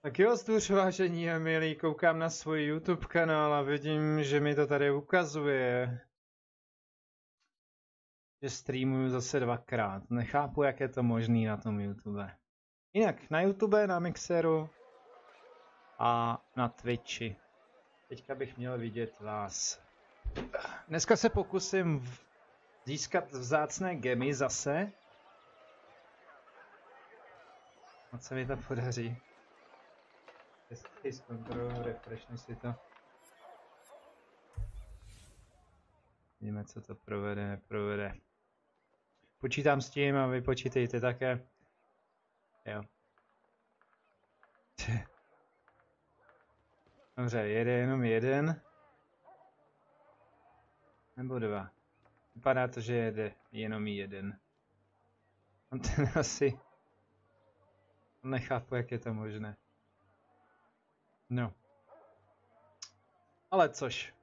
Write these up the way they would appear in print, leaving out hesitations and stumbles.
Tak jo, vážení a milí, koukám na svůj YouTube kanál a vidím, že mi to tady ukazuje, že streamuju zase dvakrát. Nechápu, jak je to možný na tom YouTube. Jinak na YouTube, na Mixeru a na Twitchi. Teďka bych měl vidět vás. Dneska se pokusím získat vzácné gemy zase. A co mi to podaří? Jestli zkontroluji, refreshnu si to. Vidíme, co to provede, neprovede. Počítám s tím a vy počítejte také. Jo. Dobře, jede jenom jeden. Nebo dva. Vypadá to, že jede jenom jeden. On ten asi... Nechápu, jak je to možné. No. Ale což.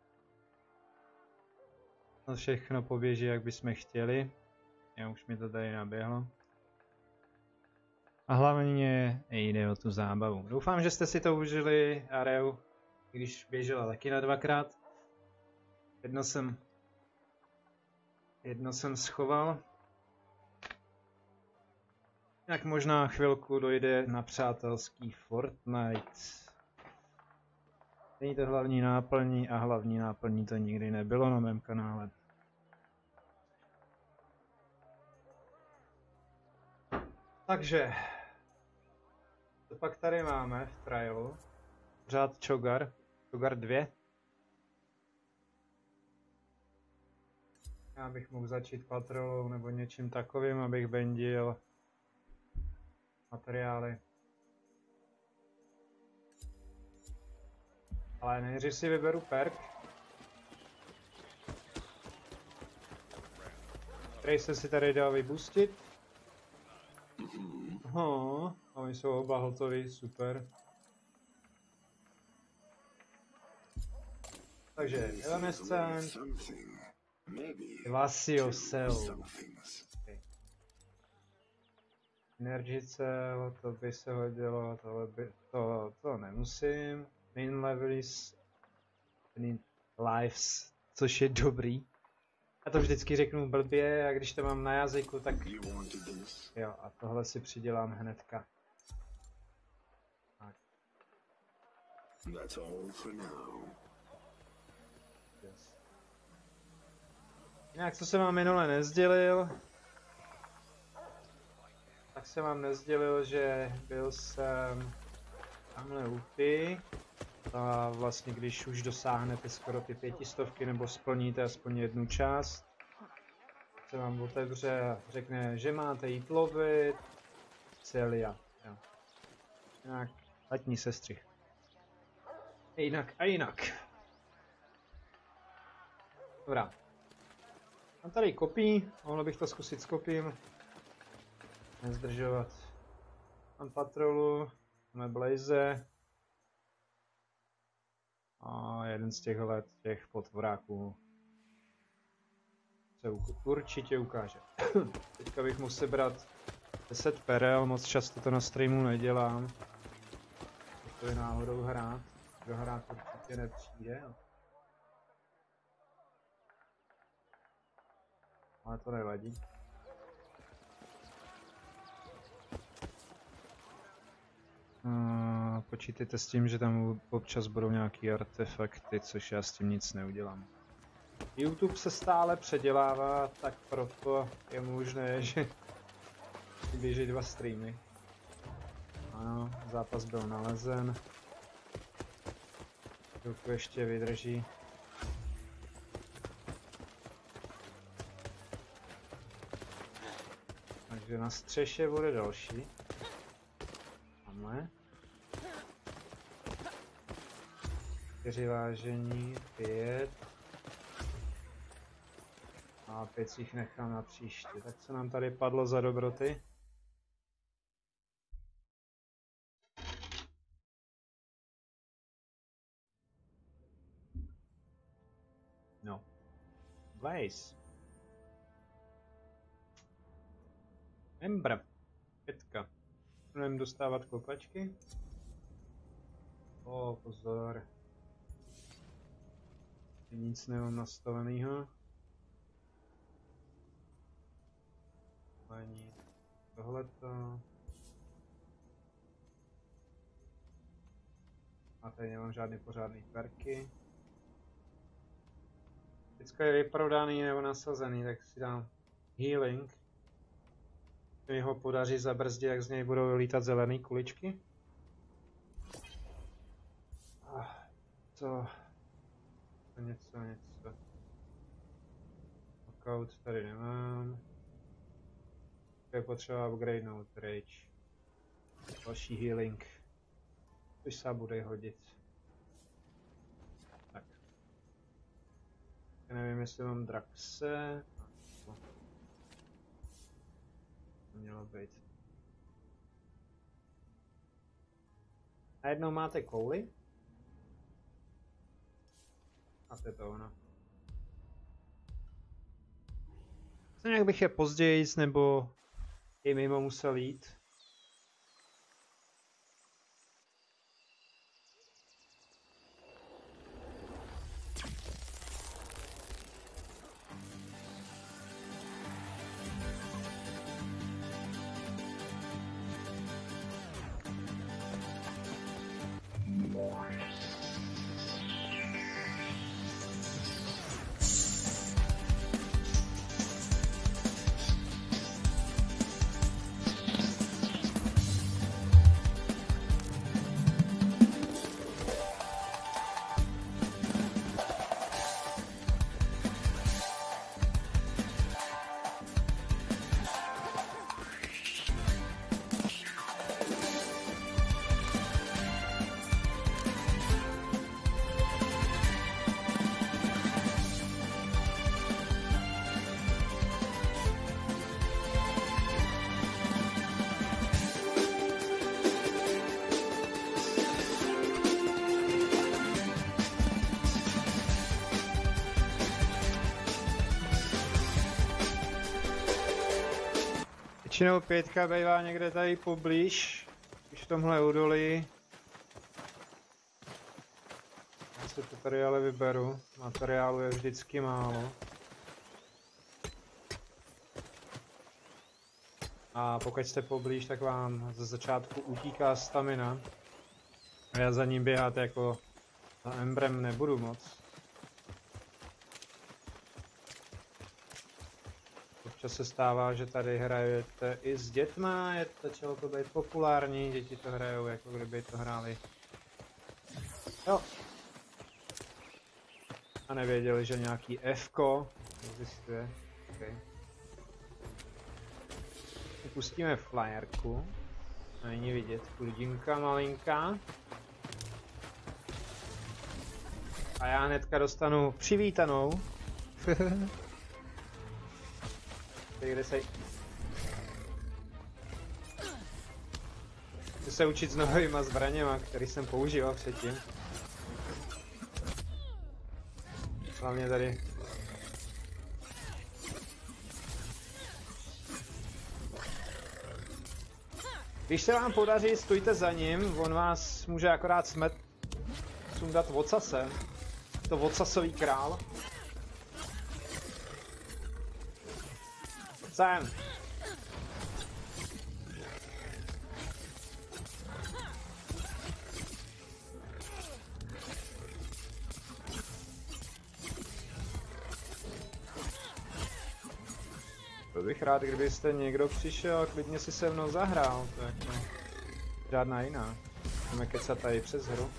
To všechno poběží, jak bychom chtěli. Já už mi to tady naběhlo. A hlavně jde o tu zábavu. Doufám, že jste si to užili, Areu, když běžela taky na dvakrát. Jedno jsem schoval. Jak možná chvilku dojde na přátelský Fortnite. Není to hlavní náplní a hlavní náplní to nikdy nebylo na mém kanále. Takže, to pak tady máme v trialu. Pořád Chogar 2. Já bych mohl začít patrolou nebo něčím takovým, abych bendil materiály. Ale nejdřív si vyberu perk, který se si tady dá vybustit. A oni jsou oba hotoví, super. Takže Evanescent, Glacio Cell, okay. Energy Cell, to by se hodilo, to nemusím. Main levels, lives, což je dobrý. Já to vždycky řeknu blbě a když to mám na jazyku, tak jo, a tohle si přidělám hnedka. Tak. Yes. Jinak, co jsem vám minule nezdělil, tak jsem vám nezdělil, že byl jsem tamhle u ty. A vlastně když už dosáhnete skoro ty 500 nebo splníte aspoň jednu část, se vám otevře a řekne, že máte jít lovit Celia. Jo. Jinak letní sestřih. Jinak. Dobrá. Mám tady kopí, mohl bych to zkusit s kopím. Nezdržovat. Mám patrolu, máme blaze. A jeden z těch potvoráků se určitě ukáže. Teďka bych musel sebrat 10 perel, moc často to na streamu nedělám. To je náhodou hrát. Kdo hrát určitě nepřijde. Ale to nevadí. Počítejte s tím, že tam občas budou nějaký artefakty, což já s tím nic neudělám. YouTube se stále předělává, tak proto je možné, že běží 2 streamy. Ano, zápas byl nalezen. Chvilku ještě vydrží. Takže na střeše bude další. Tamhle. 4 vážení, 5. A 5 si jich nechám na příště. Tak co nám tady padlo za dobroty? No. Blaze. Ember. 5. Budeme dostávat kopačky. Pozor. Nic nemám nastavenýho. Ani tohleto. A tady nemám žádný pořádný perky. Vždycky je vyprodaný nebo nasazený, tak si dám healing. Mi ho podaří zabrzdit, jak z něj budou lítat zelené kuličky. Něco. Knockout tady nemám. Je potřeba upgradenout rage. Další healing. Což se bude hodit. Tak. Já nevím, jestli mám Draxe. To mělo být. Najednou máte kouli. A to je to ono. Nějak bych je později nebo i mimo musel jít. Většinou 5 bývá někde tady poblíž, když v tomhle údolí. Já si to tady ale vyberu, materiálu je vždycky málo. A pokud jste poblíž, tak vám ze začátku utíká stamina. A já za ním běhat jako za Embrem nebudu moc. Občas se stává, že tady hrajete i s dětma, začalo to být populární, děti to hrajou, jako kdyby to hráli. Jo. A nevěděli, že nějaký F-ko existuje. Okay. Pustíme flyerku. Není vidět, chudinka malinká. A já hnedka dostanu přivítanou. Kde se... Chci se učit s novýma zbraněma, který jsem používal předtím. Hlavně tady. Když se vám podaří, stůjte za ním, on vás může akorát sundat vocasem. To vocasový král. Sem. Byl bych rád, kdybyste někdo přišel a klidně si se mnou zahrál, to jako žádná jiná. Můžeme kecat tady přes hru.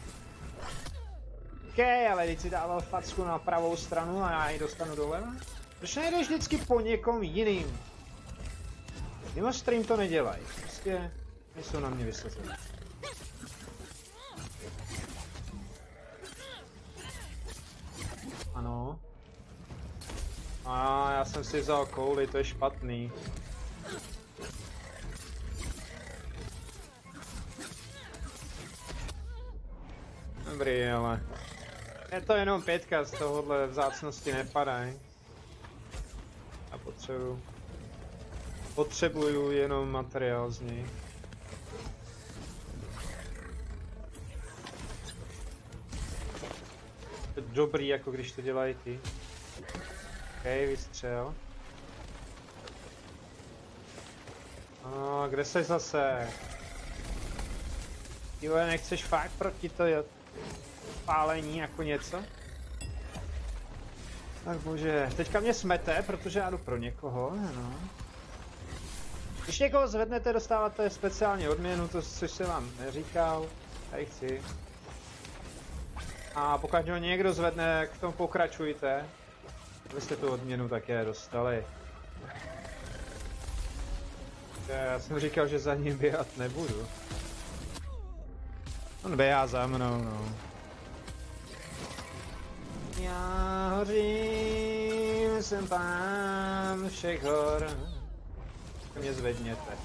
OK, ale když si dával facku na pravou stranu a já ji dostanu doleva? Proč nejdeš vždycky po někom jiným? Mimo stream to nedělají, prostě nejsou na mě vysazení. Ano. A já jsem si vzal kouli, to je špatný. Dobrý, ale... Je to jenom 5, z tohohle vzácnosti nepadají. A potřebuju jenom materiál z něj. Dobrý, jako když to dělají ty. OK, vystřel. Kde jsi zase? Ty vole, nechceš fakt proti to pálení jako něco? Tak bože, teďka mě smete, protože já jdu pro někoho, no. Když někoho zvednete, dostáváte speciální odměnu, to, což jsem vám neříkal. Tady chci. A pokud ho někdo zvedne, k tomu pokračujte. Abyste tu odměnu také dostali. Já jsem říkal, že za ním běhat nebudu. On běhá za mnou, no. Já hořím, jsem pán všech hor. Mě zvedněte.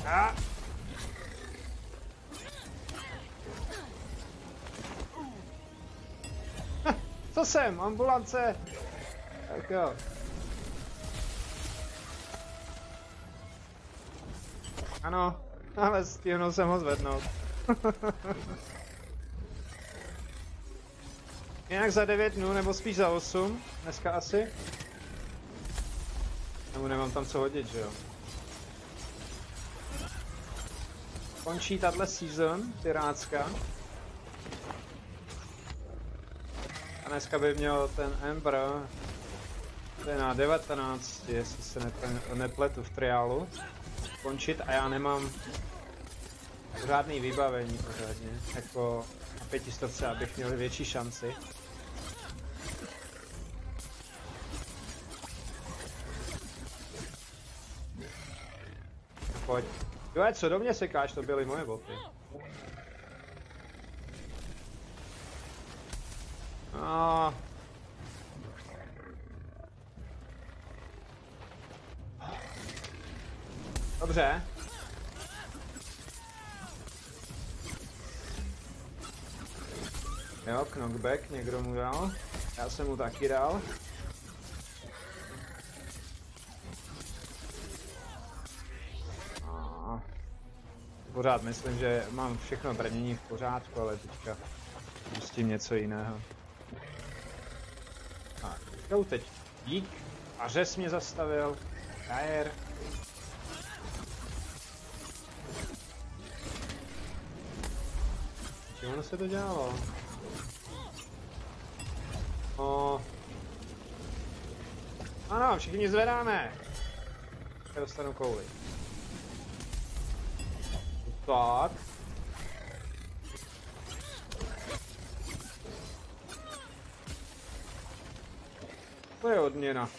A! Co jsem? Ambulance! Tak jo. Ano, ale stihnul jsem ho zvednout. Jinak za 9 dnů, nebo spíš za 8, dneska asi. Nebo nemám tam co hodit, že jo. Končí tahle season, pirátská. A dneska by měl ten Ember, to je na 19, jestli se nepletu v triálu, končit a já nemám žádný vybavení pořádně, jako na 500, abych měl větší šanci. Pojď. Jo, co do mě sekáš, to byly moje boty. No. Dobře. Jo, knockback někdo mu dal. Já jsem mu taky dal. Pořád myslím, že mám všechno brnění v pořádku, ale teďka pustím něco jiného. Tak, jo, teď dík. A řez mě zastavil. Kajer. Čím ono se to dělalo? Ano, všichni zvedáme. Já dostanu kouli. Tak. To je odměna.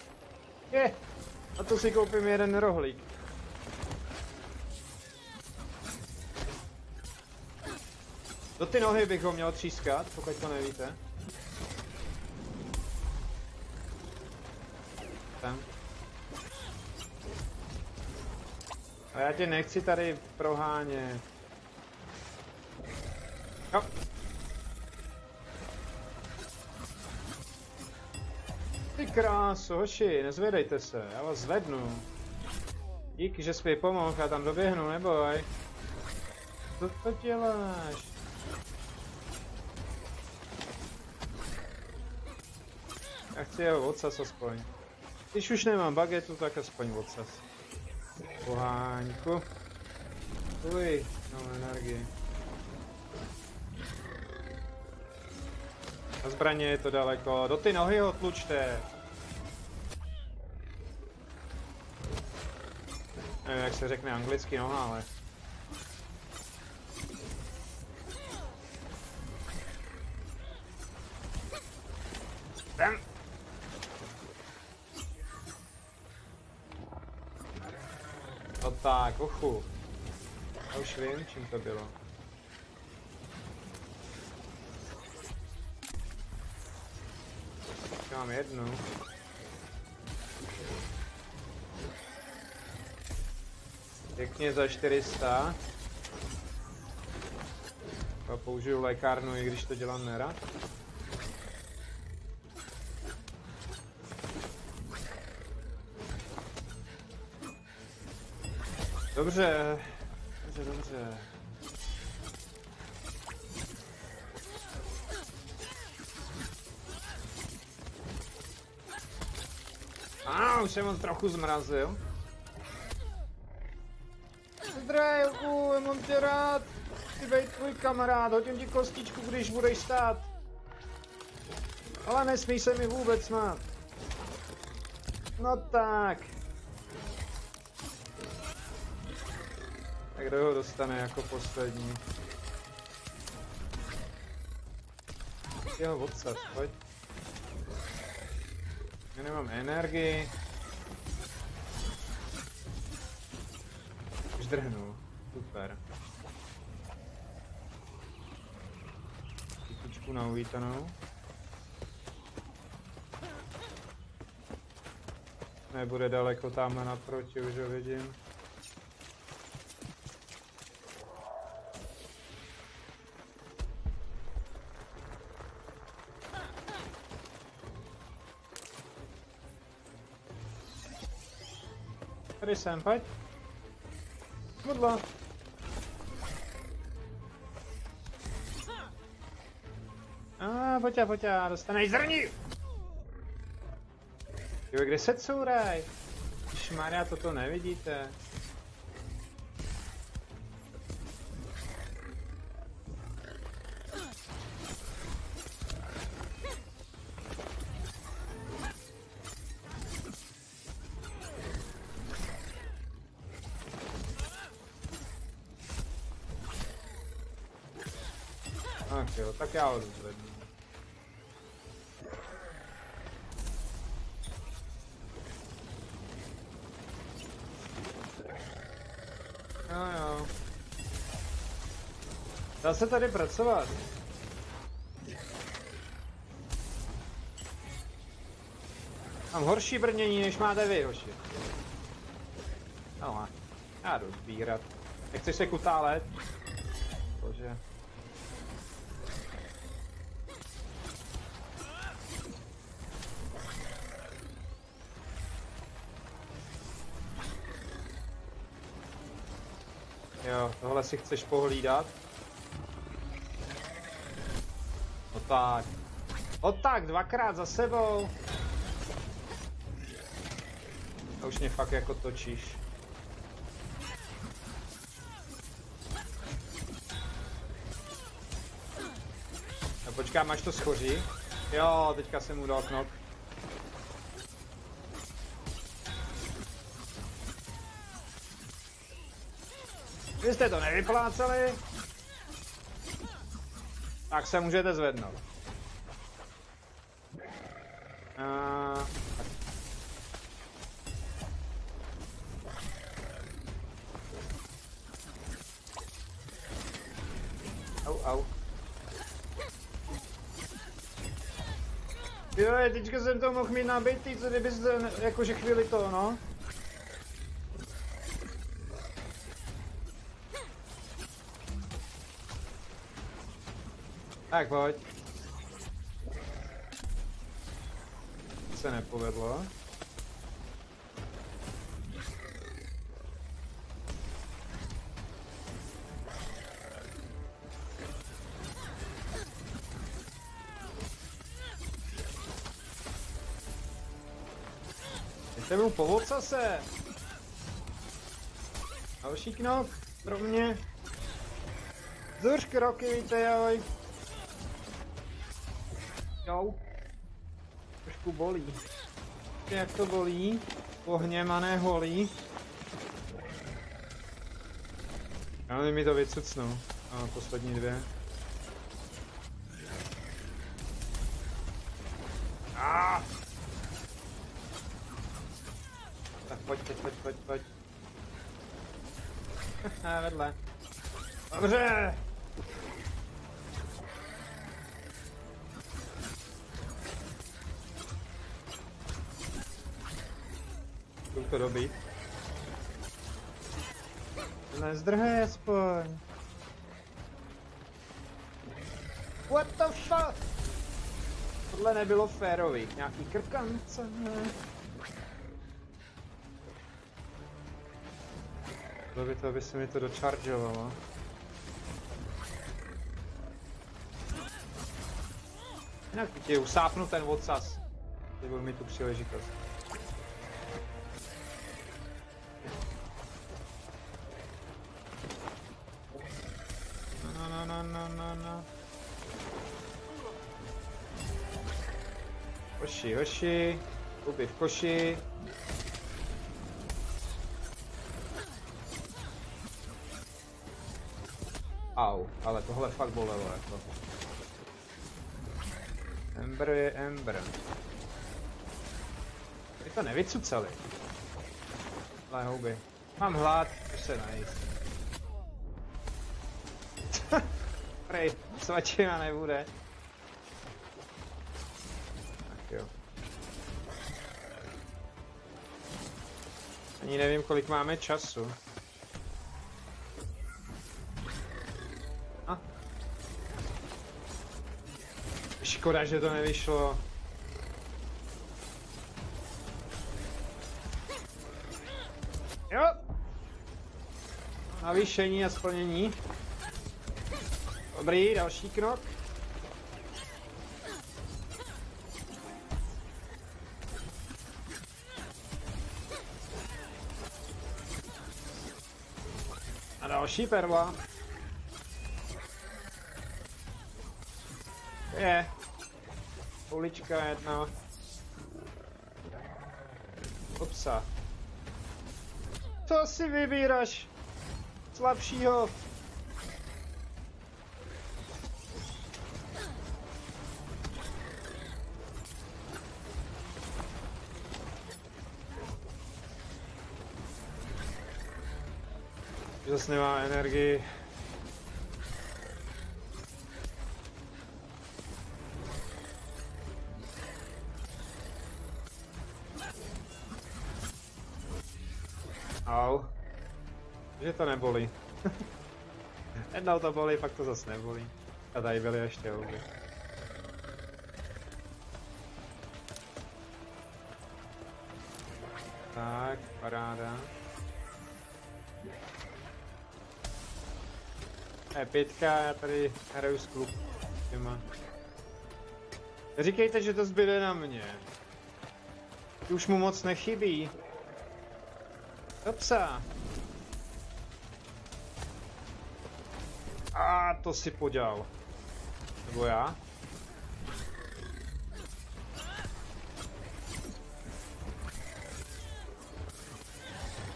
A to si koupím jeden rohlík. Do ty nohy bych ho měl třískat, pokud to nevíte. Tam. A já tě nechci tady prohánět. Jo. Ty kráso, hoši, nezvedejte se, já vás zvednu. Díky, že jsi mi pomohl, já tam doběhnu, neboj. Co to děláš? Já chci jeho odsaz aspoň. Když už nemám bagetu, tak aspoň odsaz. Poháňku. Uj, mám energii. Na zbraně je to daleko. Do ty nohy ho tlučte. Nevím, jak se řekne anglicky noha, ale... Tam. No tak, ochu. Já už vím, čím to bylo. Mám jednu. Pěkně za 400. A použiju lékárnu, i když to dělám nerad. Dobře. už jsem ho trochu zmrazil. Zdravku, já mám tě rád. Ty bej tvůj kamarád, hodím ti kostičku, když budeš stát. Ale nesmí se mi vůbec smát. No tak. Tak kdo ho dostane jako poslední? Jo, odsaz, pojď. Já nemám energii. Už drhnul. Super. Kytičku na uvítanou. Nebude daleko tamhle naproti, už ho vidím. Tady jsem, pojď. Mudlo. Pojď, dostaneš zrní! Jo, kde se couraj? Šmarja, toto nevidíte. Tak jo, tak já ho zvednu. Jo. Dá se tady pracovat. Mám horší brnění, než máte vy, hoši. No, já jdu sbírat. Nechceš se kutálet? Bože. Jo, tohle si chceš pohlídat? No tak. No tak, dvakrát za sebou. A už mě fakt jako točíš. No počkám, až to schoří. Jo, teďka jsem mu dal knok. Vy jste to nevypláceli? Tak se můžete zvednout. Au. Jo, teďka jsem to mohl mít nabitý, co kdybyste jakože chvíli to, no. Tak pojď. Se nepovedlo. Jdete mu po se. Další knok pro mě. Zuř kroky, víte, joj. Jo. Trošku bolí. Víte, jak to bolí? Pohněmané holí. Ale mi to vycucnou. A poslední dvě. Tak pojď. Vedle. Dobře. Chtěl to dobít. Nezdrhej aspoň. What the fuck? Tohle nebylo férový. Nějaký krkance. Bylo by to, aby se mi to dochargeovalo. Jinak ti usápnu ten odsaz. Teď budu mít tu příležitost. no. Hoši. Huby v koši. Au, ale tohle fakt bolelo jako. Ember je Ember. Vy to nevycucali. Ale houby. Mám hlad, už se najíst. Prej, svačina nebude. Tak jo. Ani nevím, kolik máme času. Škoda, že to nevyšlo. Jo! Navýšení a splnění. Dobrý, další krok. A další perla. Je. Ulička jedna. Opsa. Co si vybíráš? Slabšího. Zase nemá energii. Au. Že to nebolí. Jednou to bolí, pak to zase nebolí. A tady byly ještě houby. Tak, paráda. E5, já tady hraju s klukama. Říkejte, že to zbyde na mě. Už mu moc nechybí. Do psa. A to si podělal. Nebo já?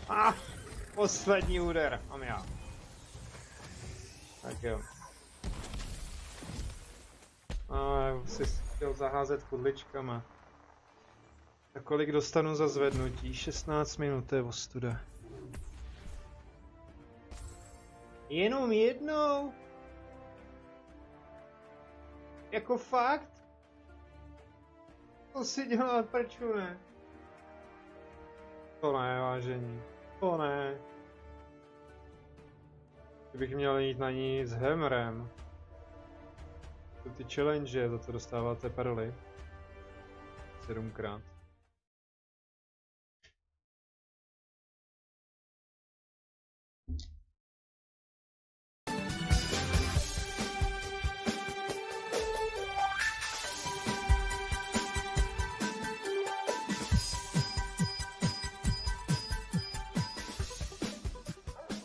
A poslední úder. Mám já. Tak jo. A si chtěl zaházet kudličkama. A kolik dostanu za zvednutí? 16 minut, to je ostuda. Jenom jednou? Jako fakt? To si dělá prču, ne? To ne, vážení. To ne. Kdybych měl jít na ní s Hammerem. To ty challenge, za to dostáváte perly. 7krát.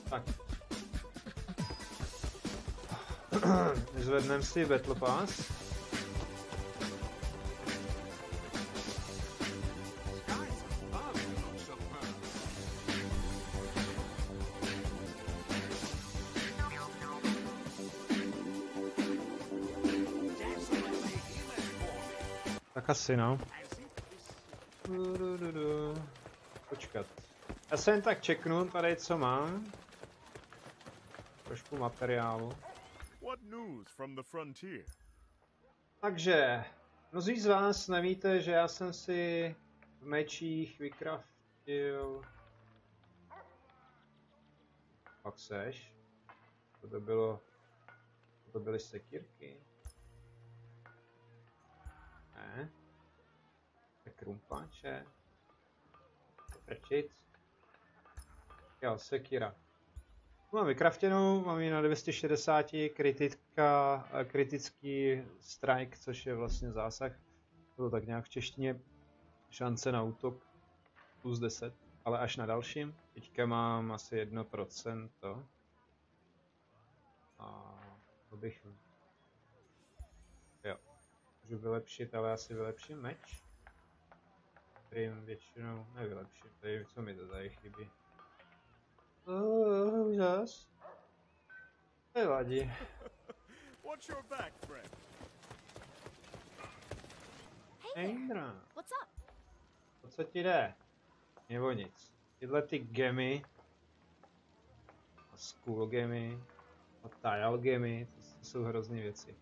Tak. Zvedneme si Battle Pass. Tak asi no. Počkat. Já se jen tak čeknu tady, co mám. Trošku materiálu. Takže, mnozí z vás nevíte, že já jsem si v mečích vykraftil... Pak seš? To byly sekírky. Ne. Tak krumpáče. Prčit. Jo, sekíra. Mám vykraftěnou, mám ji na 260, kritický strike, což je vlastně zásah. To tak nějak v češtině. Šance na útok plus 10, ale až na dalším. Teďka mám asi 1%. A To bych... Jo. Můžu vylepšit, ale asi vylepším meč. Kterým většinou nevylepším. Tady, co mi to tady chybí? Úžas. Nevadí. Watch your back, friend. Hey Indra. What's up? O co ti jde? Nebo nic. Tyhle ty gemy. A school gemy. A tile gemy. To jsou hrozný věci.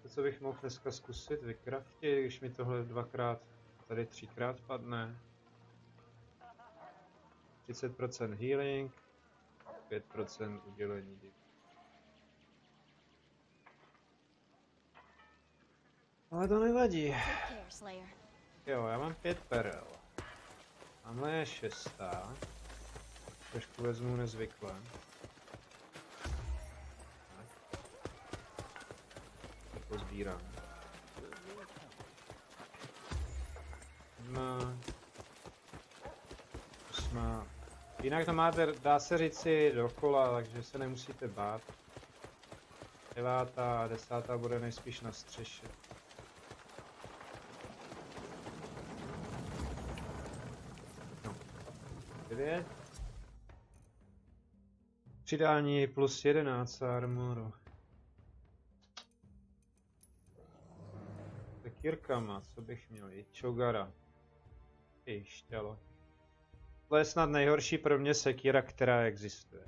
To, co bych mohl dneska zkusit vykraftit, když mi tohle dvakrát, tady třikrát padne. 30% healing, 5% udělení div. Ale to nevadí. Take care, Slayer. Jo, já mám 5 perel. Tamhle je 6. Trošku vezmu nezvykle. To pozbírám. No. 8. Jinak to máte, dá se říci dokola, takže se nemusíte bát. 9. a 10. bude nejspíš na střeše. No. 9. Přidání plus 11 armoru. Sekírkama, co bych měl? I Chogara. I štělo. To je snad nejhorší pro mě sekíra, která existuje.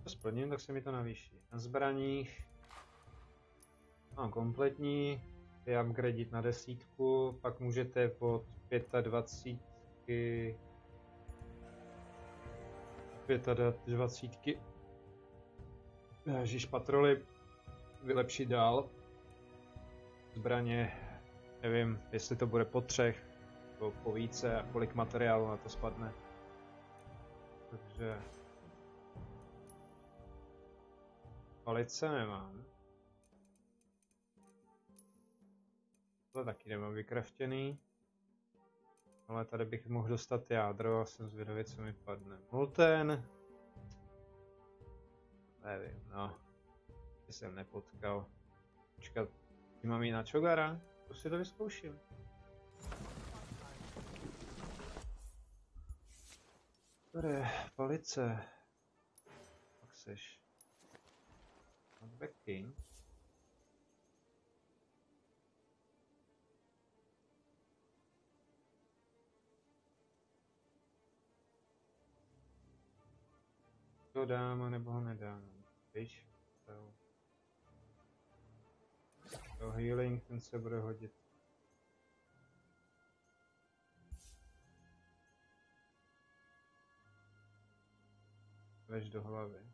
To splním, tak se mi to navýší. Na zbraních mám kompletní, je upgradit na 10, pak můžete od 25 Ježíš, patroly vylepšit dál. Zbraně, nevím, jestli to bude po 3 nebo po více a kolik materiálu na to spadne. Takže palice nemám. To taky nemám vykraftěný. Ale tady bych mohl dostat jádro a jsem zvědavý, co mi padne. Molten. Nevím, no. Ty jsem nepotkal. Počkat, ty mám jít na Chogara? To si to vyzkouším. Dobré, palice. Jak seš? Backing. To dám, nebo ho nedám. Víš? To healing, ten se bude hodit. Veš do hlavy.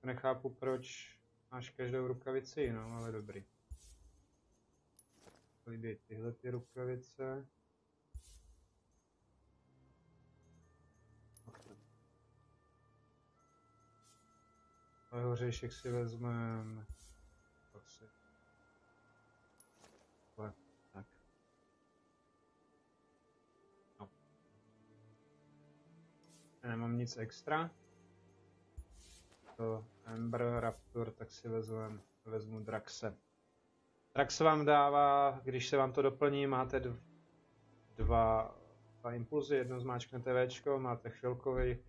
Nechápu, proč máš každou rukavici jinou, ale dobrý. Líbí tyhle ty rukavice. Ale hořejšek si vezmeme. Asi. Tak. No. Já nemám nic extra. To Ember Raptor, tak si vezmu Draxe. Drax vám dává, když se vám to doplní, máte dva impulzy, jedno zmáčknete Včko, máte chvilkový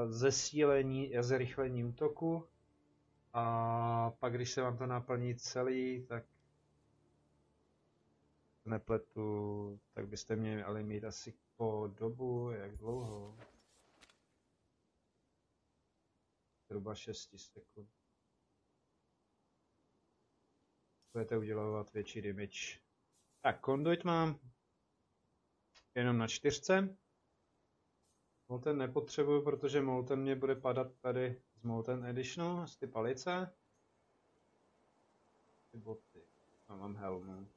zesílení a zrychlení útoku. A pak když se vám to naplní celý, tak nepletu, tak byste měli mít asi po dobu, jak dlouho? Zhruba 6 sekund. Budete udělovat větší damage. Tak, conduit mám jenom na 4. Molten nepotřebuju, protože Molten mě bude padat tady z Molten Editionu, z ty palice. Ty boty. A mám helmu.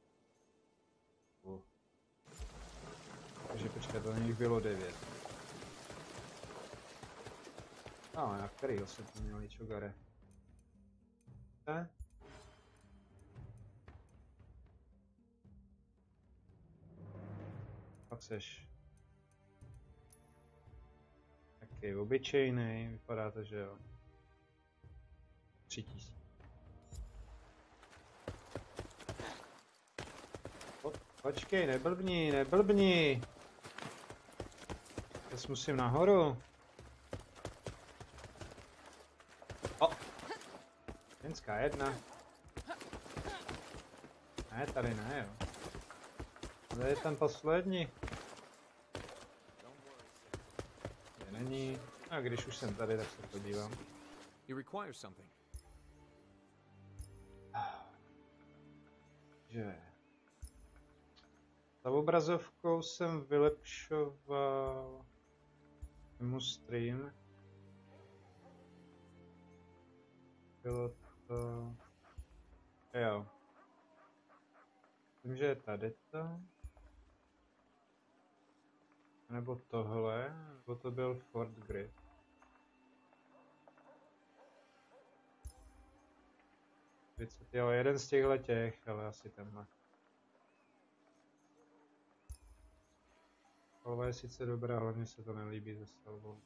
Takže Počkej, to nich bylo 9. No, na kterýho se to měli čogare? Pak seš taky obyčejný, vypadá to, že jo. 3000. Počkej, neblbni, neblbni! Já musím nahoru. O! Ženská jedna. Ne, tady ne, jo. Kde je ten poslední? Kde není? A když už jsem tady, tak se podívám. You require something. Že... Za obrazovkou jsem vylepšoval mu stream. Bylo to... Jo. Myslím, že je tady to. Nebo tohle, nebo to byl Fort Grid. Jo, jeden z těchto těch, ale asi tenhle. Palva je sice dobrá, hlavně se to nelíbí ze stavbou.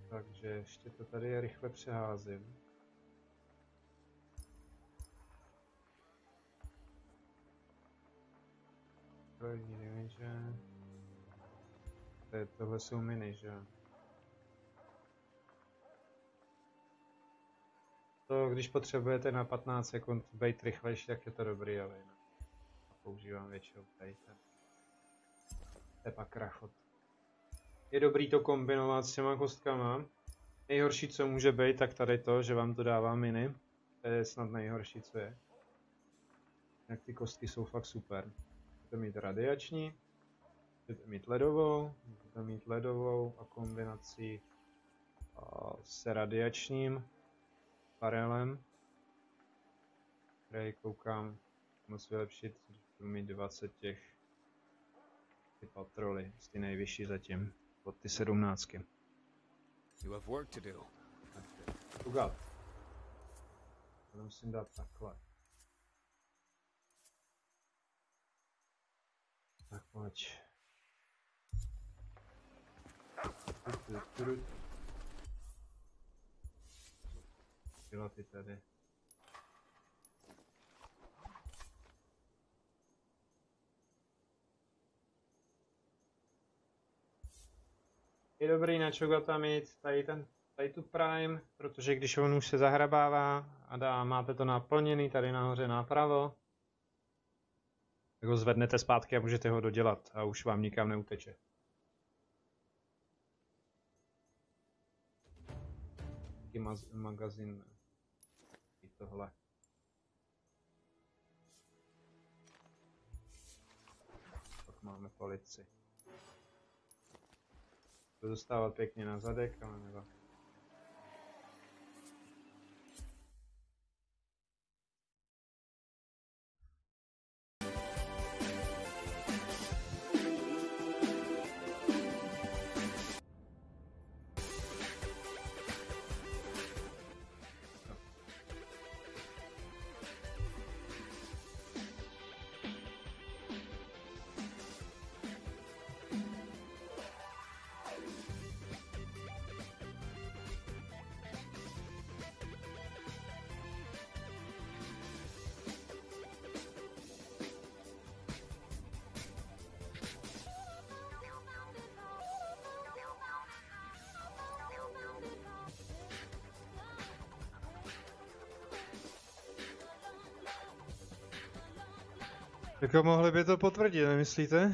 Takže ještě to tady rychle přeházím. Zbrojní damage. Tohle jsou miny, že? To, když potřebujete na 15 sekund být rychlejší, tak je to dobrý, ale jinak používám většinou tady. To je pak rachot. Je dobrý to kombinovat s těma kostkama. Nejhorší, co může být, tak tady to, že vám to dává miny. To je snad nejhorší, co je. Jak ty kostky jsou fakt super. Můžete mít radiační, můžete mít ledovou a kombinací s radiačním barelem, který koukám moc vylepšit, budu mít 20 těch ty patroly, ty nejvyšší zatím, od ty 17. You have work to do. Ugat. To musím dát takhle. Tak pojď. Piloty tady. Je dobrý na Chogata mít tady tu Prime, protože když on už se zahrabává a máte to naplněný tady nahoře napravo, tak ho zvednete zpátky a můžete ho dodělat a už vám nikam neuteče. Taký magazín. I tohle. Pak máme polici. To dostávat pěkně na zadek, ale nebo. Jako mohli by to potvrdit, nemyslíte?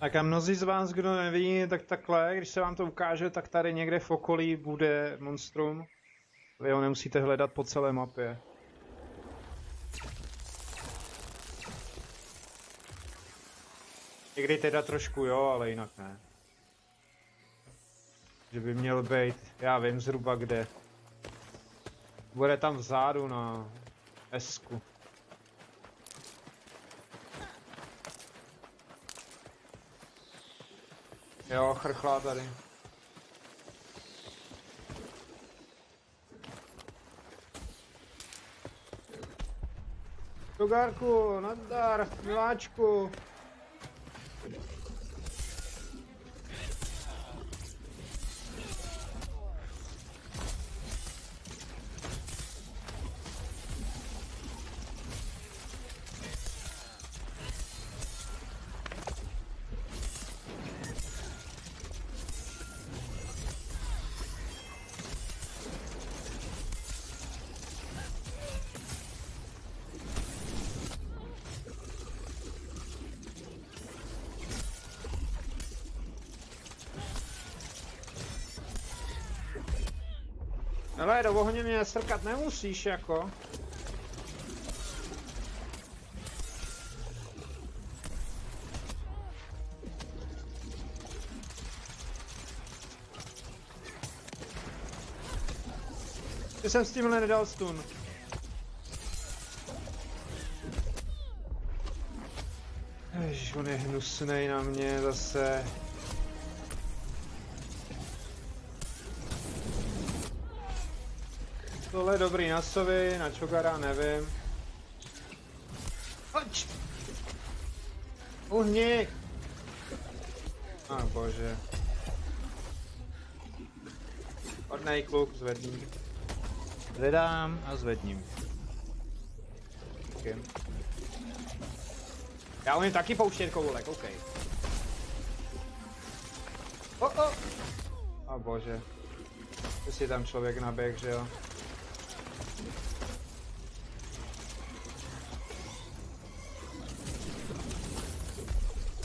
Tak a mnozí z vás, kdo neví, tak takhle, když se vám to ukáže, tak tady někde v okolí bude monstrum. Vy ho nemusíte hledat po celé mapě. Někdy teda trošku jo, ale jinak ne. Že by měl být, já vím zhruba kde. Bude tam vzadu na S-ku. Jo, chrchlá tady. Togárku, nazdar, miláčku. Hele, do ohně mě strkat nemusíš, jako. Ty jsem s tímhle nedal stun. Ježiš, on je hnusnej na mě zase. Tohle je dobrý na sovy, na čogara nevím. Hoď! Uhni! Bože. Hodnej kluk, zvedním. Zvedám a zvedním. Okay. Já umím taky pouštět koulek, OK. Bože. Jestli tam člověk naběh, že jo?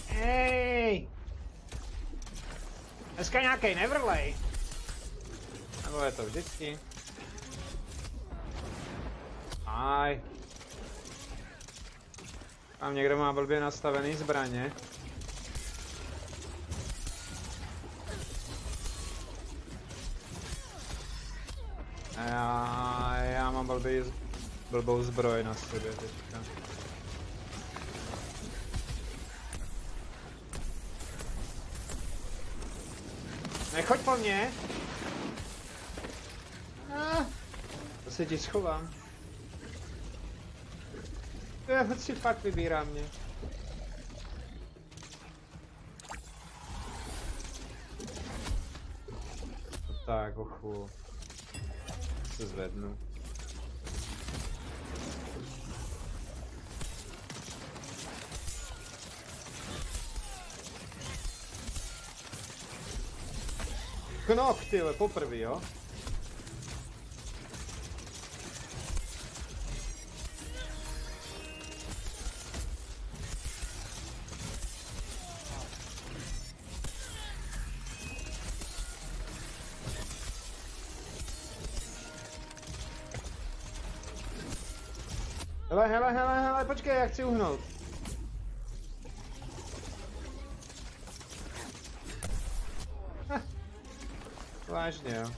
Hej! Dneska nějakej nevrlej. Nebo je to vždycky? Aj. Tam někdo má blbě nastavený zbraně. Já mám blbou zbroj na sobě teďka. Nechoď po mně! To se ti schovám. Já si fakt vybírám mě. Tak, ochu. Se zvednu. Knok, tyhle, poprvé, jo? Hele, počkej, já chci uhnout. Vážně, jo.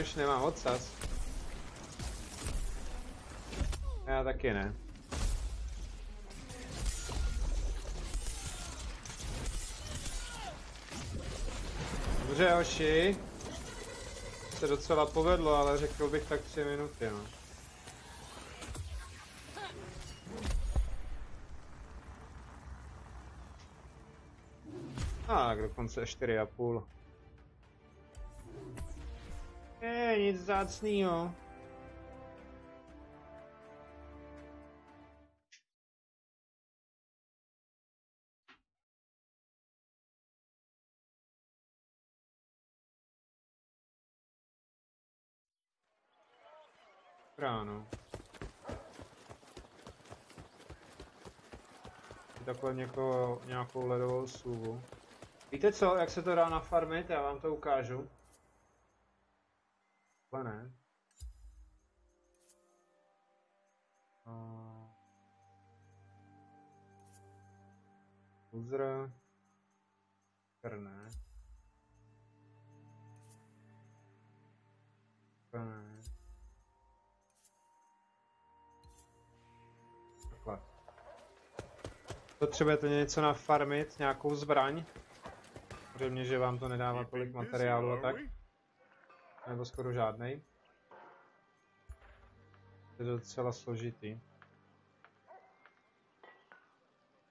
Už nemám odsaz. Já taky ne. Dobře, hoši. Se docela povedlo, ale řekl bych tak 3 minuty, no. Tak, dokonce 4,5. Nic vzácnýho. Ráno. Takhle nějakou ledovou sůvu. Víte co, jak se to dá nafarmit? Já vám to ukážu. Ale ne. User. Krne. Krne. Takhle. Potřebujete něco nafarmit, nějakou zbraň. Samozřejmě, že vám to nedává tolik materiálu a tak. Nebo skoro žádnej. To je docela složitý.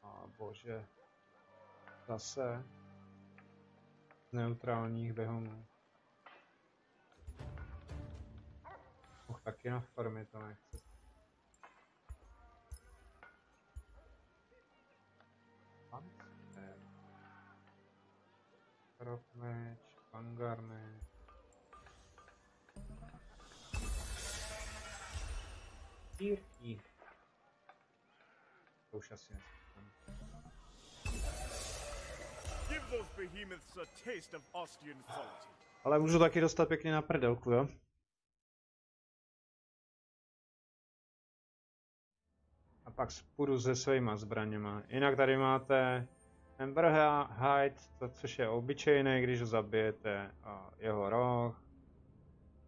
A bože. Zase. Z neutrálních behomů. Taky na farmě to nechce. Ropmeč, pangarneč. Tírky. To už asi nespůsobím. Ale můžu taky dostat pěkně na prdelku, jo? A pak spůjdu se svýma zbraněma. Jinak tady máte Emberhide, což je obyčejný, když ho zabijete, a jeho roh.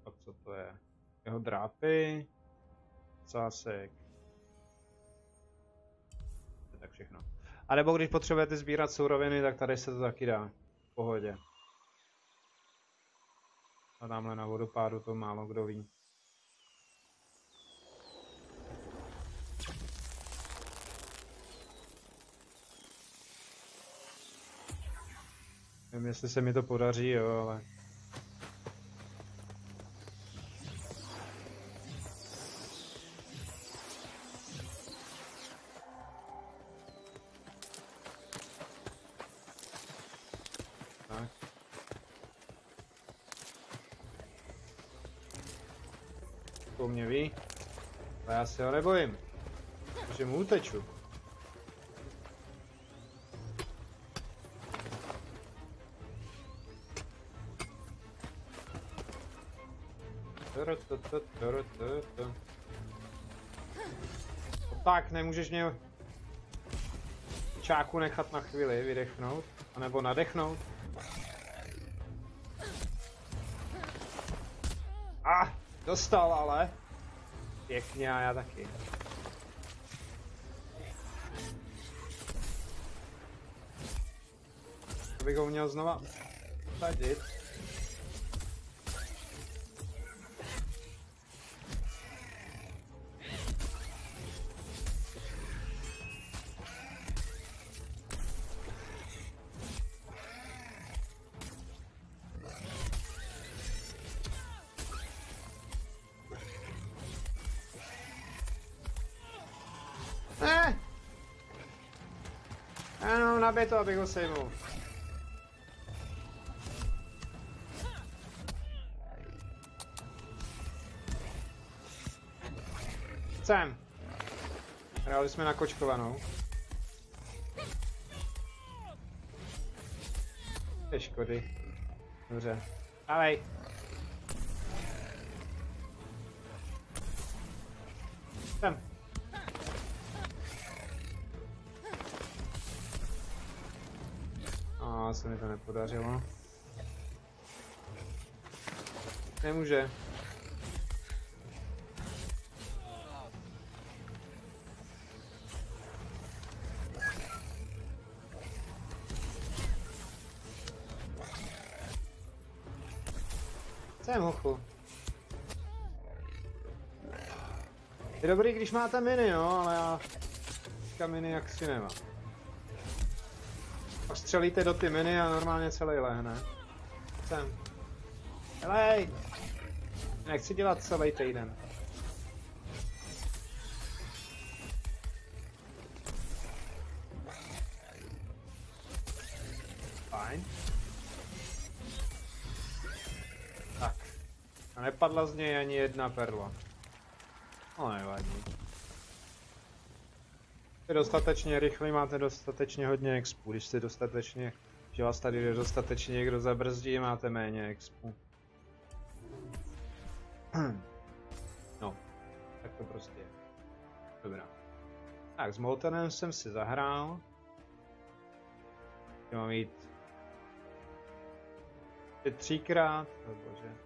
A co to je? Jeho drápy. Zásek. Tak všechno. A nebo když potřebujete sbírat suroviny, tak tady se to taky dá. V pohodě. A tamhle na vodopádu to málo kdo ví. Nevím, jestli se mi to podaří, jo, ale... Tak. To mě ví. A já se ho nebojím. Protože mu uteču. Tak, nemůžeš mě čáku nechat na chvíli vydechnout, anebo nadechnout. Dostal ale. Pěkně a já taky. To bych ho měl znova sadit. Ano, nabij to, abych ho sejmul. Sem. Hráli jsme na kočkovanou. Ty škody. Dobře. Dávej. Sem. Se mi to nepodařilo. Nemůže. Jsem hochu. Je dobrý, když máte miny, jo, ale já miny jaksi nemám. Pak střelíte do ty miny a normálně celý lehne. Sem. Helej! Nechci dělat celý týden. Fajn. Tak. A nepadla z něj ani jedna perla. No nevadí. Jste dostatečně rychlý, máte dostatečně hodně expu. Když jste dostatečně, že vás tady jde dostatečně někdo zabrzdí, máte méně expu. No, tak to prostě je. Dobrá. Tak, s Moltenem jsem si zahrál. Mám jít 3krát, oh bože.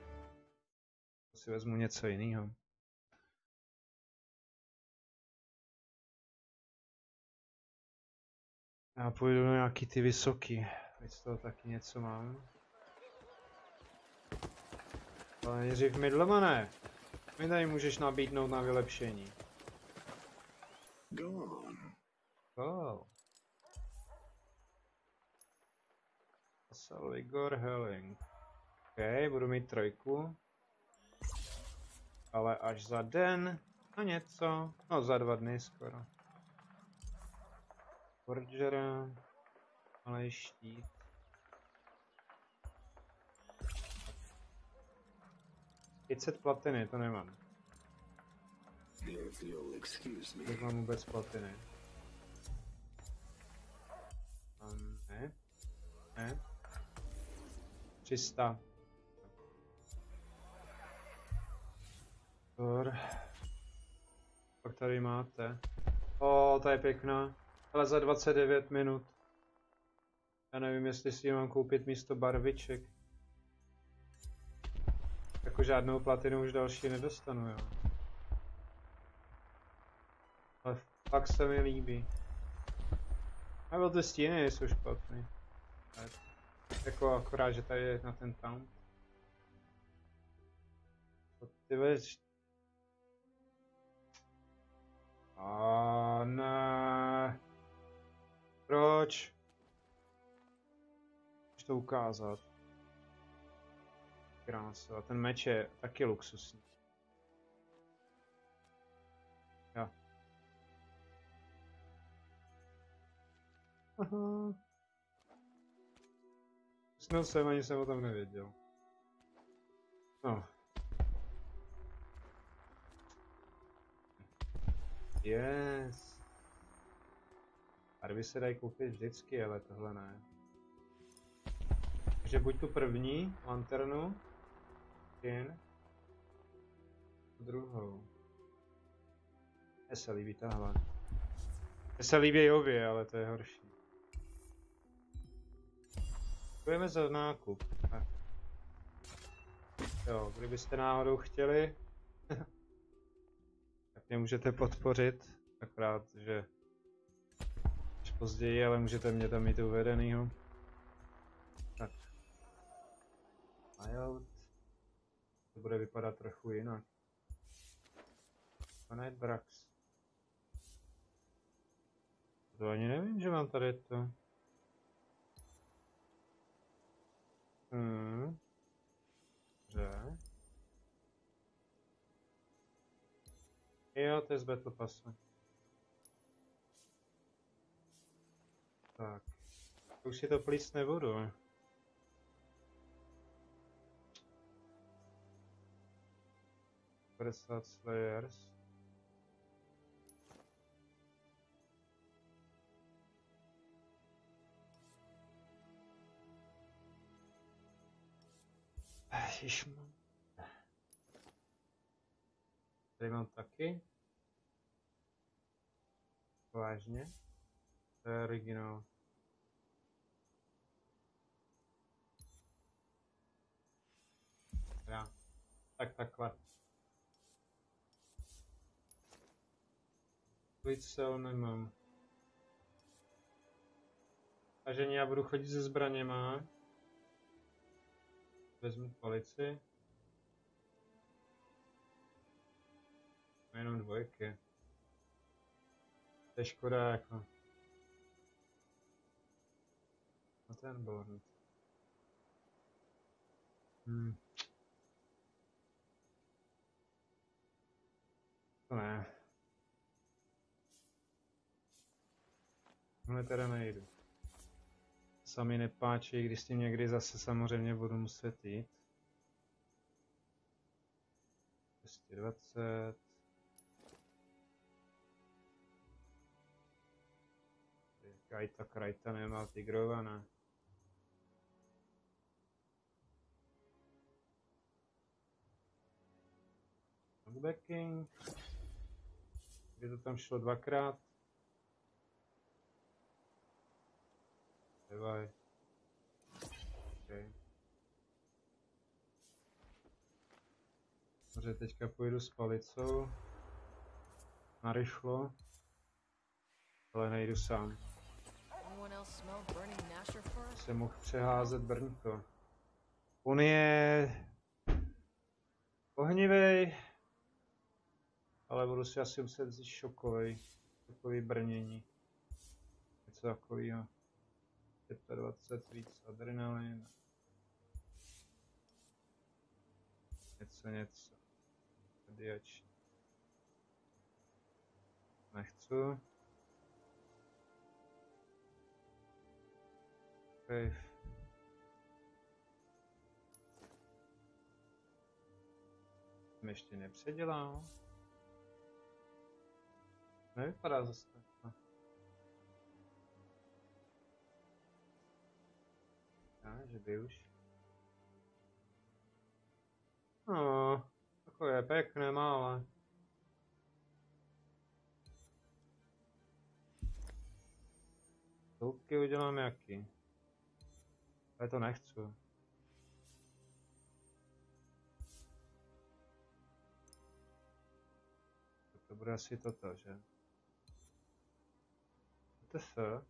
To si vezmu něco jiného. Já půjdu na nějaký ty vysoký. Teď z toho taky něco mám. Ale nejdřív Midlemane. Mi tady můžeš nabídnout na vylepšení. Oh. Asal Vigor Helling. OK, budu mít 3. Ale až za den a něco. No za 2 dny skoro. Forgera. Malej štít. $500 platiny, to nemám. Nemám vůbec platiny. Ne. Ne. 300. Pak tady máte. O, to je pěkná. Ale za 29 minut. Já nevím, jestli si ji mám koupit místo barviček. Jako žádnou platinu už další nedostanu, jo. Ale fakt se mi líbí. A byl ty stíny nejsou špatný. Jako akorát, že tady je na ten tam. Ty veš. A ne. Proč? Můžu to ukázat. Krása. A ten meč je taky luxusní. Jo. Aha. Snil jsem, ani jsem o tom nevěděl. No. Yes. Barvy se dají koupit vždycky, ale tohle ne. Takže buď tu první lanternu, druhou. Mně se líbí tahle. Mně se líbí obě, ale to je horší. Půjdeme za nákup. Jo, kdybyste náhodou chtěli, tak mě můžete podpořit, akorát, že až později, ale můžete mě tam mít uvedenýho. Tak. Layout. To bude vypadat trochu jinak. Planet Brax. To ani nevím, že mám tady to. Dobře. Jo, to je z Battle Passu. Tak. Už si to plíst nebudu. 50 Slayers. Ježišmar. Tady mám taky. Vážně. To je originál. Já. Tak takhle. Cell nemám. Takže já budu chodit se zbraněma. Vezmu palici. Jenom 2. To je škoda jako. A ten Born. To ne. Tohle teda nejdu. Sami nepáčí, když s tím někdy zase samozřejmě budu muset jít. 220. Krajta nemá tigrované. Backing. Kdy to tam šlo dvakrát. Devaj. Okay. Dobře, teďka půjdu s palicou. Narychlo. Ale nejdu sám. Se mohl přeházet Brňko. On je ohnivej, ale budu si asi muset vzít šokový brnění. Něco takového. 25 víc adrenalin. Něco. Radiační. Nechci. Okay. Jsem ještě nepředělal. Nevypadá zase tak. Že by už. No, takové pěkné, malé. Toupky udělám jaký. Ale to nechci. To bude asi toto, že? To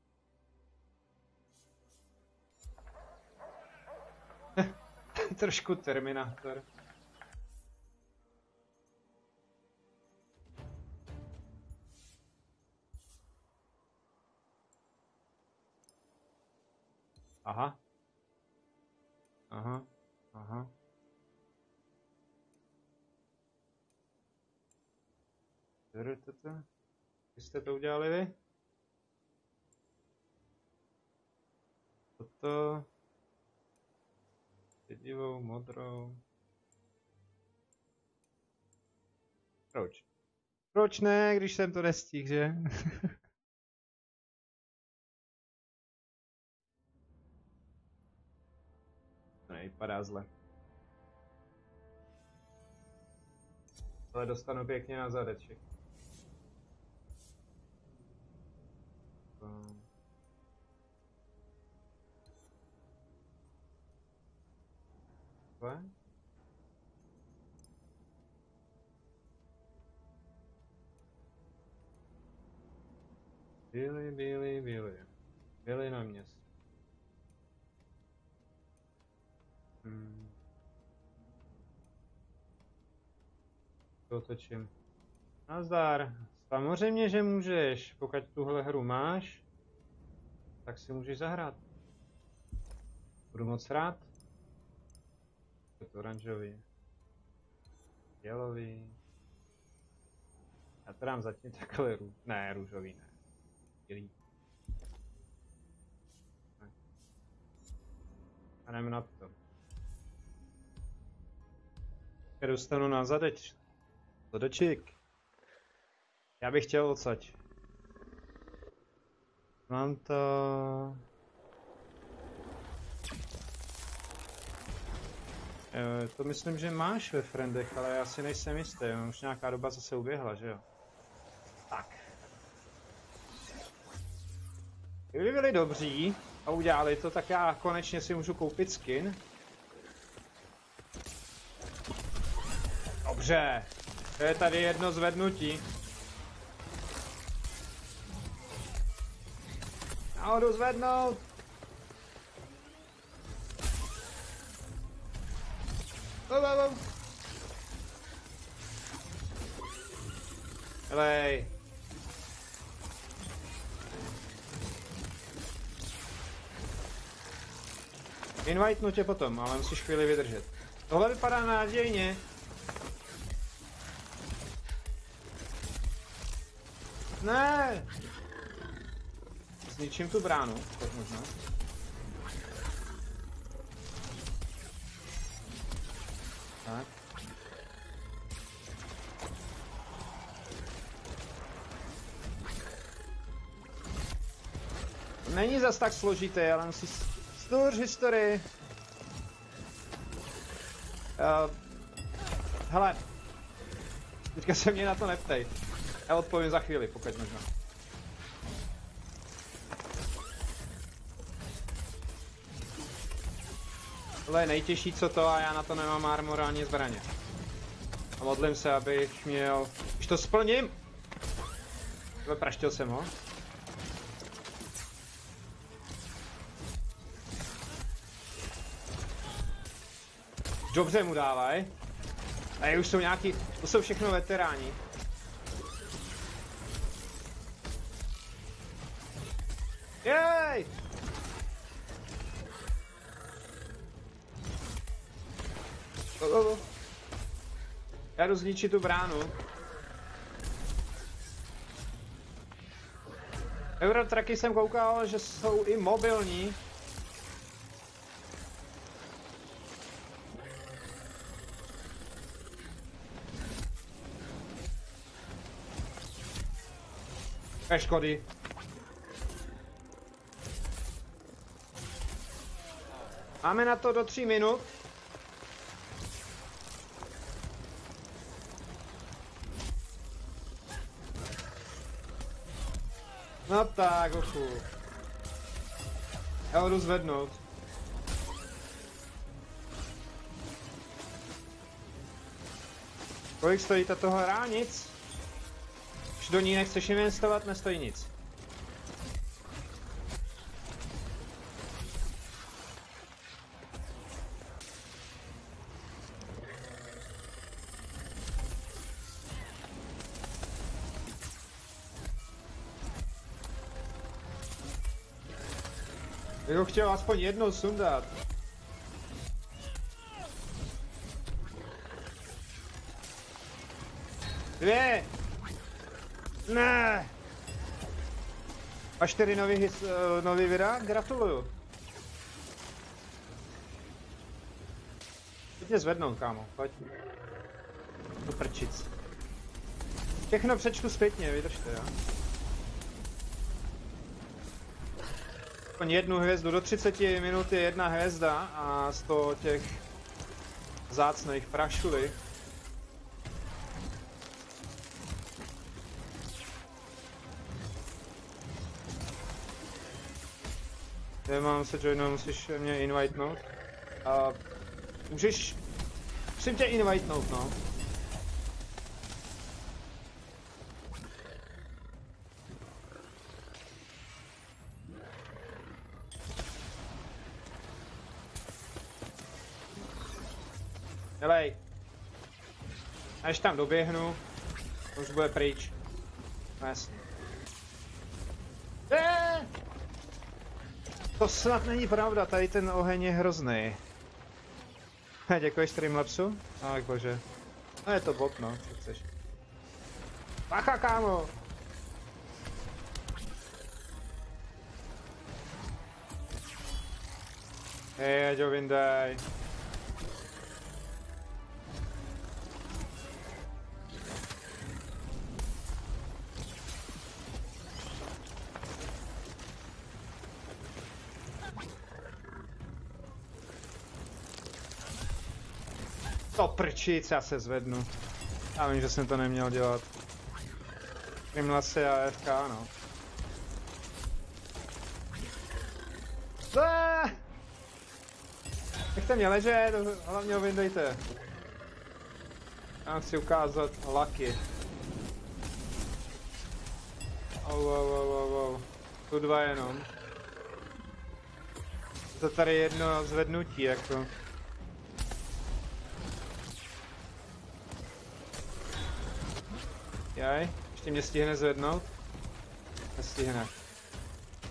je trošku Terminátor. Aha. Vy jste to udělali vy? Toto. Šedivou, modrou. Proč? Proč ne, když jsem to nestihl, že? To nevypadá zle. Ale dostanu pěkně na zadeček. Byli na městě. To otočím. Nazdar. Samozřejmě, že můžeš. Pokud tuhle hru máš, tak si můžeš zahrát. Budu moc rád. Je to oranžový. Bělový. Já to dám zatím takhle ne, růžový ne. Bílý. A jdeme na to. Já dostanu na zadeček. Já bych chtěl odsaď. Mám to... To myslím, že máš ve friendech, ale já si nejsem jistý. Už nějaká doba zase uběhla, že jo? Tak. Kdyby byli dobří a udělali to, tak já konečně si můžu koupit skin. Dobře. To je tady jedno zvednutí. Nahoru zvednout. Helej. Invitenu tě potom, ale musíš chvíli vydržet. Tohle vypadá nadějně. Ne! Zničím tu bránu, tak možná. Tak. Není zas tak složitý, ale musí stuž historii. Hele, teďka se mě na to neptej. Já odpovím za chvíli, pokud možno. Tohle je nejtěžší co to a já na to nemám armor ani zbraně. A modlím se, abych měl... Když to splním! Praštil jsem ho. Dobře mu dávaj. A už jsou nějaký... To jsou všechno veteráni. Jej! Já jdu zničit tu bránu. Eurotraky jsem koukal, že jsou i mobilní. Škody. Máme na to do 3 minut. No tak, ochu. Já ho jdu zvednout. Kolik stojí tato hra? Nic. Když do ní nechceš investovat, nestojí nic. Já ho chtěl aspoň jednou sundat. Dvě! Ne! A 4 nový videa? Gratuluju. Pojď mě zvednout, kámo, pojď. Do prčic. Všechno přečtu zpětně, vydržte, jo. Aspoň jednu hvězdu, do 30 minut je jedna hvězda a 100 těch vzácných prašulí. Mám se joinout, musíš mě invitenout. Můžeš... Musím tě invitenout, no. Helej. Až tam doběhnu, už bude pryč. No jasně. To snad není pravda, tady ten oheň je hrozný. Děkuji Streamlabsu. Ach bože. No je to bot, no, co chceš. Bacha, kámo! Hej, ať ho vyndaj. To prčic, já se zvednu. Já vím, že jsem to neměl dělat. Streamlabsy a FK, no. Nechte mě ležet, hlavně ho vyndejte. Já chci ukázat Lucky. Au. Tu 2 jenom. To tady jedno zvednutí, jako. Jaj, ještě mě stihne zvednout? Nestihne.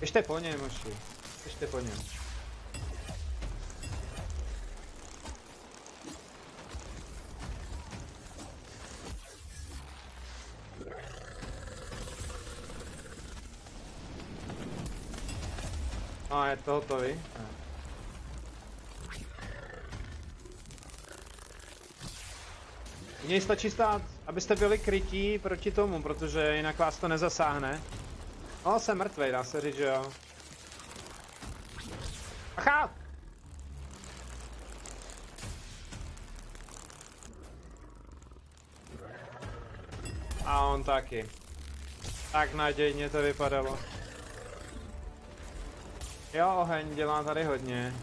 Ještě po něm, moši. Ještě po něm. A je to hotový? Mně stačí stát, abyste byli krytí proti tomu, protože jinak vás to nezasáhne. No, jsem mrtvej, dá se říct, že jo. Bacha! A on taky. Tak nadějně to vypadalo. Jo, oheň dělá tady hodně.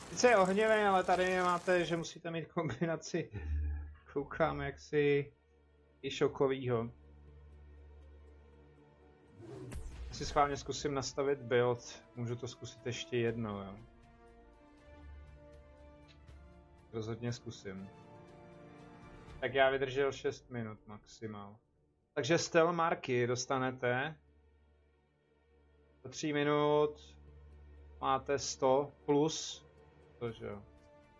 Sice je ohnivý, ale tady máte, že musíte mít kombinaci. Koukám jaksi i šokovýho. Si schválně zkusím nastavit build. Můžu to zkusit ještě jednou, jo. Rozhodně zkusím. Tak já vydržel 6 minut maximál. Takže stel marky dostanete. Do 3 minut máte 100 plus. Cože jo.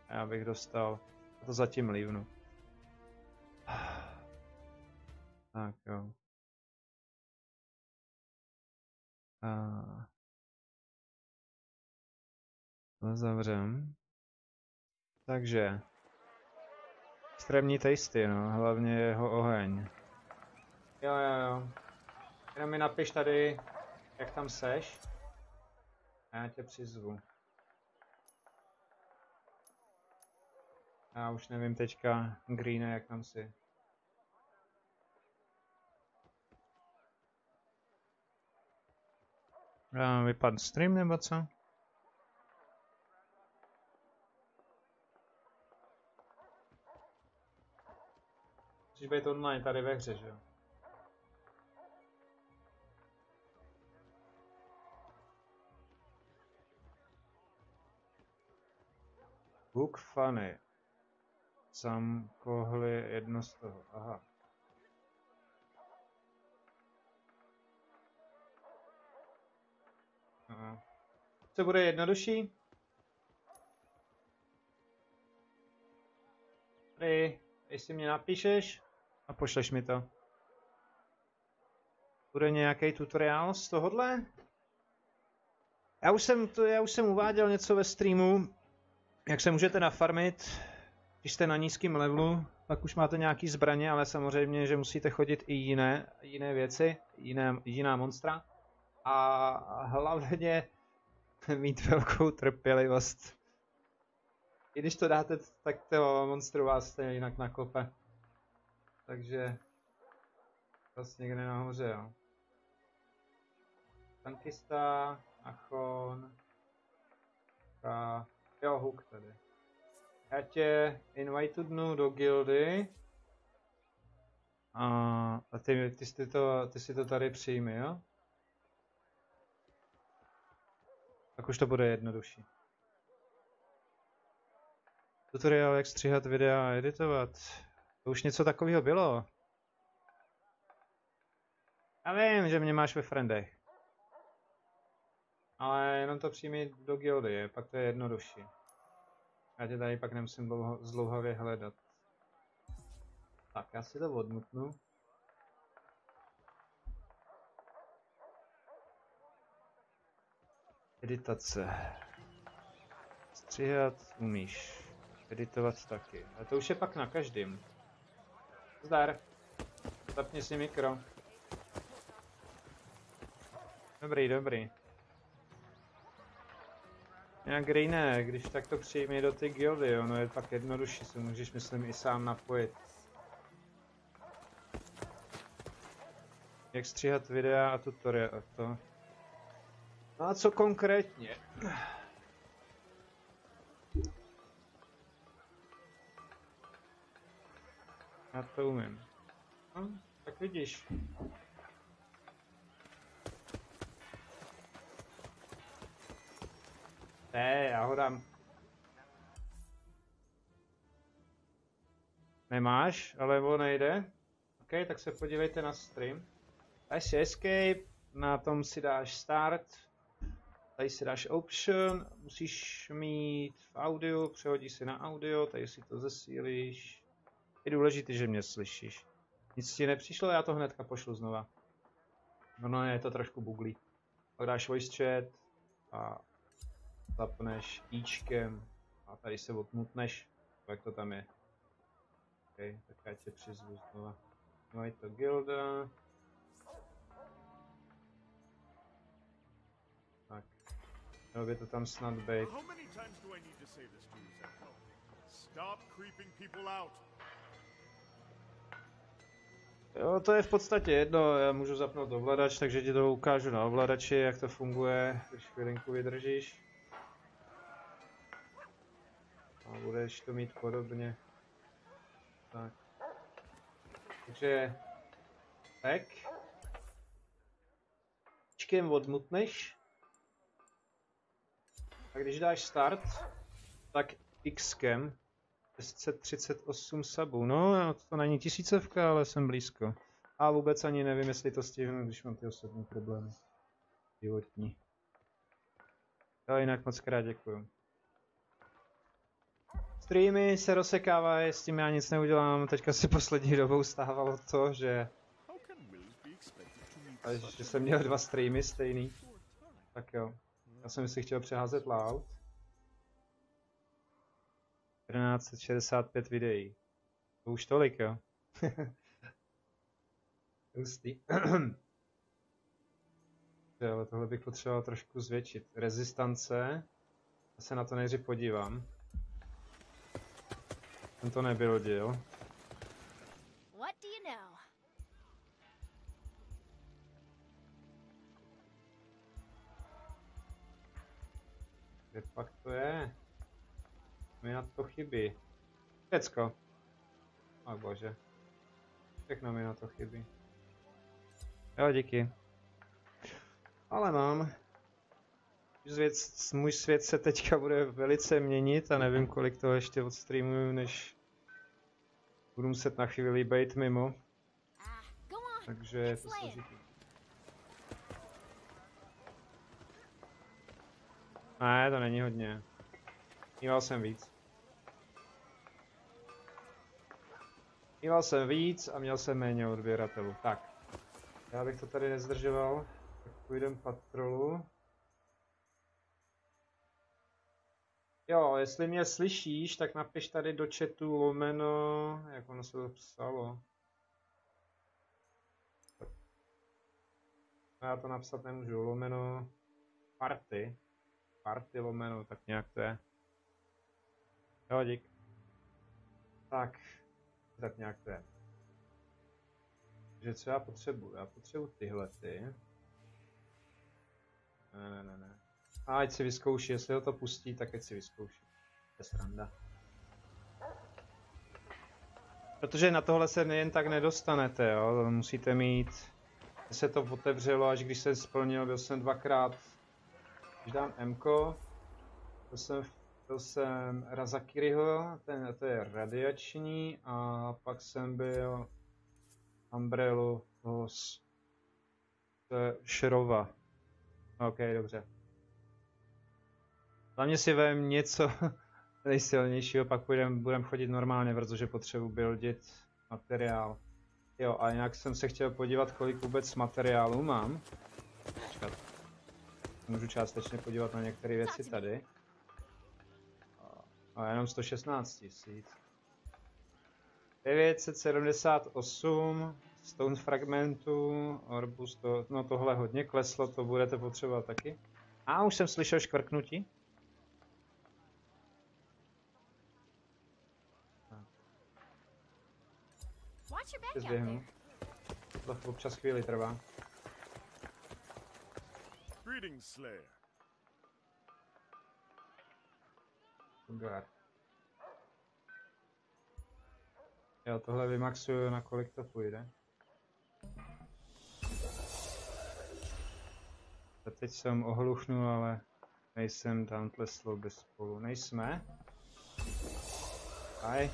A já bych dostal. A to zatím lívnu. Tak jo. To zavřem. Takže. Extrémní tasty, no. Hlavně jeho oheň. Jo. Jenom mi napiš tady, jak tam seš. A já tě přizvu. Já už nevím teďka, Greene, jak tam jsi. Vypadl stream nebo co? Musíš být online tady ve hře, že jo? Book funny. Sam kohli jedno z toho, aha. Co bude jednodušší? Tady, jestli mě napíšeš a pošleš mi to. Bude nějaký tutoriál z tohohle? Já už jsem uváděl něco ve streamu, jak se můžete nafarmit, když jste na nízkém levelu, pak už máte nějaký zbraně, ale samozřejmě, že musíte chodit i jiné věci, jiná monstra. A hlavně mít velkou trpělivost. I když to dáte, tak to monstru vás stejně jinak nakope. Takže vlastně někde nahoře, jo. Tankista, Achon, jo, Hook tady. Já tě invitednu do guildy. A ty si to tady přijmi, jo? Tak už to bude jednodušší. Tutoriál, jak stříhat videa a editovat. To už něco takového bylo. Já vím, že mě máš ve friendech. Ale jenom to přijmi do guildy, pak to je jednodušší. Já tě tady pak nemusím zdlouhavě hledat. Tak, já si to odmutnu. Editace. Stříhat umíš. Editovat taky. A to už je pak na každém. Zdar. Zapni si mikro. Dobrý. Nějak Greene, když tak to přijmi do ty guildy, ono je pak jednodušší, se můžeš myslím i sám napojit. Jak stříhat videa a tutoriál a to. No a co konkrétně? Já to umím. No, tak vidíš. Ne, já ho dám. Nemáš, ale on nejde. OK, tak se podívejte na stream. Tady si escape, na tom si dáš start. Tady si dáš option, musíš mít v audio, přehodíš si na audio, tady si to zesílíš. Je důležité, že mě slyšíš. Nic ti nepřišlo, já to hnedka pošlu znova. No, je to trošku buglí. Pak dáš voice chat a zapneš íčkem a tady se odmutneš, jak to tam je. OK, tak já tě přizvu znova. No je to guilda. Tak. Mělo by to tam snad být. How many times do I need to say this to you, Zeppo? Stop creeping people out. Jo, to je v podstatě jedno, já můžu zapnout ovladač, takže ti to ukážu na ovladači, jak to funguje, když chvilinku vydržíš. A budeš to mít podobně. Tak. Takže... Tak. Čkem odmutneš. A když dáš start, tak Xkem 638 subů. No, to není tisícovka, ale jsem blízko. A vůbec ani nevím, jestli to stihnu, když mám ty osobní problémy. Životní. Jo, jinak moc krát děkuju. Streamy se rozsekávají, s tím já nic neudělám. Teďka si poslední dobou stávalo to, že jsem měl 2 streamy stejný. Tak jo. Já jsem si chtěl přeházet loud. 1165 videí. To už tolik, jo. Hustý. Ale tohle bych potřeboval trošku zvětšit. Rezistance. Já se na to nejdřív podívám. Ten to nebyl díl. What do you know? Kde pak to je? Mi na to chybí. Všecko. O bože. Všechno mi na to chybí. Jo, díky. Ale mám. Můj svět se teďka bude velice měnit a nevím, kolik toho ještě odstreamuju, než budu muset na chvíli být mimo. Go on. Takže je to složitý. Ne, to není hodně. Míval jsem víc. Míval jsem víc a měl jsem méně odběratelů. Tak. Já bych to tady nezdržoval. Tak půjdem patrolu. Jo, jestli mě slyšíš, tak napiš tady do chatu lomeno, jak ono se to psalo. Já to napsat nemůžu, lomeno party. Party lomeno, tak nějak to je. Jo, dík. Tak nějak to je. Takže co já potřebuji? Já potřebuji tyhle ty. Ne. A ať si vyzkouší, jestli ho to pustí, tak ať si vyzkouší. To je sranda. Protože na tohle se nejen tak nedostanete, jo. Musíte mít... Se to otevřelo, až když jsem splnil, byl jsem 2krát... Když dám M-ko, byl jsem Razakiriho, to je radiační, a pak jsem byl Umbrellu to je Šrova. OK, dobře. Hlavně si vem něco nejsilnějšího, pak budem chodit normálně, protože potřebuji buildit materiál. Jo, a jinak jsem se chtěl podívat, kolik vůbec materiálu mám. Počkat. Můžu částečně podívat na některé věci tady. A jenom 116 000. 978 stone fragmentů, orbus, no tohle hodně kleslo, to budete potřebovat taky. A už jsem slyšel škvrknutí. Zběhnu. To občas chvíli trvá. Greetings, Slayer. Guard. Jo, tohle vymaxuju, na kolik to půjde. A teď jsem ohluchnul, ale nejsem Dauntless Slow bez spolu. Nejsme? Aj.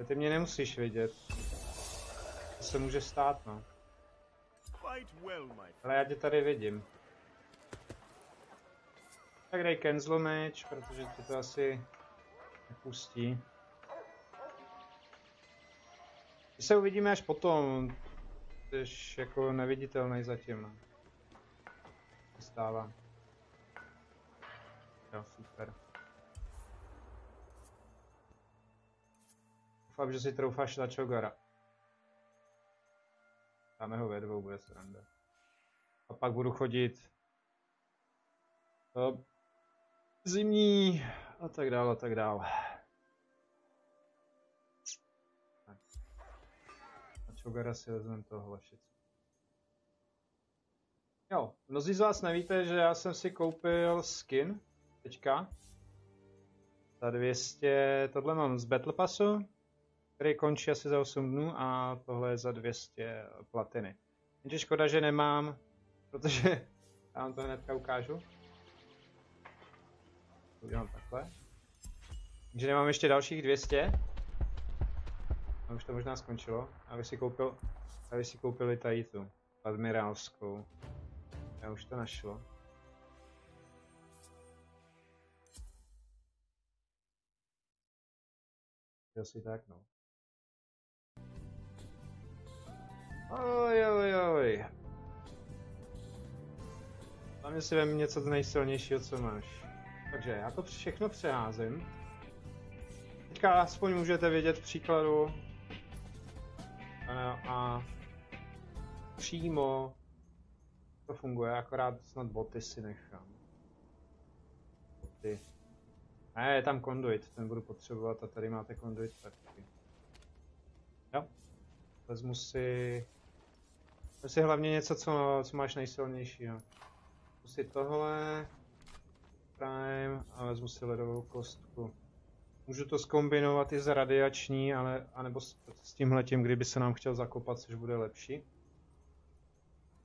Ty mě nemusíš vidět. To se může stát, no. Ale já tě tady vidím. Tak dej cancel match, protože ti to asi nepustí. My se uvidíme až potom. Jsi jako neviditelný zatím. No. Stává. Jo, super. Doufám, že si troufáš na Chogara. Dáme ho ve dvou, bude sranda. A pak budu chodit zimní a tak dále, a tak dále. Tak. A Chogara si vezmeme toho Lašicu. Jo, mnozí z vás nevíte, že já jsem si koupil skin teďka za 200, tohle mám z Battle Passu, který končí asi za 8 dnů a tohle je za 200 platiny. Jenže škoda, že nemám, protože já vám to hnedka ukážu. To udělám takhle. Takže nemám ještě dalších 200. A už to možná skončilo. Aby si koupili tady tu admirálskou. Já už to našlo. Asi tak, no. Oj. Hlavně si vem něco nejsilnějšího, co máš. Takže já to všechno přeházím. Teďka aspoň můžete vidět příkladu. A přímo to funguje, akorát snad boty si nechám. Boty. Ne, je tam conduit, ten budu potřebovat a tady máte conduit taky. Jo. Vezmu si hlavně něco, co máš nejsilnějšího. Vezmu si tohle. Prime a vezmu si ledovou kostku. Můžu to zkombinovat i s radiační, anebo s tímhletím, kdyby se nám chtěl zakopat, což bude lepší.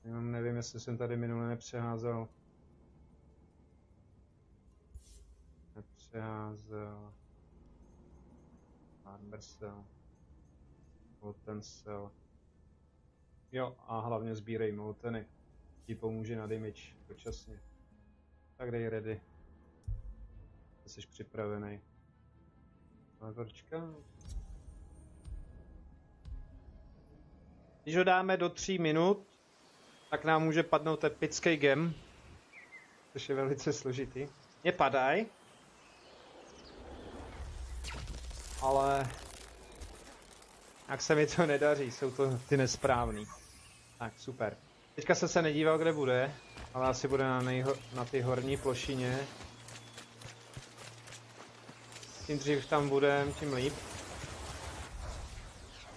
Nevím, jestli jsem tady minule nepřeházel. Armor cell. Molten cell. Jo, a hlavně sbírej molteny. Ti pomůže na damage dočasně. Tak dej ready. Jsi připravený. Leverčka. Když ho dáme do 3 minut, tak nám může padnout epický gem. Což je velice složitý. Nepadaj. Ale jak se mi to nedaří, jsou to ty nesprávný. Tak, super. Teďka jsem se nedíval, kde bude, ale asi bude na ty horní plošině. Tím dřív tam budem, tím líp.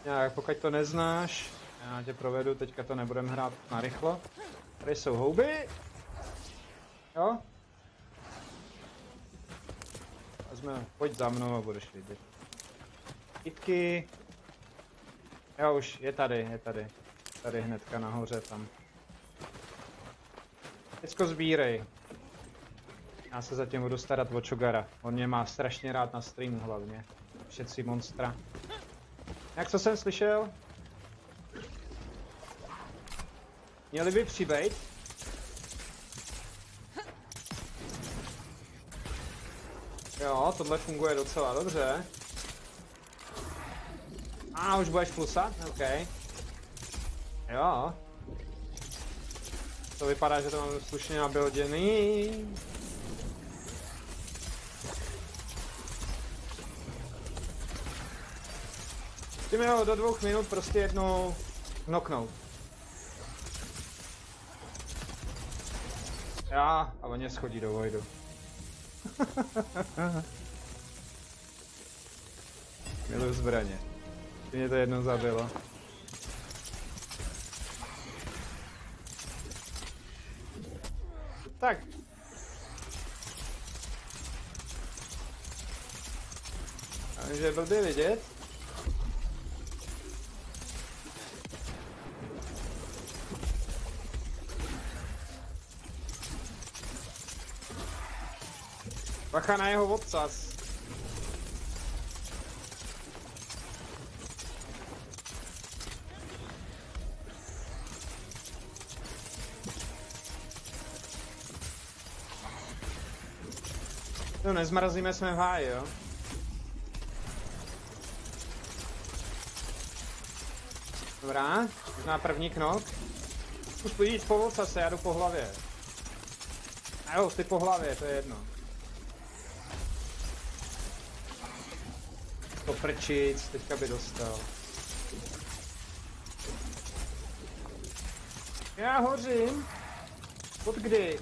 Jak pokud to neznáš, já tě provedu, teďka to nebudem hrát narychlo. Tady jsou houby. Jo? Pojď za mnou a budeš vidět. Kytky. Jo, už je tady. Tady hnedka nahoře tam. Teďko sbírej. Já se zatím budu starat o Chogara. On mě má strašně rád na streamu hlavně. Všetci monstra. Jak co jsem slyšel? Měli by přibejt. Jo, tohle funguje docela dobře. A už budeš plusat? OK. Jo. To vypadá, že to mám slušně nabuilděný. Ty mi ho do 2 minut prostě jednou knocknout. Já, a on mě schodí do vojdu. Miluji zbraně. Mě to jednou zabilo. Tak. Já vím, že je blbě vidět. Bacha na jeho odsaz. No, nezmrazíme, jsme v háji, jo? Dobrá, možná první knok. Zkus jít po ocase, já jdu po hlavě. A jo, ty po hlavě, to je jedno. To prčic, teďka by dostal. Já hořím. Od kdy?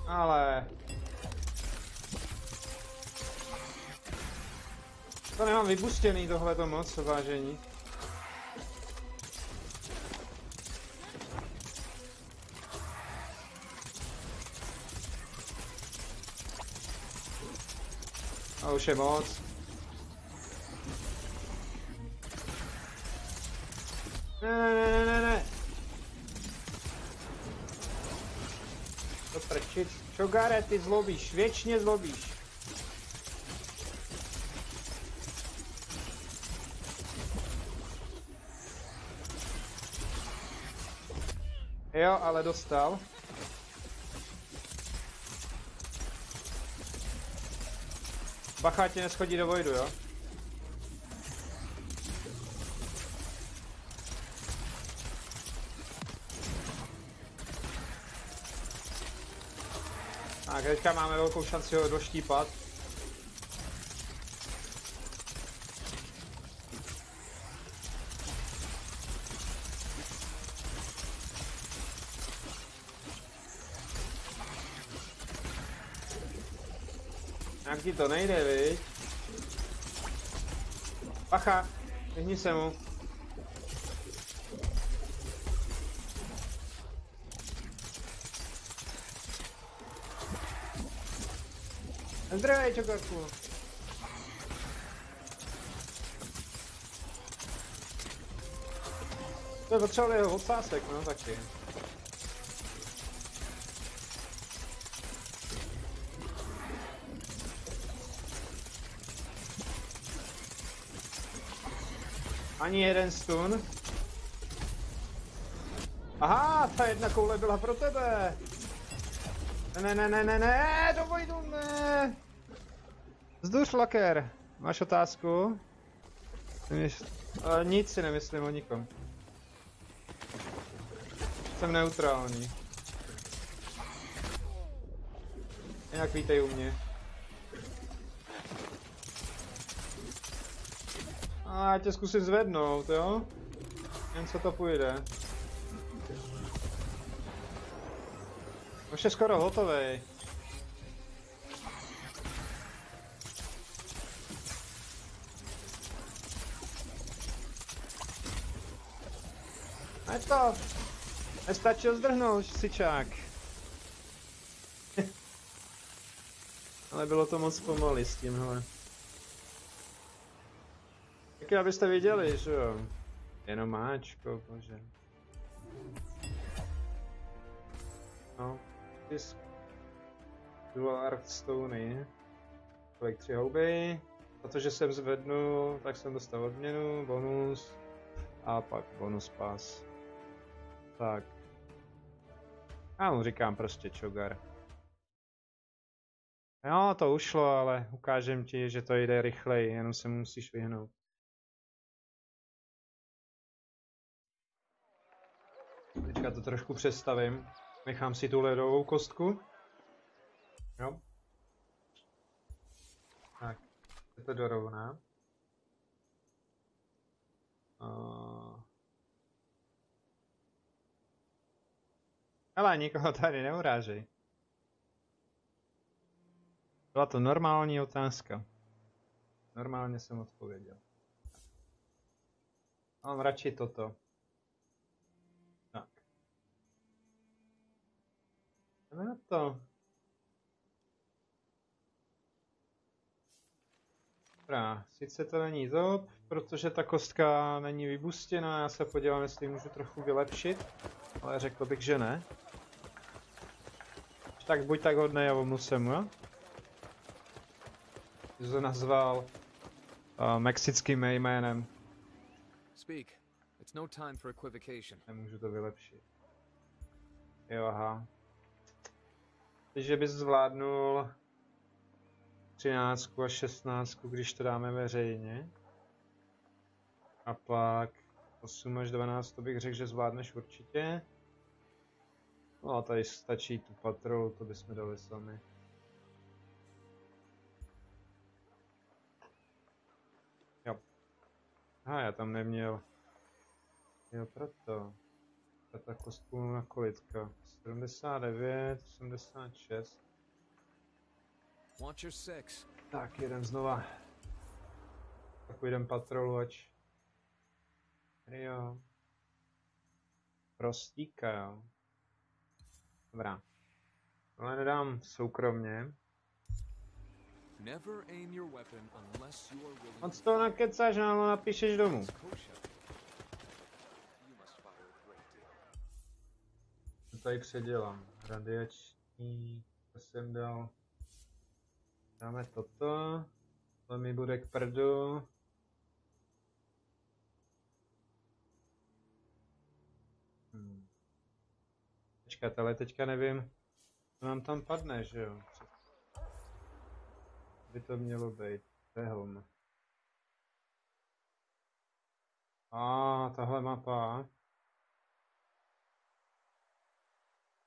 Ale... To nemám vypustěný tohleto moc, vážení. A už je moc. Ne. To prčit. Čogare, ty zlobíš, věčně zlobíš. Jo, ale dostal. Bacha, tě neschodí do vojdu, jo? Tak, teďka máme velkou šanci ho doštípat. Jak ti to nejde, viď? Bacha, vyhni se mu. Zdravej, čokoladku. To je potřeba jeho odsásek, no taky. Ani jeden stun. Aha, ta jedna koule byla pro tebe. Ne, do vojdu, ne. Vzduš, Laker. Máš otázku? Nic si nemyslím o nikom. Jsem neutrální. Jinak vítej u mě. A já tě zkusím zvednout, jo? Jen co to půjde. Už je skoro hotovej. A to! Nestačil zdrhnout, sičák. Ale bylo to moc pomaly s tímhle. Taky abyste viděli, že jo? Jenom máčko, bože. No, tisk. Dual Art Stony. Kolik 3 houby. Protože jsem zvednul, tak jsem dostal odměnu, bonus. A pak bonus pas. Tak. Já mu říkám prostě Chogar. Jo, to ušlo, ale ukážem ti, že to jde rychleji, jenom se musíš vyhnout. Teďka to trošku přestavím. Nechám si tu ledovou kostku. Jo. Tak, je to dorovná. Hele, nikoho tady neurážej. Byla to normální otázka. Normálně jsem odpověděl. Mám radši toto. Tak. Jdeme na to. Dobrá, sice to není top, protože ta kostka není vybustěná, já se podívám, jestli můžu trochu vylepšit, ale řekl bych, že ne. Tak buď tak hodnej a omluv se mu, jo? Jsi to nazval mexickým jménem. Speak. It's no time for equivocation. Nemůžu to vylepšit. Jo, aha. Takže bys zvládnul 13 a 16, když to dáme veřejně. A pak 8 až 12, to bych řekl, že zvládneš určitě. No a tady stačí tu patrolu, to bychom dali sami. Jo. Aha, já tam neměl. Jo, proto. ta kostku na kolitka. 79, 86. Want your six. Tak, jeden znova. Tak půjdem patrolovač. Jo. Prostíka, jo. Dobrá. Ale nedám soukromně. Never aim your weapon unless you are willing Moc toho nakecáš, no, napíšeš domů. To tady předělám. Radiační, to jsem dal. Dáme toto. To mi bude k prdu. Počkat, ale teďka nevím, co nám tam padne, že jo? By to mělo být. To je helm. Tahle mapa.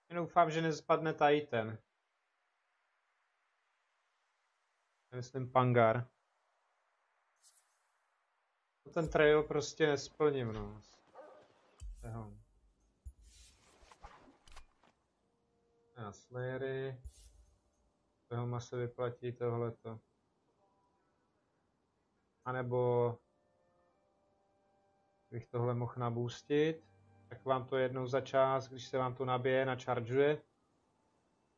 Jen doufám, že nespadne tady ten. Myslím Pangar. Ten trail prostě nesplním, no. A Slayery. Toho se vyplatí tohleto. A nebo bych tohle mohl naboostit, tak vám to jednou za čas, když se vám to nabije, načaržuje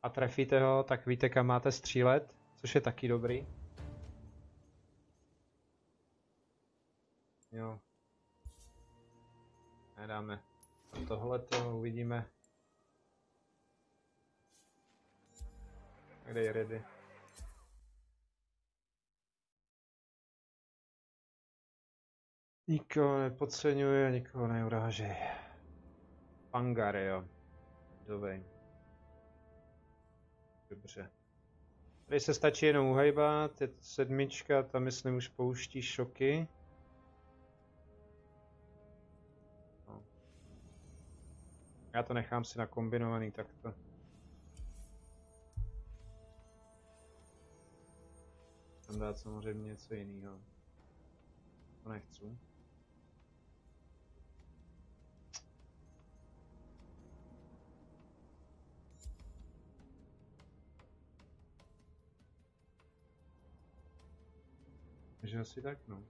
a trefíte ho, tak víte, kam máte střílet, což je taky dobrý. Jo. Nedáme tohleto, uvidíme. Kde je ready? Nikoho nepodceňuje, nikoho neurážej. Pangar, jo. Dovej. Dobře. Tady se stačí jenom uhejbat, je to 7, tam myslím už pouští šoky. No. Já to nechám si nakombinovaný takto. Tam dát samozřejmě něco jiného. To nechci. Takže asi tak, no.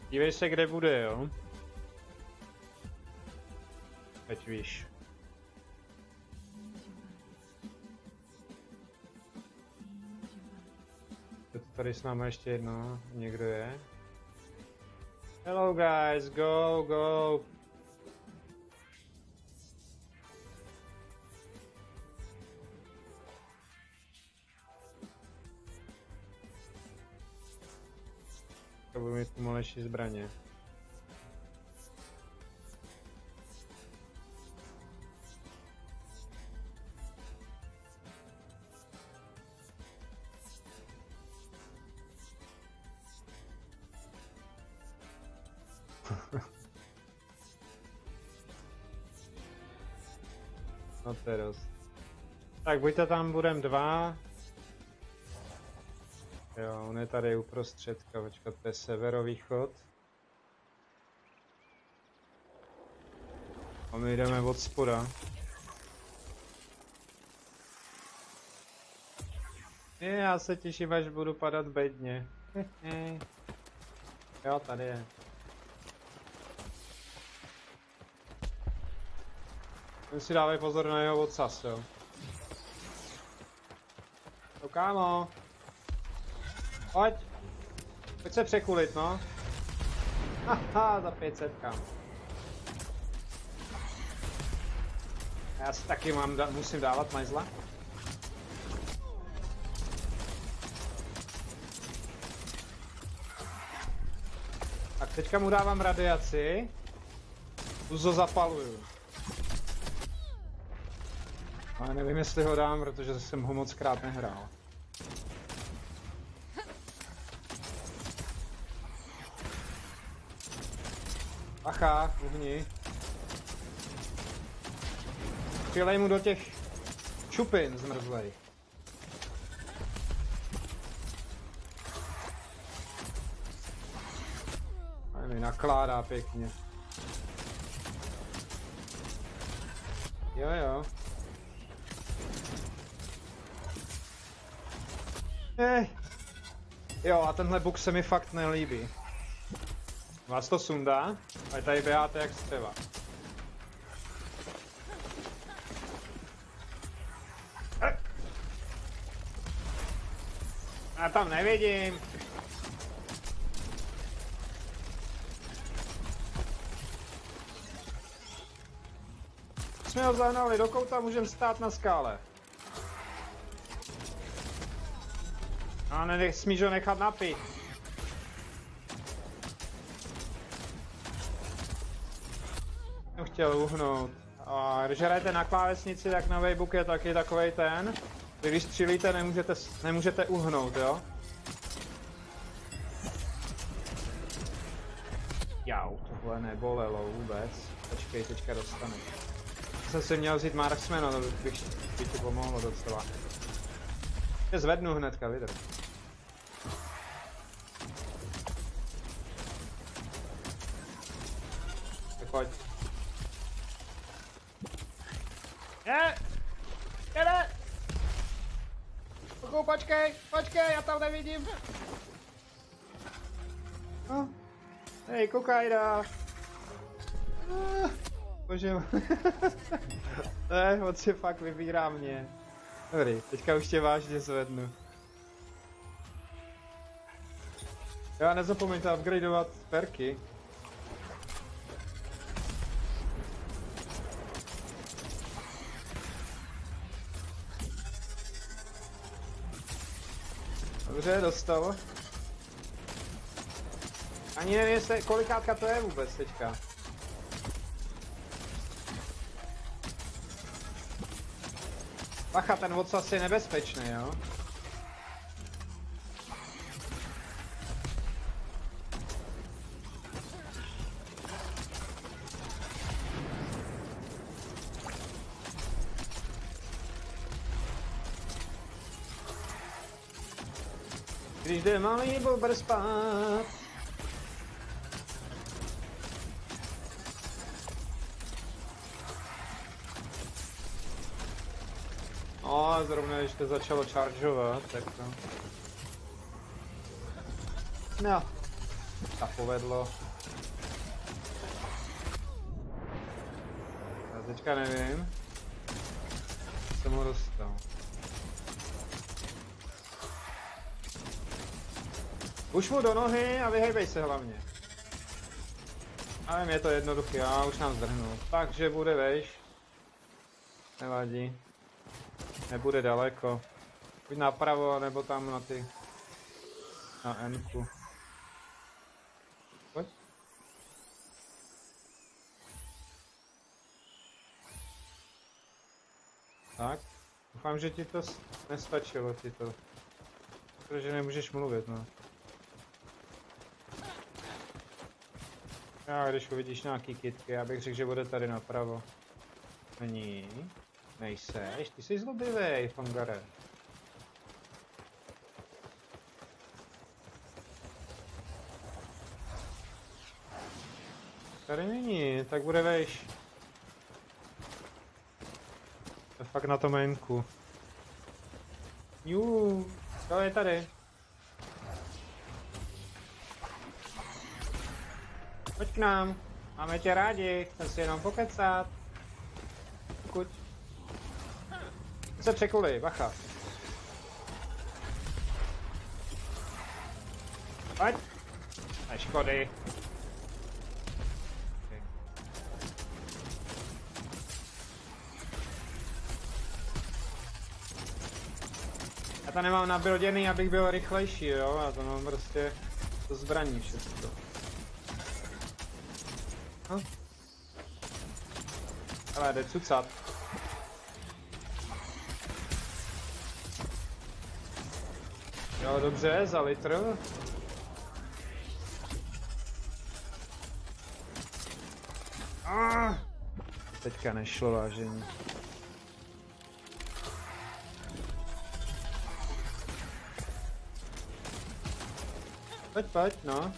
Dívej se, kde bude, jo? Teď víš. Tady s námi ještě jedno, někdo je. Hello guys, go, go! To budu mít pomalejší zbraně. No to je dost. Tak buďte tam, budem 2. Jo, on je tady uprostředka, počkat, to je severovýchod. A my jdeme od spoda. Já se těším, až budu padat bedně. Jo, tady je. Jen si dávej pozor na jeho odsaz, jo. No kámo. Pojď. Pojď se překulit, no. Haha, za 500, kámo. Já si taky musím dávat majzla. Tak teďka mu dávám radiaci. Uzo zapaluju. Ale nevím, jestli ho dám, protože jsem ho moc krát nehrál. Bacha, uhni. Přilej mu do těch čupin zmrzlej. A mi nakládá pěkně. Jo. Jo, a tenhle bug se mi fakt nelíbí. Vás to sundá, ale tady běháte jak střeva. Já tam nevidím. Jsme ho zahnali do kouta, můžeme stát na skále. A nesmíš ho nechat napít. Jsem chtěl uhnout. A když hrajete na klávesnici, tak nový bug je taky takovej ten. Když střílíte, nemůžete uhnout, jo? Jau, tohle nebolelo vůbec. Počkej, teďka dostanu. Jsem si měl vzít marksmana, to by ti pomohlo docela. Je zvednu hnedka, vydrž. Tak pojď. Jede! Počkej, já tam nevidím. No. Hej, koukaj dál. Bože. On si fakt vybírá mě. Dobrý, teďka už tě vážně zvednu. Jo, nezapomeňte upgradeovat perky. Dobře, dostal. Ani nevím, jestli, kolikátka to je vůbec teďka. Bacha, ten odsaz je nebezpečný, jo? Když jde malý bobr spát. No, zrovna když to začalo chargeovat, tak to... No, tak povedlo. Já teďka nevím. Jsem ho dostal. Už mu do nohy a vyhejbej se hlavně. Ale je to jednoduchý, já už nám zdrhnul. Takže bude vejš. Nevadí. Nebude daleko. Buď napravo, nebo tam na ty... Na N-ku. Pojď. Tak. Doufám, že ti to nestačilo, ti to. Protože nemůžeš mluvit, no. Já když uvidíš nějaký kytky, já bych řekl, že bude tady napravo. Není. Nejseš, ty jsi zlobivej, Fangare. Tady není, tak bude vejš. To je fakt na tom mainku. To je tady. Pojď k nám, máme tě rádi, chcem si jenom pokecat. Pokud. Se překuli, bacha. Pojď. A škody. Okay. Já to nemám nabilděný, abych byl rychlejší, jo? Já to mám prostě to zbraní všechno. No. Ale jde cucat. Jo, dobře, za litr. Teďka nešlo, vážení. Pojď, no.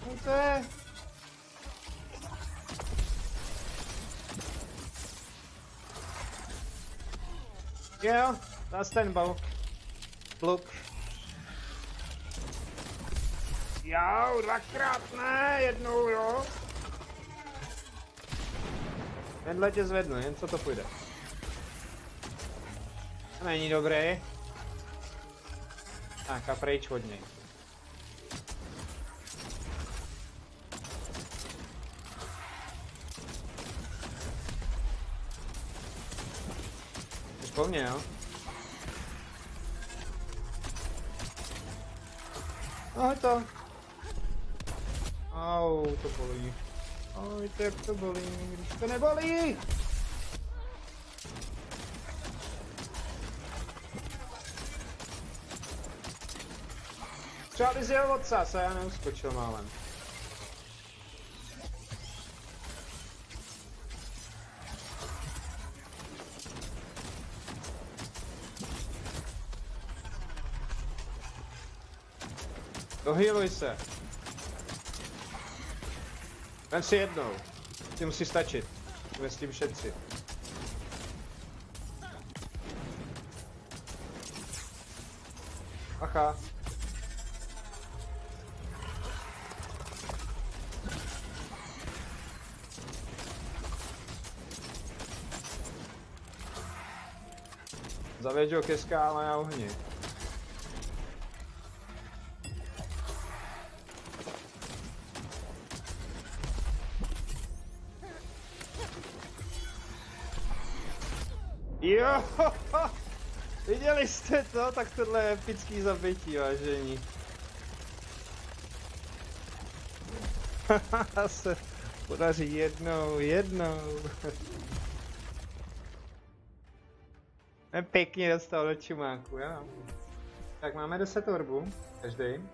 No to je... Jo, zase ten bluk. Jo, dvakrát ne, jednou jo. Tenhle tě zvednu, jen co to půjde. To není dobrý. Tak a pryč od něj. Jsi po mně, jo? No to. Au, to bolí. Oj, to jak to bolí, když to nebolí! Třeba bys jel odsaz, a já neuskočil málem. Dohýluj se. Vem si jednou. Ti musí stačit. Můžeme s tím šetřit. Aha. Zavěď ho ke skále a ohni. Jo, viděli jste to? Tak tohle je epický zabití, vážení. Se podaří jednou. Pěkně dostal do čumáku, jo. Tak máme 10 orbů, každý.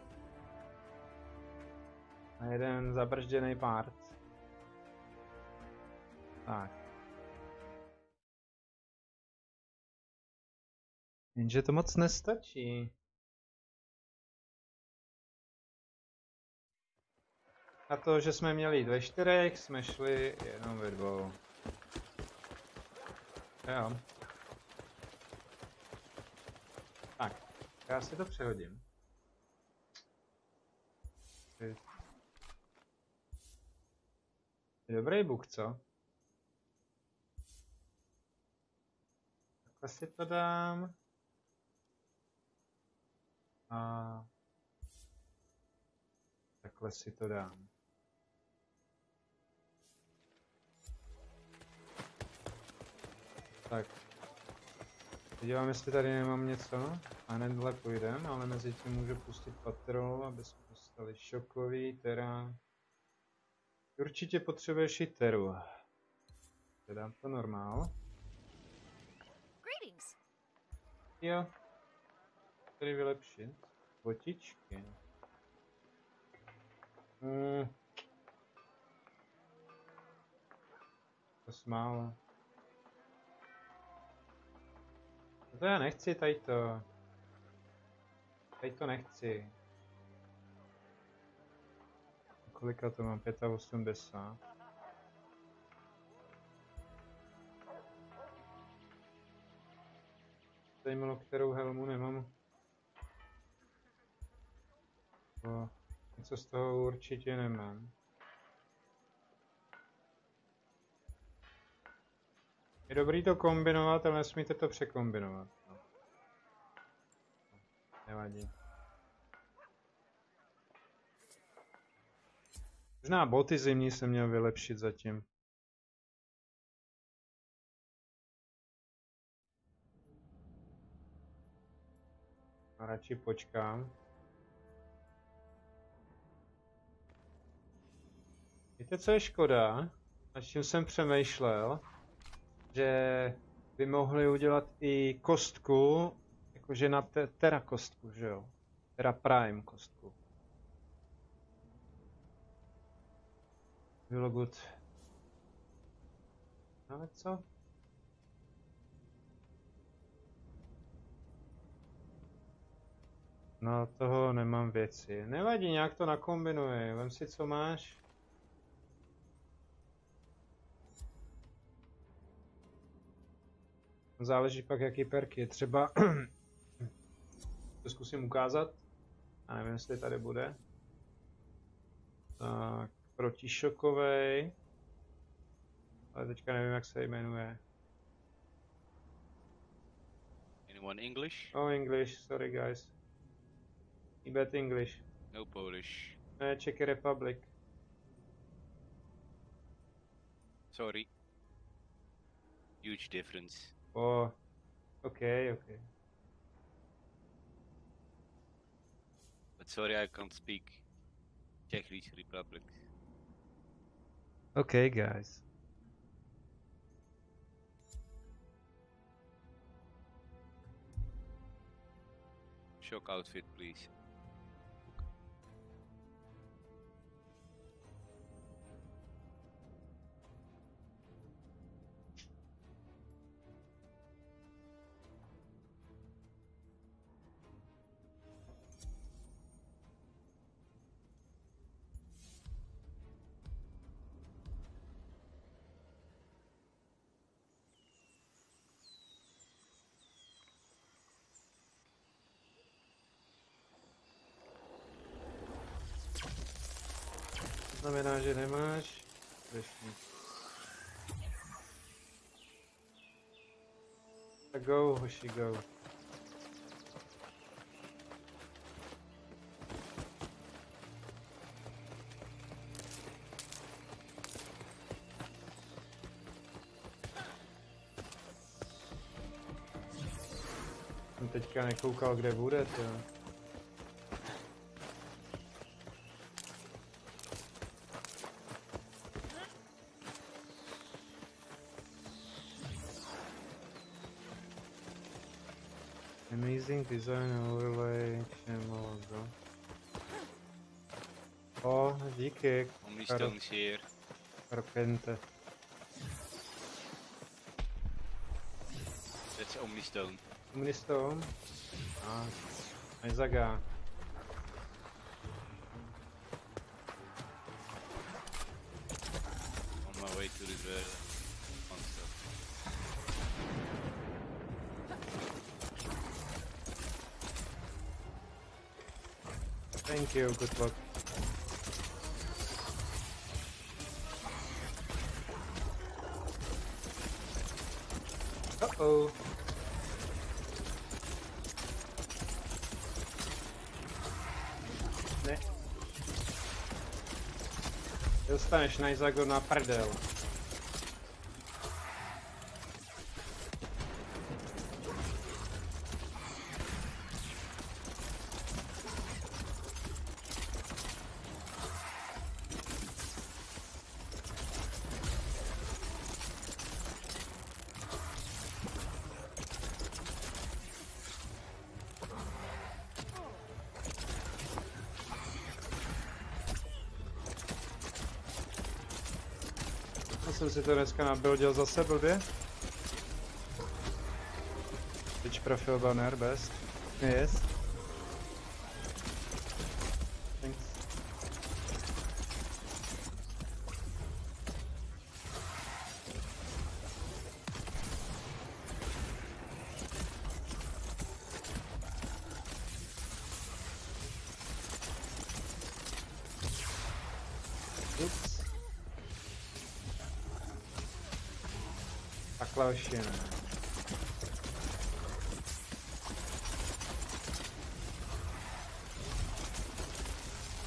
A jeden zabržděný part. Tak. Jenže to moc nestačí. Na to, že jsme měli jít ve 4, jsme šli jenom ve 2. Jo. Tak, já si to přehodím. Je dobrý buk, co? Takhle si to dám. A takhle si to dám. Tak. Podívám, jestli tady nemám něco. A hnedle půjdem, ale mezi tím můžu pustit patrol, aby jsme dostali šokový, teda. Určitě potřebuješ i teru. Dám to normál. Greetings. Jo. Tady vylepšit. Botičky. To málo. To já nechci, tady to. Tady to nechci. Kolika to mám? 85. Zajímalo, kterou helmu nemám. Něco z toho určitě nemám. Je dobrý to kombinovat, ale nesmíte to překombinovat. No. Nevadí. Možná boty zimní jsem měl vylepšit zatím. A radši počkám. Víte, co je škoda? Nad čím jsem přemýšlel? Že by mohli udělat i kostku, jakože na Terra kostku, že jo? Terra Prime kostku. Bylo good. Ale co? No toho nemám věci. Nevadí, nějak to nakombinuji. Vem si, co máš. Záleží pak, jaký perky. Třeba to zkusím ukázat. A nevím, jestli tady bude. Tak, protišokovej. Ale teďka nevím, jak se jmenuje. Anyone English? Oh, English, sorry guys. I bet English. No Polish. Czech Republic. Sorry. Huge difference. Oh, okay. But sorry, I can't speak Czech Republic. Okay, guys. Shock outfit, please. Znamená, že nemáš. Dešník. Tak go, hoši, go. Jsem teďka nekoukal, kde bude, to. Amazing design overlay, logo. O, díky, Omnistone's here. Carpente. That's Omnistone. Omnistone? A, Nezaga. On my way to the monster. Thank you, good luck. Uh-oh. Ne. Dostaneš Nezago na prdel. Já jsem si to dneska nabuildil zase blbě. Teď profil banner, best. Yes. Thanks. Ups. Takhle už je ne.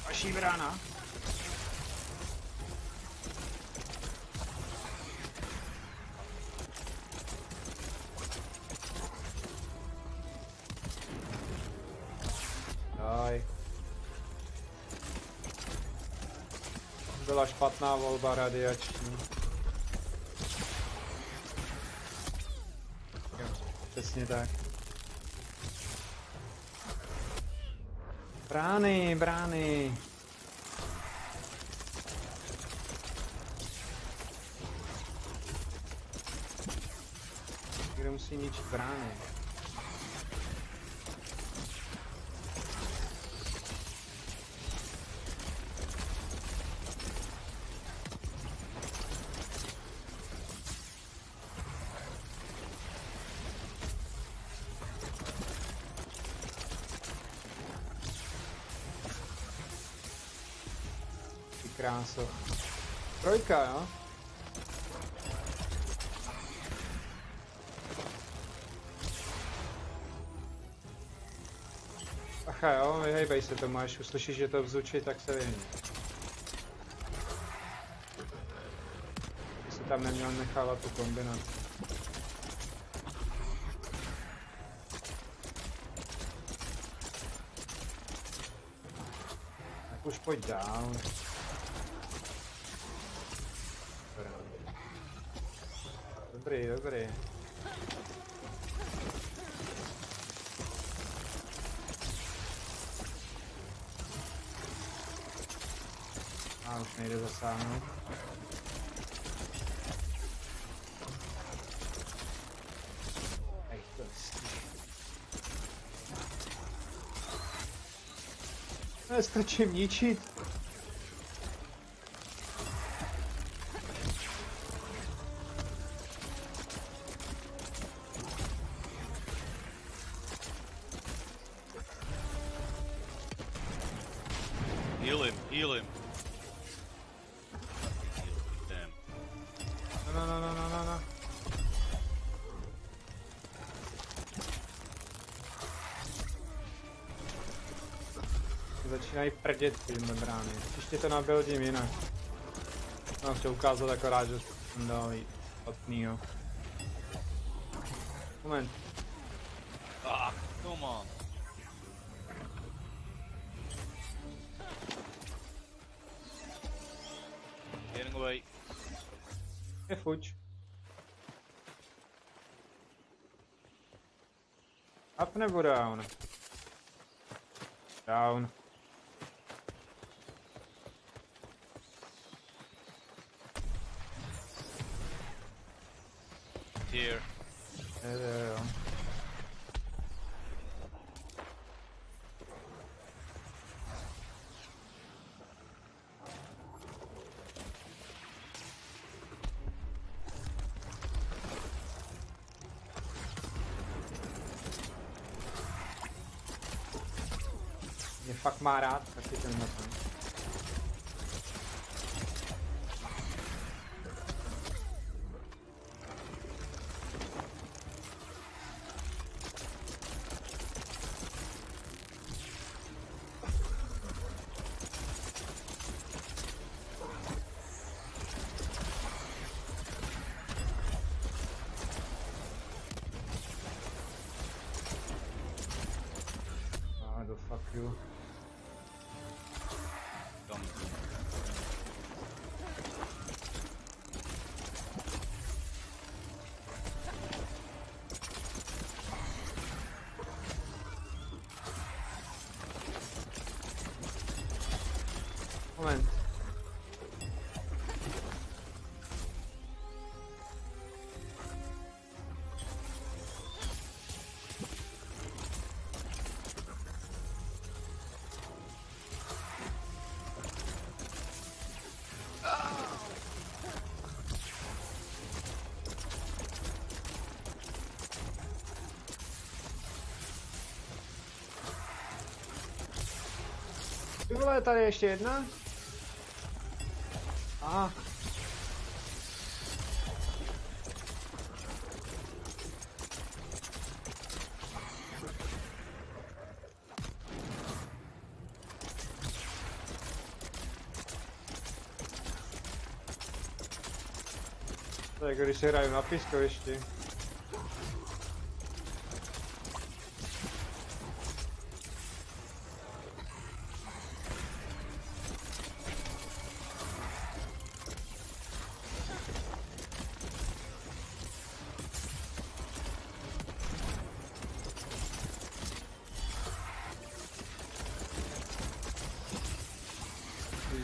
Vaší brána. Daj. Byla špatná volba radiační. Jo, přesně tak. Brány, brány. Někdo musí ničit brány. kráso. Trojka, jo? Acha jo, vyhejbej se tomu, až uslyšíš, že to vzdučí, tak se vyhni. Ty jsi tam neměl nechávat tu kombinaci. Tak už pojď dál. Dobrý, dobrý. A už nejde zasáhnout. Ej, to je nestačím ničit. Heal him, heal him. Damn. No. Začínají prdět ty membrány. Příště to nabuildím jinak. No, chtěl ukázat akorát, že jsem dal jít otnýho. Moment. Ah, come on. Getting away. Je fuč. Up nebo down? Down. Here. Jo. Mě fakt má rád taky tenhle ten. Fuck you. Come. Moment. Ty vole, tady ještě jedna? Aha. To je jako když se hraju na pískovišti.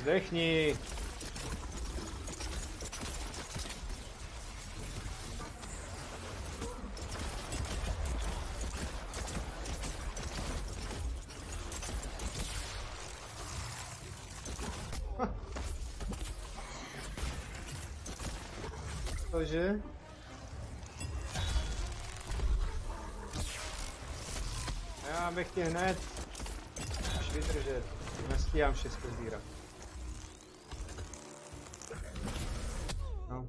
Zdechni. Cože? Já bych ti hned až vydržet. Nestíhám všechno sbírat. No.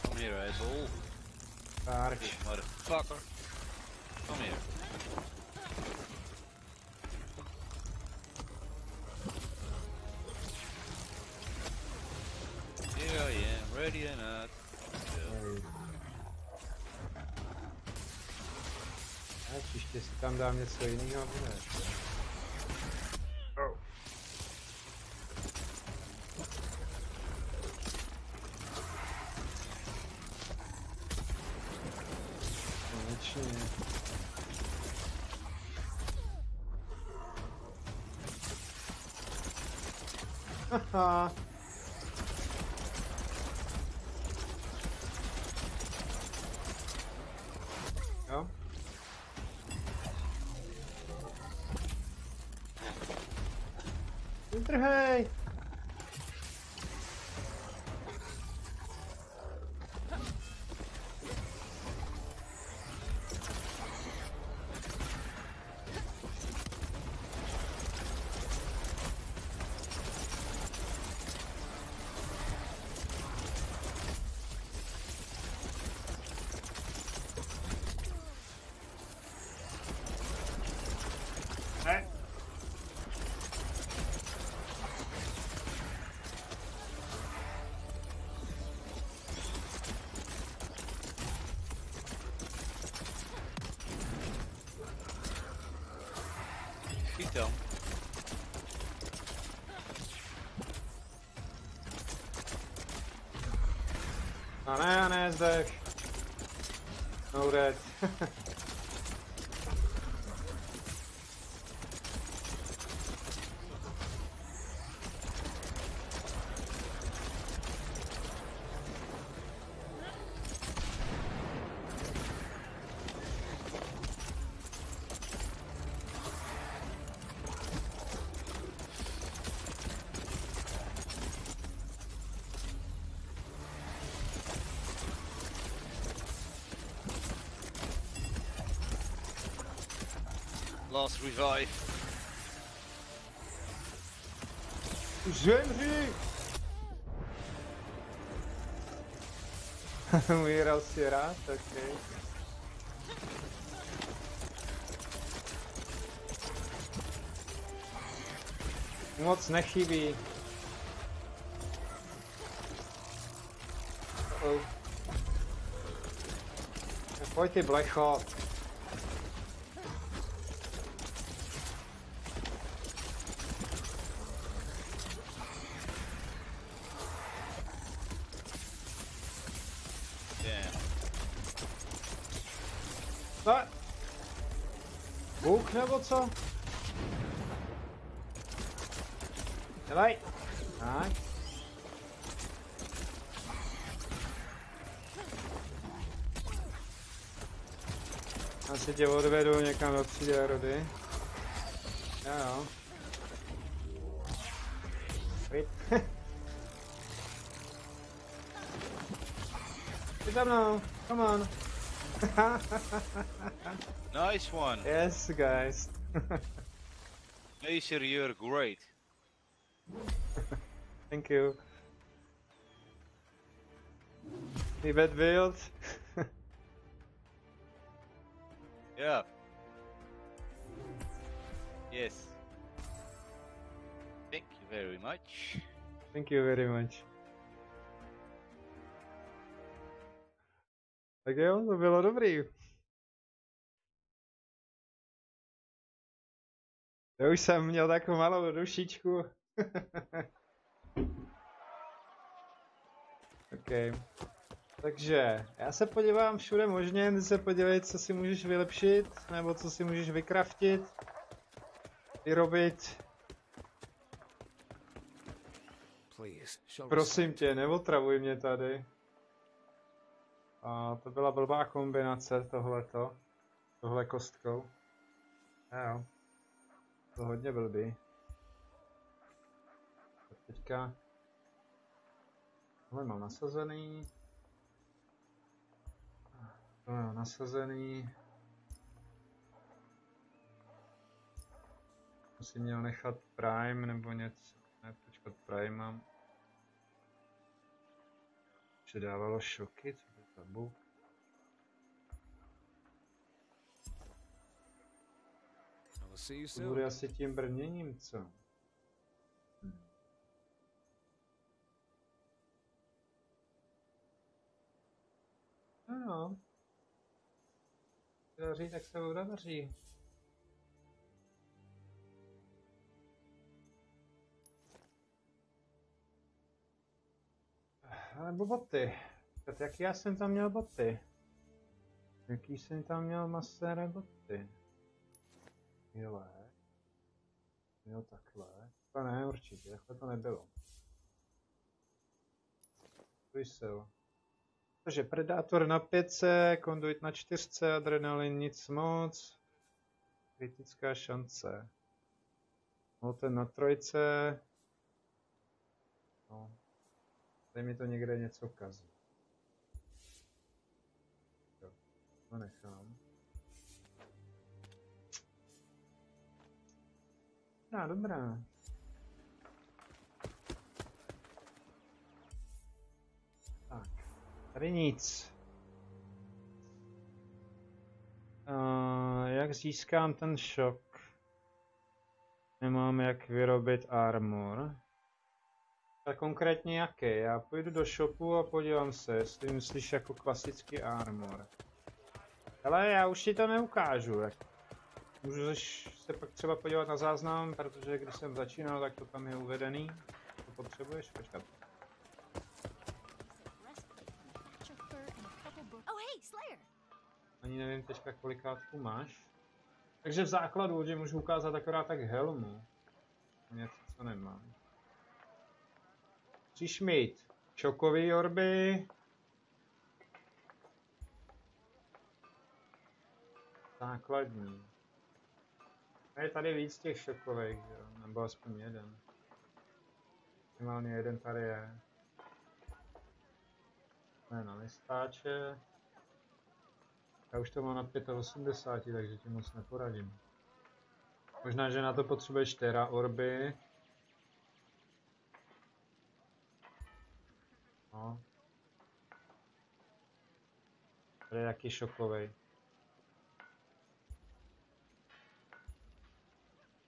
Come here, asshole. Tarč. You motherfucker. Come here. Here I am, ready or not. Go. A příště si tam dám něco jiného, ne? Oh. Konečně. Haha. Jo. Vytrhej! Ne. Schiet dan. A ne, zdech. No red. Last revive. Zemři! Umíral si rád, okej. Moc nechybí. Oh. Pojď ty blecho. Damn. No. Bůh nebo co? Давай. Tak. Asi tě odvedu někam do přírody. Jo. Pojď. Jdi za mnou. Come on. Nice one. Yes, guys. Laser, you're great. Thank you. Die bad build. Yeah. Yes. Thank you very much. Thank you very much. Tak jo, to bylo dobrý. Já už jsem měl takovou malou dušičku. OK. Takže, já se podívám všude možně, ty se podívej, co si můžeš vylepšit, nebo co si můžeš vykraftit, vyrobit. Please, show Prosím tě, neotravuj mě tady. A to byla blbá kombinace, tohle kostkou. Jo. To hodně blbý. Tak teďka... Tohle mám nasazený. To je nasazený. Musím měl nechat Prime nebo něco. Ne, počkat, Prime mám. Předávalo šoky, co to je za bůh? I will see you To soon. bude asi tím brněním, co? No. Daří, tak se udaří. Nebo boty. Tak jaký já jsem tam měl boty? Jaký jsem tam měl maséré boty? Tyhle. Jo, takhle. To ne, určitě, takhle to nebylo. Vysel. Takže Predátor na 5, Konduit na 4, Adrenalin nic moc. Kritická šance. No ten na 3. No. Tady mi to někde něco kazí. Jo, to nechám. No, dobrá. Tak, tady nic. Jak získám ten šok? Nemám jak vyrobit armor. Tak konkrétně jaký? Já půjdu do shopu a podívám se, jestli myslíš jako klasický armor. Ale já už ti to neukážu. Můžu se pak třeba podívat na záznam, protože když jsem začínal, tak to tam je uvedený. To potřebuješ? Počkat. Oh, hey, Slayer! Ani nevím teďka kolikátku máš. Takže v základu ti můžu ukázat akorát tak helmu. Něco, co nemám. Musíš mít šokový orby. Základní. A je tady víc těch šokových, jo? Nebo aspoň jeden. Minimálně jeden tady je. Ne na listáče. Já už to mám na 85, takže ti moc neporadím. Možná, že na to potřebuješ Terra orby. No. Tady je jaký šokovej.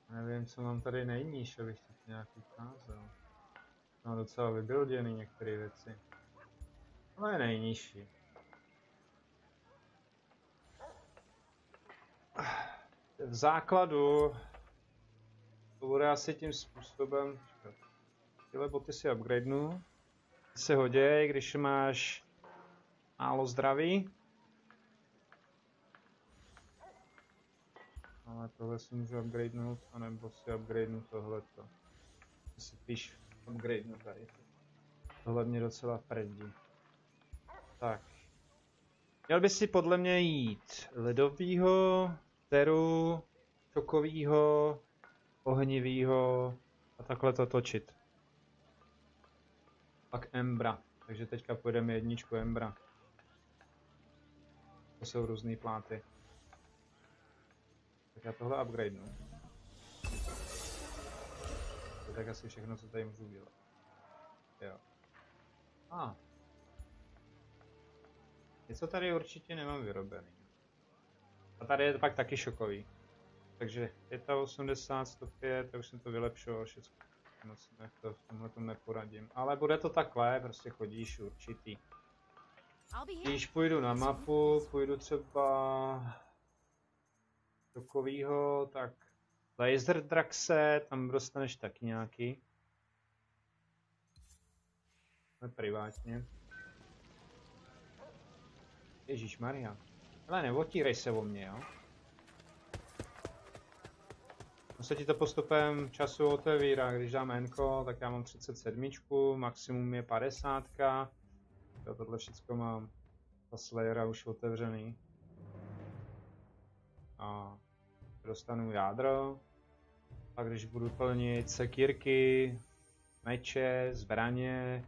Nevím, co mám tady nejníž, abych ti to nějak ukázal. Mám docela vybuilděný některé věci. Ale je nejnižší. V základu to bude asi tím způsobem. Tyhle boty si upgradenu. Se hodí, když máš málo zdraví. Ale tohle si můžu upgradenout, anebo si upgradenu tohleto. Si píš upgradenu tady. Tohle mě docela prdí. Tak. Měl by si podle mě jít ledovýho, teru, šokovýho, ohnivýho a takhle to točit. Pak Embra. Takže teďka půjdeme jedničku Embra. To jsou různý pláty. Tak já tohle upgradenu. To je tak asi všechno, co tady můžu dělat. Jo. Něco tady určitě nemám vyrobený. A tady je to pak taky šokový. Takže 85, 105, to už jsem to vylepšoval všechno. Moc v tomhle tom neporadím. Ale bude to takhle, prostě chodíš určitý. Když půjdu na mapu, půjdu třeba šokovýho, tak Laser Draxe, tam dostaneš taky nějaký. Privátně. Ježíšmarja. Ale neotírej se o mě, jo. No se ti to postupem času otevírá, když dám N-ko, tak já mám 37, maximum je 50. Jo, tohle všechno mám ta Slayera už otevřený. A dostanu jádro. A když budu plnit sekírky, meče, zbraně,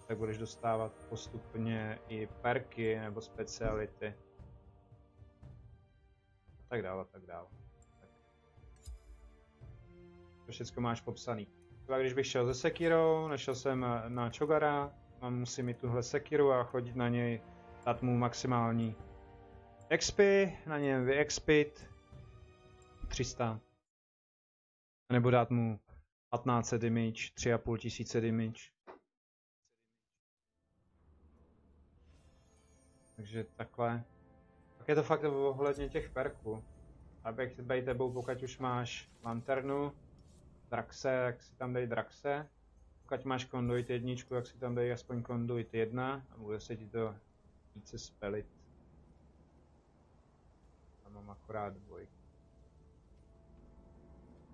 tak budeš dostávat postupně i perky nebo speciality. A tak dále, tak dále. To všechno máš popsaný. Třeba když bych šel ze Sekirou, nešel jsem na Chogara, musím mít tuhle Sekiru a chodit na něj, dát mu maximální XP, na něm vyexpit 300. Nebo dát mu 1500 damage, 3500 damage. Takže takhle. Tak je to fakt ohledně těch perků. Abych bej tebou, pokud už máš lanternu, Draxe, jak si tam dej Draxe. Pokud máš Conduit 1, jak si tam dej aspoň Conduit 1 a bude se ti to více spelit. Tam mám akorát dvojku.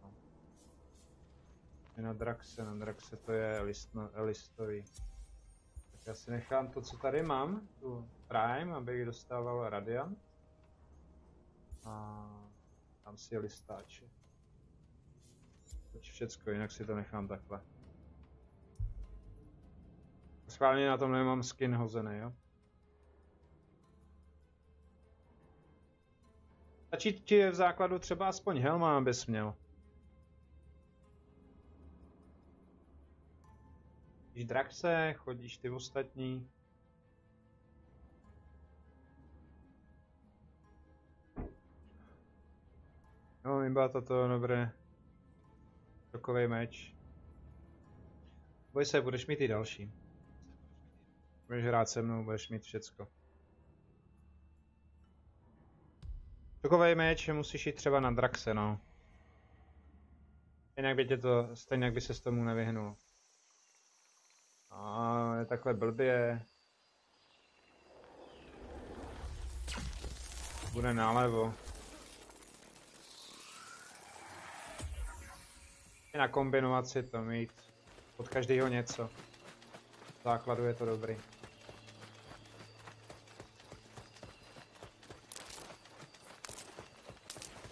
No. Na Draxe to je listový. Tak já si nechám to, co tady mám, tu Prime, abych dostával Radiant. A tam si je listáče. Všecko, jinak si to nechám takhle. Schválně na tom nemám skin hozený, jo? Stačí ti v základu třeba aspoň helma, abys měl. Chodíš Draxe, chodíš ty ostatní. No, mi byla toto dobré. Takový meč. Boj se, budeš mít i další. Budeš hrát se mnou, budeš mít všecko. Takový meč musíš jít třeba na Draxe, no. Stejně by se s tomu nevyhnul. A je takhle blbě. Bude nálevo. Na kombinovaci to mít od každého něco. V základu je to dobrý.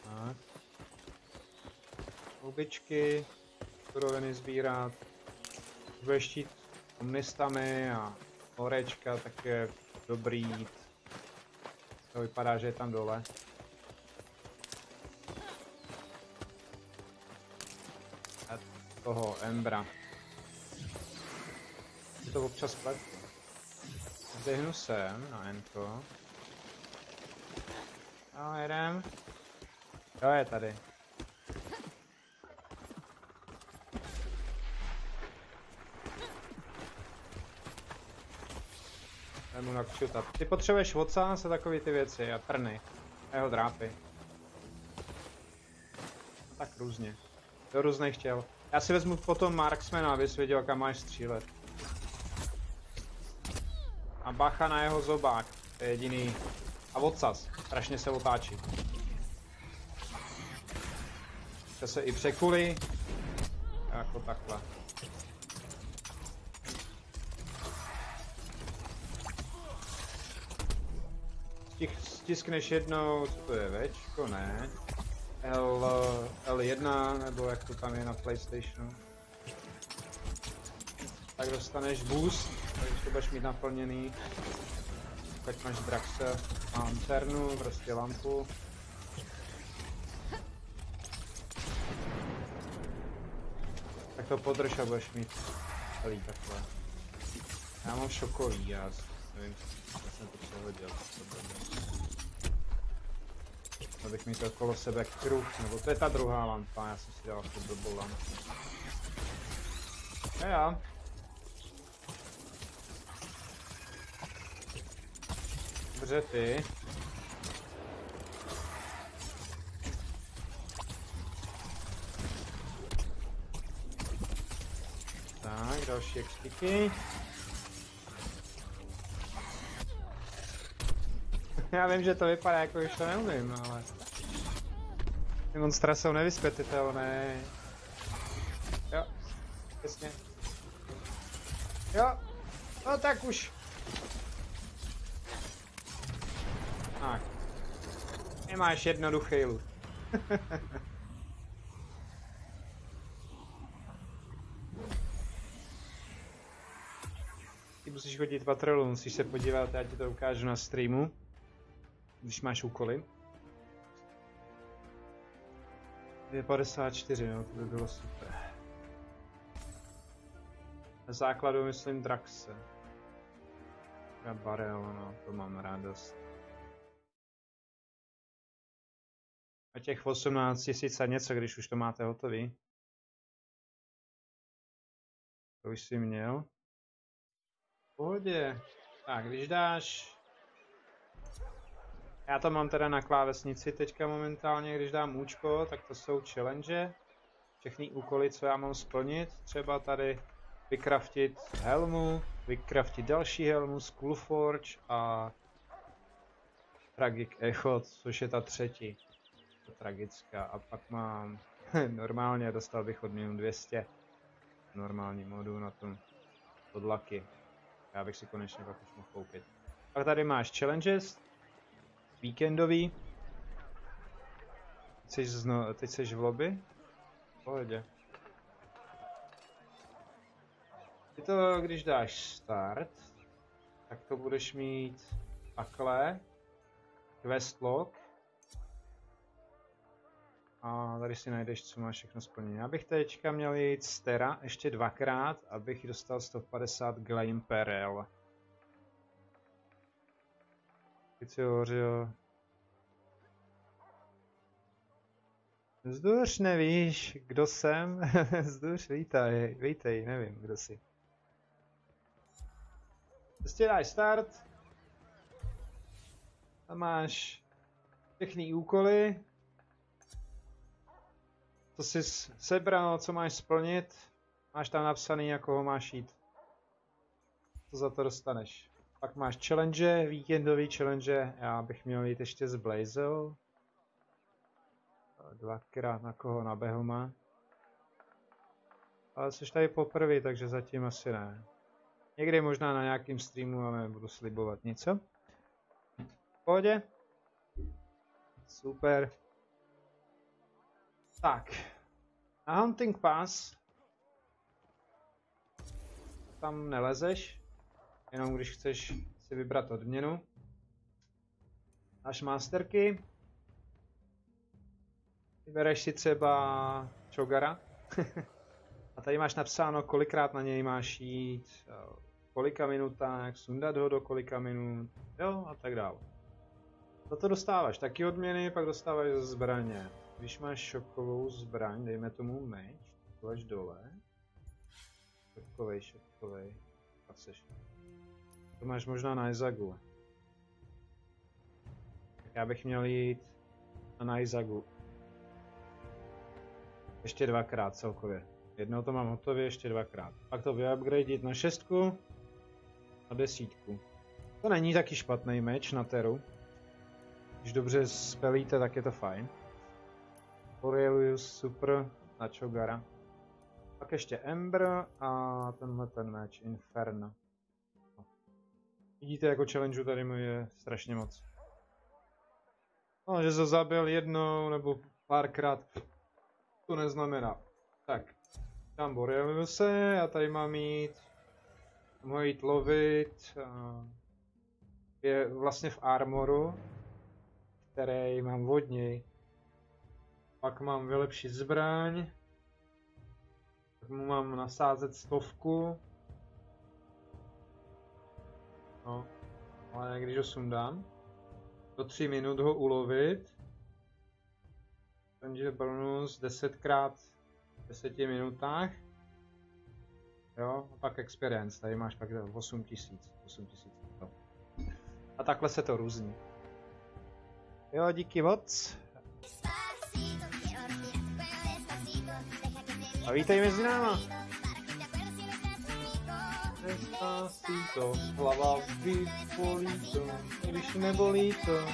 Tak. Houbičky, suroviny sbírat. Budeš štít omnistami a orečka, tak je dobrý jít. To vypadá, že je tam dole. Toho Embra. Si to občas plet. Zdehnu sem na Enko. Jo, jedem. Jo, je tady. Jdem mu nakšutat. Ty potřebuješ ocas a takový ty věci a trny. A jeho drápy. No, tak různě. Do různých chtěl. Já si vezmu potom Marksmana, abys věděl, kam máš střílet. A bacha na jeho zobák, to je jediný. A ocas, strašně se otáčí. To se i překulí. Jako takhle. Stiskneš jednou, co to je, večko, ne? L1, nebo jak to tam je na PlayStationu. Tak dostaneš boost, takže to budeš mít naplněný. Pokud máš Draxe a lanternu, prostě lampu. Tak to podrž a budeš mít celý takhle. Já mám šokový, já nevím, já jsem to přehodil. Abych mít okolo sebe kruh, nebo to je ta druhá lampa, já jsem si dělal tu blbou lampu. Jo. Dobře ty. Tak, další expiky. Já vím, že to vypadá jako, když to neumím, ale... Ty monstra jsou nevyspětitelné. Jo, přesně. Jo, no tak už. Tak. Nemáš jednoduchý loot. Ty musíš chodit patrolu, musíš se podívat, já ti to ukážu na streamu. Když máš úkoly. 2,54, no, to by bylo super. Na základu myslím Draxe. A barel, no, to mám radost. A těch 18 000 a něco, když už to máte hotový. To už jsi měl. V pohodě. Tak, když dáš... Já to mám teda na klávesnici teďka momentálně, když dám účko, tak to jsou challenge. Všechny úkoly, co já mám splnit. Třeba tady vykraftit helmu, vykraftit další helmu, Skullforge a Tragic Echo, což je ta třetí. To tragická. A pak mám normálně, dostal bych odměnu 200. Normální modu na tom podlaky. Já bych si konečně pak už mohl koupit. Pak tady máš challenges. Víkendový. Teď jsi v lobby? V pohodě. Ty to, když dáš start, tak to budeš mít takhle. Quest log. A tady si najdeš, co máš všechno splněné. Já bych teďka měl jít z Terra ještě dvakrát, abych dostal 150 Gleimperel. Teď si hovořil... Vzduš, nevíš, kdo jsem? Vzduš, vítej, nevím, kdo jsi. Prostě dáš start. Tam máš všechny úkoly. Co jsi sebral, co máš splnit. Máš tam napsaný, jako ho máš jít. Co za to dostaneš. Pak máš challenge, víkendový challenge. Já bych měl jít ještě s Blazou. Dvakrát na koho, na Behoma. Ale jsi tady poprvé, takže zatím asi ne. Někdy možná na nějakým streamu, ale budu slibovat něco. V pohodě. Super. Tak. Na Hunting Pass tam nelezeš, jenom když chceš si vybrat odměnu. Máš masterky. Vybereš si třeba Chogara. A tady máš napsáno, kolikrát na něj máš jít, kolika minutách, sundat ho do kolika minut, jo, a tak dále. Za to dostáváš taky odměny, pak dostáváš zbraně. Když máš šokovou zbraň, dejme tomu meč, to až dole. Šokovej. To máš možná na Izagu. Tak já bych měl jít na Izagu. Ještě dvakrát celkově. Jednou to mám hotově, ještě dvakrát. Pak to vyupgradeit na 6 a 10. To není taky špatný meč na Teru. Když dobře spelíte, tak je to fajn. Aurelius super na Chogara. Pak ještě Ember a tenhle ten meč Inferno. No. Vidíte, jako challenge tady mu je strašně moc. No, že se zabil jednou nebo párkrát, to neznamená. Tak, dám Boreliuse, já tady mám jít lovit. Je vlastně v armoru, který mám od něj. Pak mám vylepšit zbraň. Tak mu mám nasázet 100. No, ale když ho sundám, do 3 minut ho ulovit. Ranger bonus 10x 10 minutách. Jo, a pak experience, tady máš pak 8000. No. A takhle se to různí. Jo, díky moc. A vítej mezi náma. Despacito, hlava vybolí to, když nebolí to.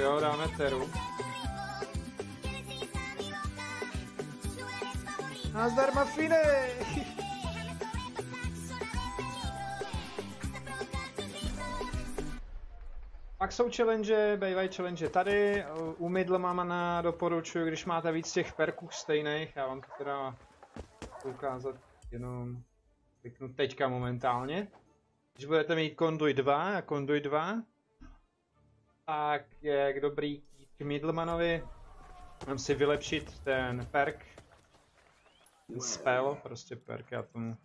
Jo, dáme Teru. Nazdar, mafine! Pak jsou challenge, bývají challenge tady. U Middlemana doporučuji, když máte víc těch perků stejných, já vám to teda ukázat jenom kliknu teďka momentálně. Když budete mít konduit 2 a konduit 2, tak je dobrý k Middlemanovi mám si vylepšit ten perk, ten spell, prostě perk já tomu.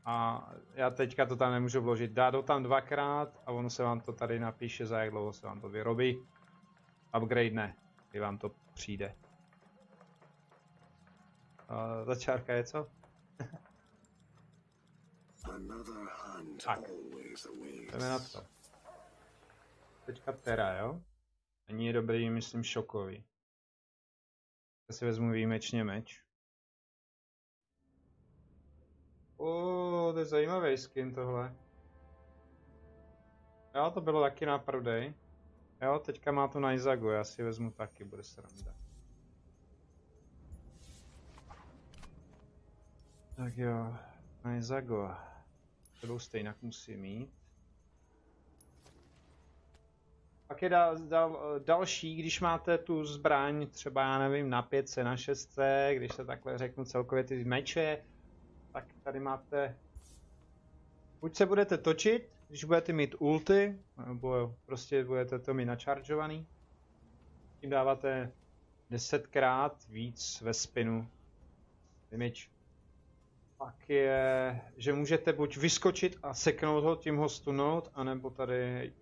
A já teďka to tam nemůžu vložit, dát ho tam 2krát a ono se vám to tady napíše, za jak dlouho se vám to vyrobí. Upgrade ne, kdy vám to přijde. Začárka je co? Tak, jdeme na to. Teďka Terra, jo? Není dobrý, myslím, šokový. Já si vezmu výjimečně meč. To je zajímavý skin tohle. Jo, to bylo taky na prodej. Jo, teďka má tu Naizagu, já si vezmu taky, bude sranda. Tak jo, Naizagu. Sebou stejnak musí mít. Pak je další, když máte tu zbraň, třeba já nevím, na 5, na 6, když se takhle řeknu celkově ty meče, tak tady máte, buď se budete točit, když budete mít ulty, nebo prostě budete to mít načaržovaný, tím dáváte 10krát víc ve spinu damage. Pak je, že můžete buď vyskočit a seknout ho, tím ho stunout, anebo tady,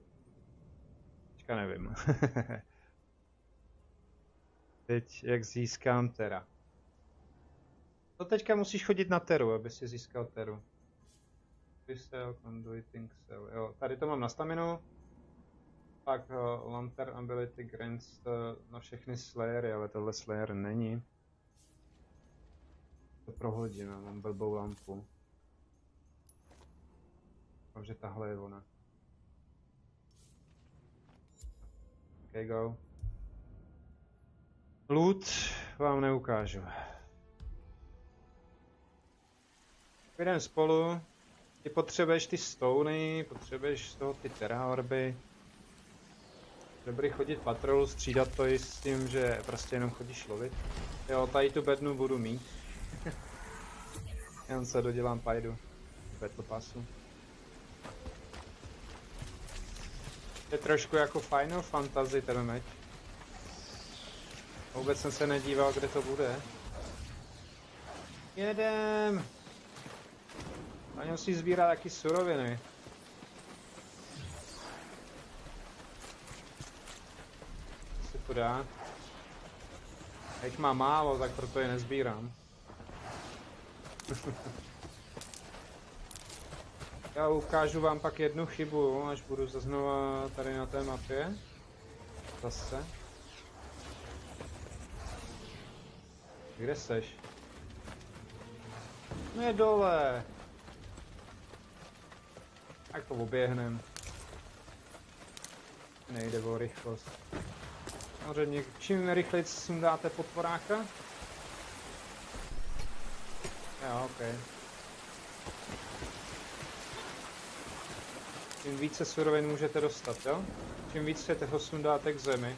teďka nevím. Teď jak získám Terra. To teďka musíš chodit na Teru, aby si získal Teru. Cell, Conduiting Cell. Jo, tady to mám na staminu. Pak Lantern Ability grants na všechny Slayery, ale tohle Slayer není. To prohodím, já mám blbou lampu. Takže tahle je ona. Okay, go. Loot vám neukážu. Jdeme spolu. Ty potřebuješ ty stony, potřebuješ z toho ty Terra orby. Dobrý chodit patrol, střídat to i s tím, že prostě jenom chodíš lovit. Jo, tady tu bednu budu mít. Jen se dodělám pajdu. Battle passu. Je trošku jako Final Fantasy ten meč. Vůbec jsem se nedíval, kde to bude. Jedem! A musí sbírat taky suroviny. Se to dá. Já jich mám málo, tak proto je nezbírám. Já ukážu vám pak jednu chybu, až budu znova tady na té mapě. Zase. Kde seš? No je dole. Tak to oběhnem. Nejde o rychlost. Samozřejmě, čím rychleji sundáte potvoráka. Jo, ok. Čím více surovin můžete dostat, jo? Čím víc se toho sundáte k zemi.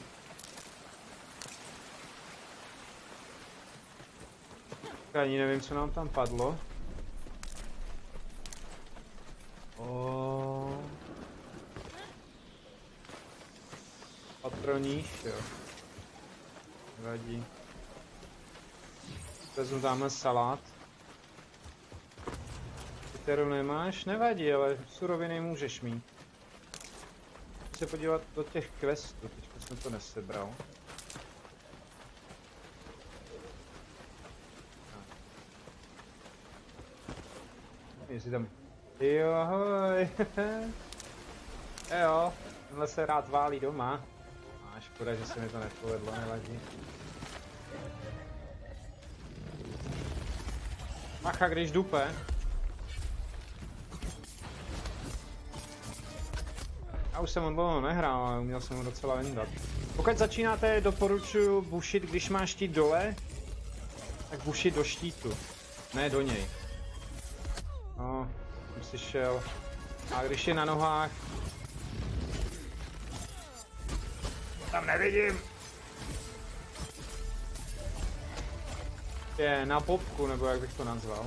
Ani nevím, co nám tam padlo. Patroníš, jo. Nevadí. Vezmu tamhle salát. Kterou nemáš? Nevadí, ale suroviny můžeš mít. Chci se podívat do těch questů, teďka jsem to nesebral. Jestli tam... Jo, ahoj. Jo, tenhle se rád válí doma. A škoda, že se mi to nepovedlo, nevadí. Macha, když dupe. Já už jsem ho dlouho nehrál, ale uměl jsem ho docela vyndat. Pokud začínáte, doporučuji bušit, když máš štít dole, tak bušit do štítu, ne do něj. No, jsem si šel. A když je na nohách... Tam nevidím! Je na popku, nebo jak bych to nazval.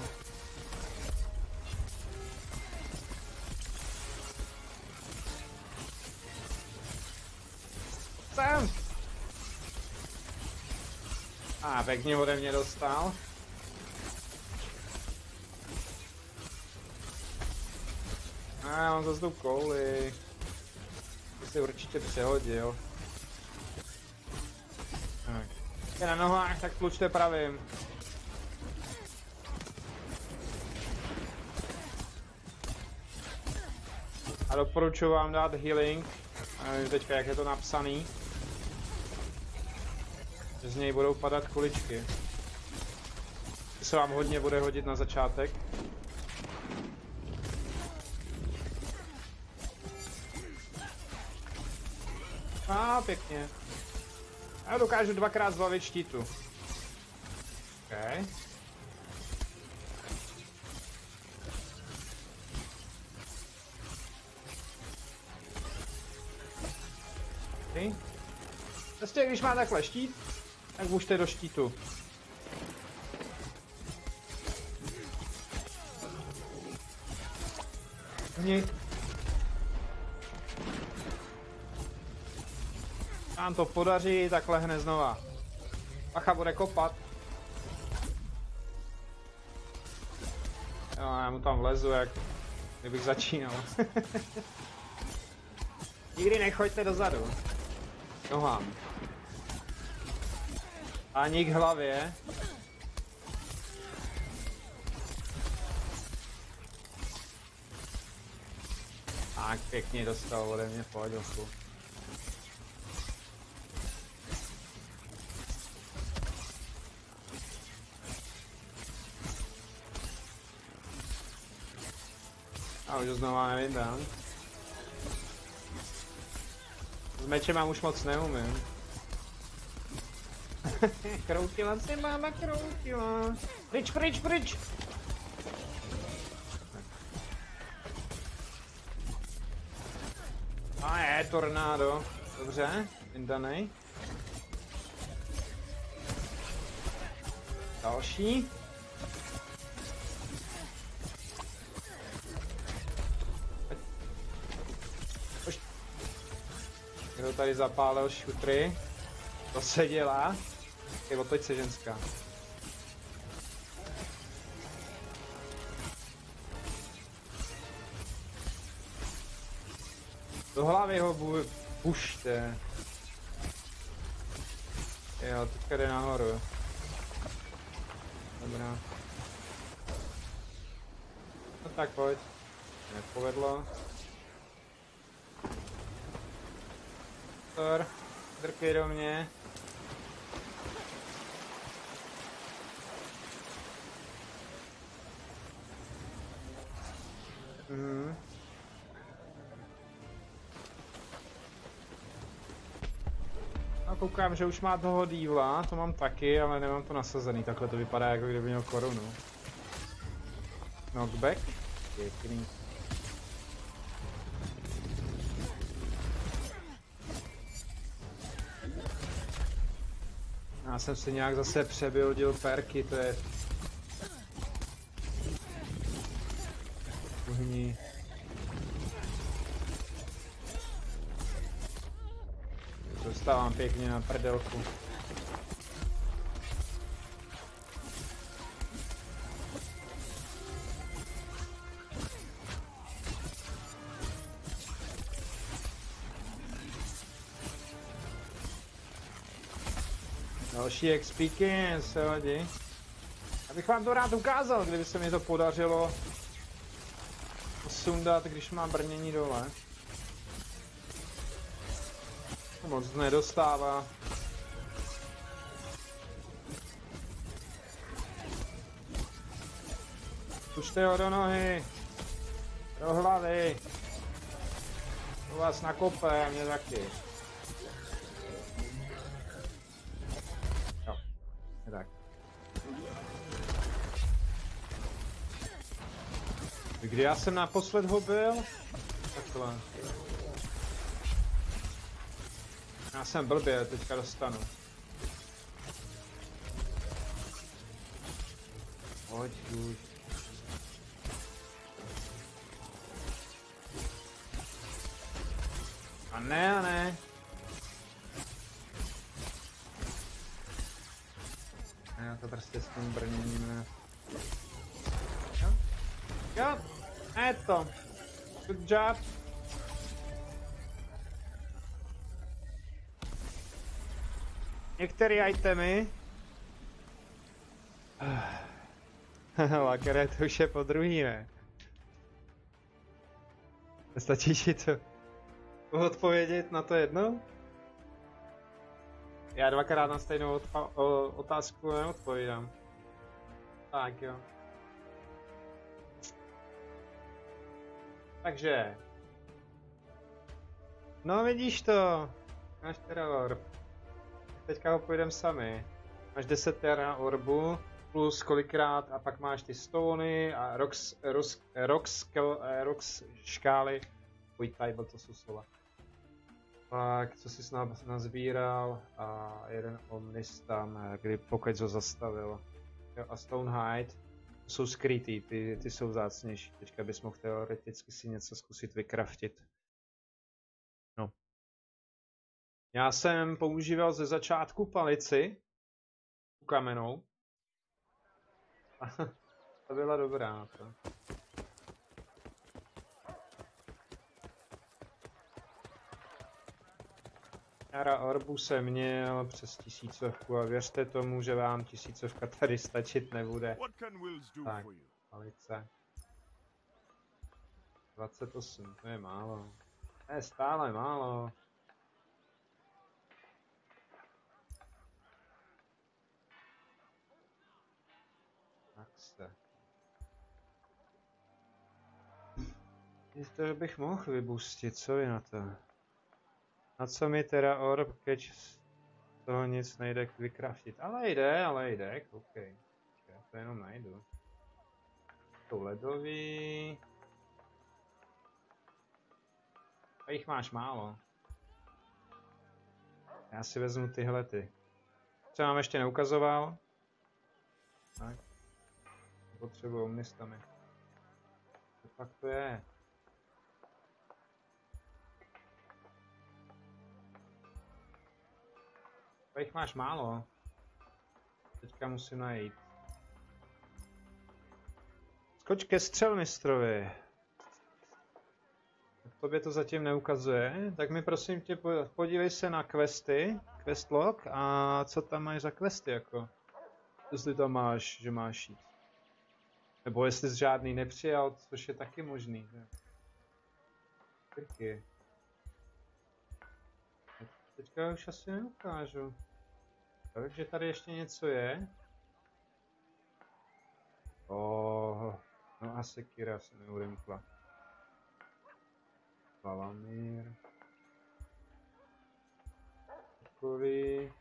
Jsem! Pěkně ode mě dostal. Mám zase tu kouli. To si určitě přehodil. Tak. Je na nohách, tak tlučte pravým. A doporučuji vám dát healing. Nevím teďka, jak je to napsaný. Že z něj budou padat kuličky. To se vám hodně bude hodit na začátek. Pěkně. Já dokážu dvakrát zbavit štítu. OK. Okay. Prostě když má takhle štít, tak bušte do štítu. Nám to podaří, tak lehne znova. Pacha bude kopat. Jo, já mu tam vlezu, jak kdybych začínal. Nikdy nechoďte dozadu. Nohám. Ani k hlavě. Tak pěkně dostal ode mě, pojď osu. A už znova nevydám. S mečem mám už moc neumím. Kroutila se máma, kroutila. Pryč, pryč, pryč! A je, tornádo. Dobře, vyndanej. Další. Kdo tady zapálil šutry? To se dělá. Okay, otoč se, ženská. Do hlavy ho pušte. Jo, teďka jde nahoru. Dobrá. No tak pojď. Nepovedlo. Drkej do mě. A koukám, že už má toho dívla, to mám taky, ale nemám to nasazený, takhle to vypadá, jako kdyby měl korunu. Knockback? Pěkný. Já jsem si nějak zase přebuildil perky, to je... Uhní. Dostávám pěkně na prdelku. Další XPky se hodí. Abych vám to rád ukázal, kdyby se mi to podařilo sundat, když mám brnění dole. Moc nedostává. Pušte ho do nohy. Do hlavy. To vás nakope a mě taky. Jo, je tak. Kdy já jsem naposled ho byl? Takhle. Já jsem blbě, teďka dostanu. Pojď už. A ne, a ne. Já to prostě s tím brněním ne. Jo? Jo, je to. Good job. Některé itemy. Lakere, to už je po druhý, ne? Stačí ti to odpovědět na to jedno? Já dvakrát na stejnou otázku neodpovídám. Tak jo. Takže. No vidíš to. Máš teda orb. Teďka ho půjdeme sami. Máš 10 tera orbu. Plus kolikrát a pak máš ty stony a rocks škály. Pojď tady, to jsou slova. Pak, co jsi nazbíral a jeden omnis tam, kdy pokud ho zastavil. Jo, a Stonehide, to jsou skrytý, ty jsou vzácnější. Teďka bys mohl teoreticky si něco zkusit vykraftit. No. Já jsem používal ze začátku palici, tu kamenou. To byla dobrá. To. Jara orbu jsem měl přes 1000 a věřte tomu, že vám 1000 tady stačit nebude. Tak, palice. 28, to je málo. To je stále málo. To bych mohl vybustit, co vy na to? Na co mi teda orb, keď z toho nic nejde vykraftit? Ale jde, koukej. Já to jenom najdu. To ledový. A jich máš málo. Já si vezmu tyhle ty. Co vám ještě neukazoval? Tak. Potřebuji omnistami. Co pak to je? Jich máš málo. Teďka musím najít. Skoč ke střelmistrovi. Tobě to zatím neukazuje, tak mi prosím tě podívej se na questy, questlog a co tam máš za questy jako. Jestli tam máš, že máš jít. Nebo jestli jsi žádný nepřijal, což je taky možný. Krky. Teďka už asi neukážu. Takže tady ještě něco je. No a sekira se neudemkla. Valamír. Takový.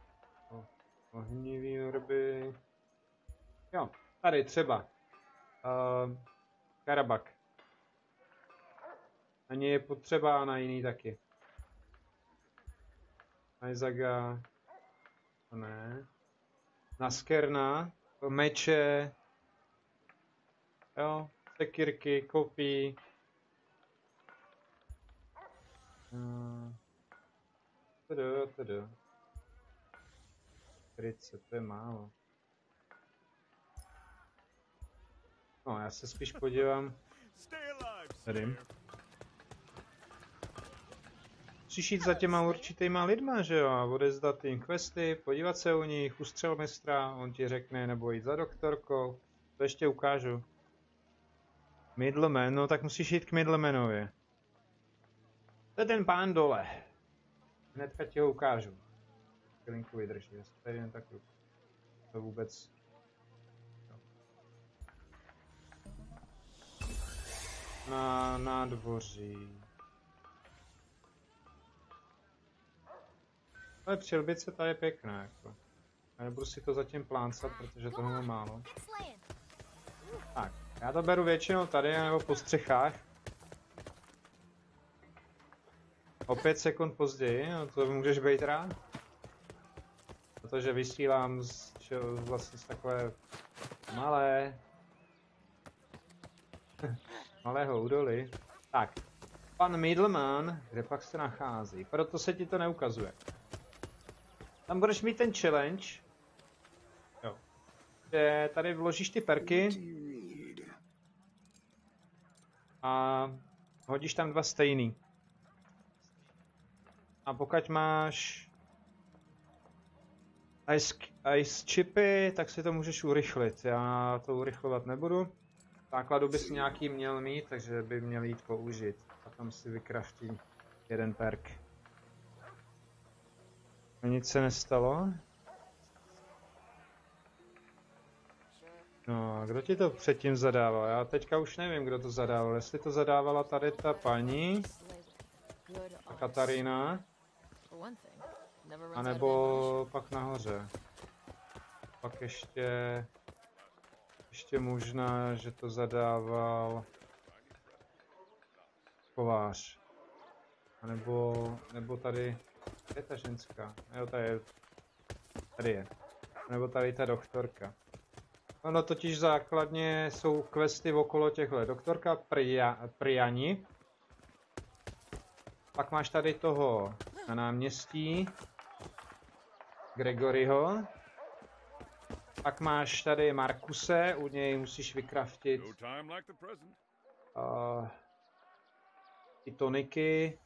Ohnivý orby. Jo, tady třeba. Karabak. Ani je potřeba na jiný taky. Najzaga. To ne. Naskerna. Meče. Jo. Sekirky, kopí. Tady. 40, to je málo. No, já se spíš podívám. Tady. Musíš jít za těma určitýma lidma, že jo, a odezdat jim questy, podívat se u nich, u střelmistra, on ti řekne, nebo jít za doktorkou. To ještě ukážu. Middleman, no tak musíš jít k Middlemanovi. To je ten pán dole. Hnedka ti ho ukážu. Chvilinku vydrží, jestli tady jen tak to vůbec... Na nádvoří. Ale přilbice ta je pěkná, jako. Já nebudu si to zatím plácat, protože toho mám málo. Tak, já to beru většinou tady, nebo po střechách. O 5 sekund později, no to můžeš být rád. Protože vysílám vlastně z takové malé malého údolí. Tak, pan Middleman, kde pak se nachází? Proto se ti to neukazuje. Tam budeš mít ten challenge. Jo. Že tady vložíš ty perky. A hodíš tam 2 stejný. A pokud máš ice chipy, tak si to můžeš urychlit. Já to urychlovat nebudu. V základu bys nějaký měl mít, takže by měl jít použít. A tam si vykraftím 1 perk. A nic se nestalo? No, kdo ti to předtím zadával? Já teďka už nevím, kdo to zadával. Jestli to zadávala tady ta paní, ta Katarína, anebo pak nahoře. Pak ještě možná, že to zadával kovář. A nebo tady je ta ženská. Jo, tady je. Nebo tady ta doktorka. Ono totiž základně jsou questy okolo těchhle. Doktorka Priani. Pak máš tady toho na náměstí. Gregoryho. Pak máš tady Markuse, u něj musíš vykraftit No time like the present. ty toniky,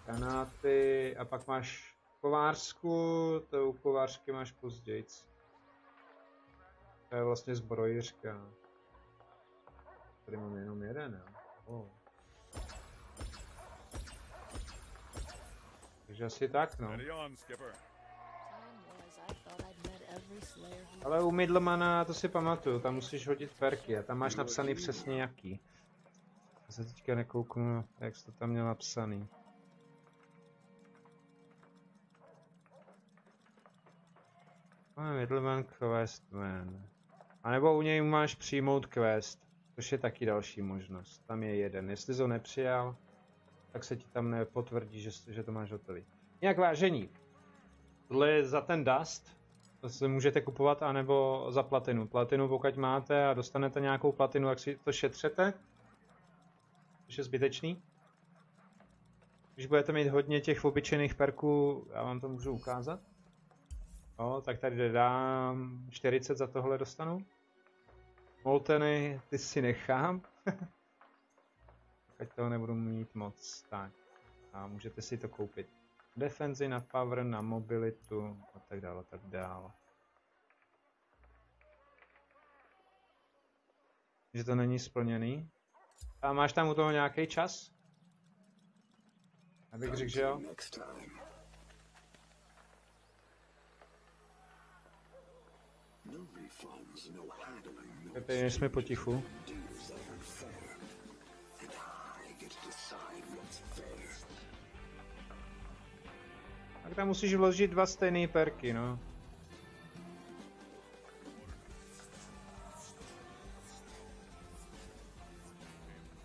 granáty a pak máš kovářsku, to u kovářky máš později. To je vlastně zbrojířka. Tady mám jenom jeden, jo. Oh. Takže asi tak, no. Ready on, skipper. Ale u Middlemana to si pamatuju, tam musíš hodit perky a tam máš napsaný přesně jaký. Já se teďka nekouknu, jak jsi to tam měl napsaný. Middleman Questman. A nebo u něj máš přijmout quest, což je taky další možnost. Tam je jeden. Jestli jsi ho nepřijal, tak se ti tam nepotvrdí, že to máš hotový. Nějak vážení. Tohle je za ten dust. To si můžete kupovat, anebo za platinu. Platinu pokud máte a dostanete nějakou platinu, jak si to šetřete. Což je zbytečný. Když budete mít hodně těch obyčejných perků, já vám to můžu ukázat. No, tak tady dám 40 za tohle dostanu. Molteny, ty si nechám. Ať toho nebudu mít moc. Tak. A můžete si to koupit. Defenzi, na power, na mobilitu a tak dále, tak dále. Že to není splněný. A máš tam u toho nějaký čas? Abych řekl, že jo? Teď nejsme potichu. Tak tam musíš vložit 2 stejné perky, no.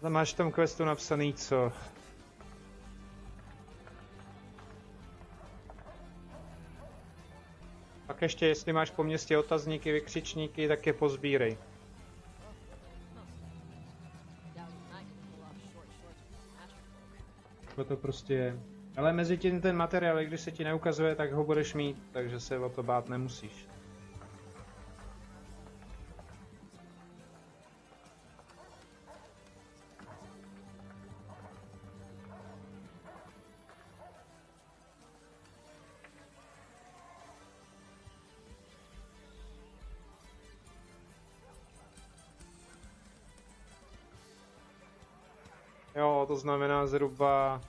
Tam máš v tom questu napsaný co? Pak ještě, jestli máš po městě otazníky, vykřičníky, tak je pozbírej. To prostě je. Ale mezi tím ten materiál, když se ti neukazuje, tak ho budeš mít, takže se o to bát nemusíš. Jo, to znamená zhruba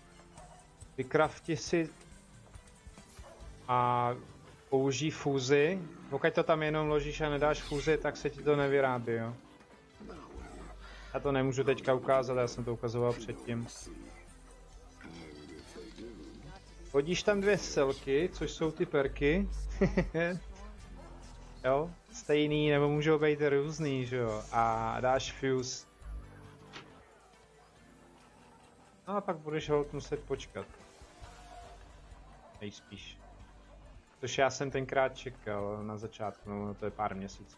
vykrafti si a použij fúzi. Pokud to tam jenom ložíš a nedáš fúzi, tak se ti to nevyrábí, jo. Já to nemůžu teďka ukázat, já jsem to ukazoval předtím. Hodíš tam 2 selky, což jsou ty perky. Jo, stejný, nebo můžou být různý, že jo. A dáš fuse. No a pak budeš holt muset počkat. Nejspíš. Což já jsem tenkrát čekal na začátku, no to je pár měsíců.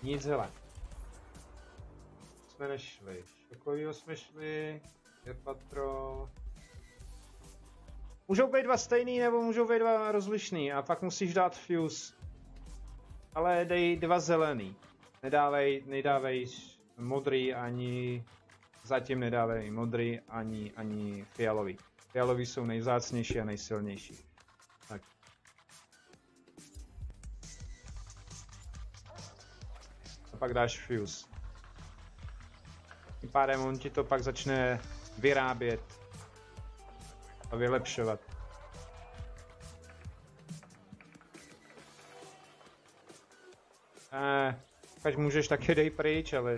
Nic, hele. jsme nešli. Šokovýho jsme šli. Je patro. Můžou být dva stejný, nebo můžou být dva rozlišný. A pak musíš dát fuse. Ale dej dva zelený. Nedávej modrý ani... Zatím nedávej modrý ani fialový. Fialový jsou nejvzácnější a nejsilnější. Tak. A pak dáš fuse. Tím pádem on ti to pak začne vyrábět a vylepšovat. Ať můžeš taky dej pryč, ale...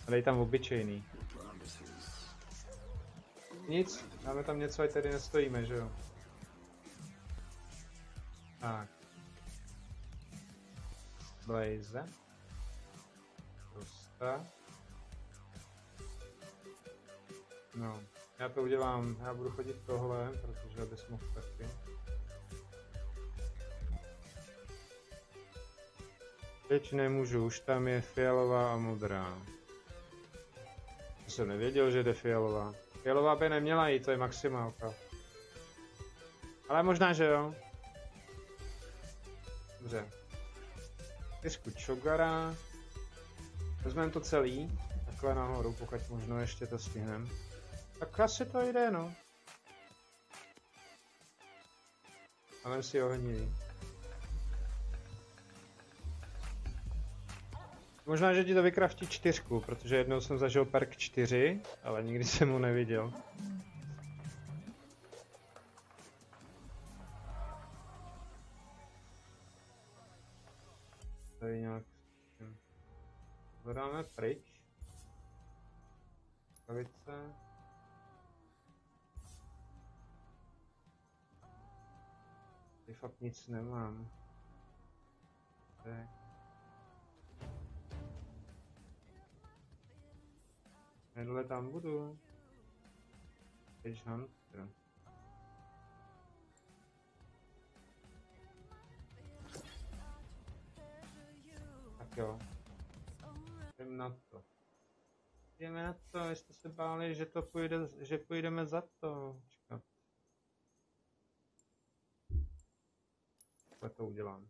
Dej tam obyčejný. Nic, máme tam něco, ať tady nestojíme, že jo? Tak. Blaze. Prosta. No, já to udělám, já budu chodit tohle, protože abys mohl taky. Teď nemůžu, už tam je fialová a modrá. Já jsem nevěděl, že jde fialová. Fialová by neměla jít, to je maximálka. Ale možná, že jo. Dobře. Tisku Chogara. Vezmeme to celý. Takhle nahoru, pokud možno ještě to stihnem. Tak asi to jde, no. A vem si ohnivý. Možná, že ti to vykraftí 4, protože jednou jsem zažil perk 4, ale nikdy jsem ho neviděl. Tady nějak... To dáme pryč. Kavice. Tady fakt nic nemám. Tak. Tenhle tam budu. Edge Hunter. Tak jo. Jdem na to. Jdeme na to, jste se báli, že to půjde, že půjdeme za to. Čekat. Tak to udělám.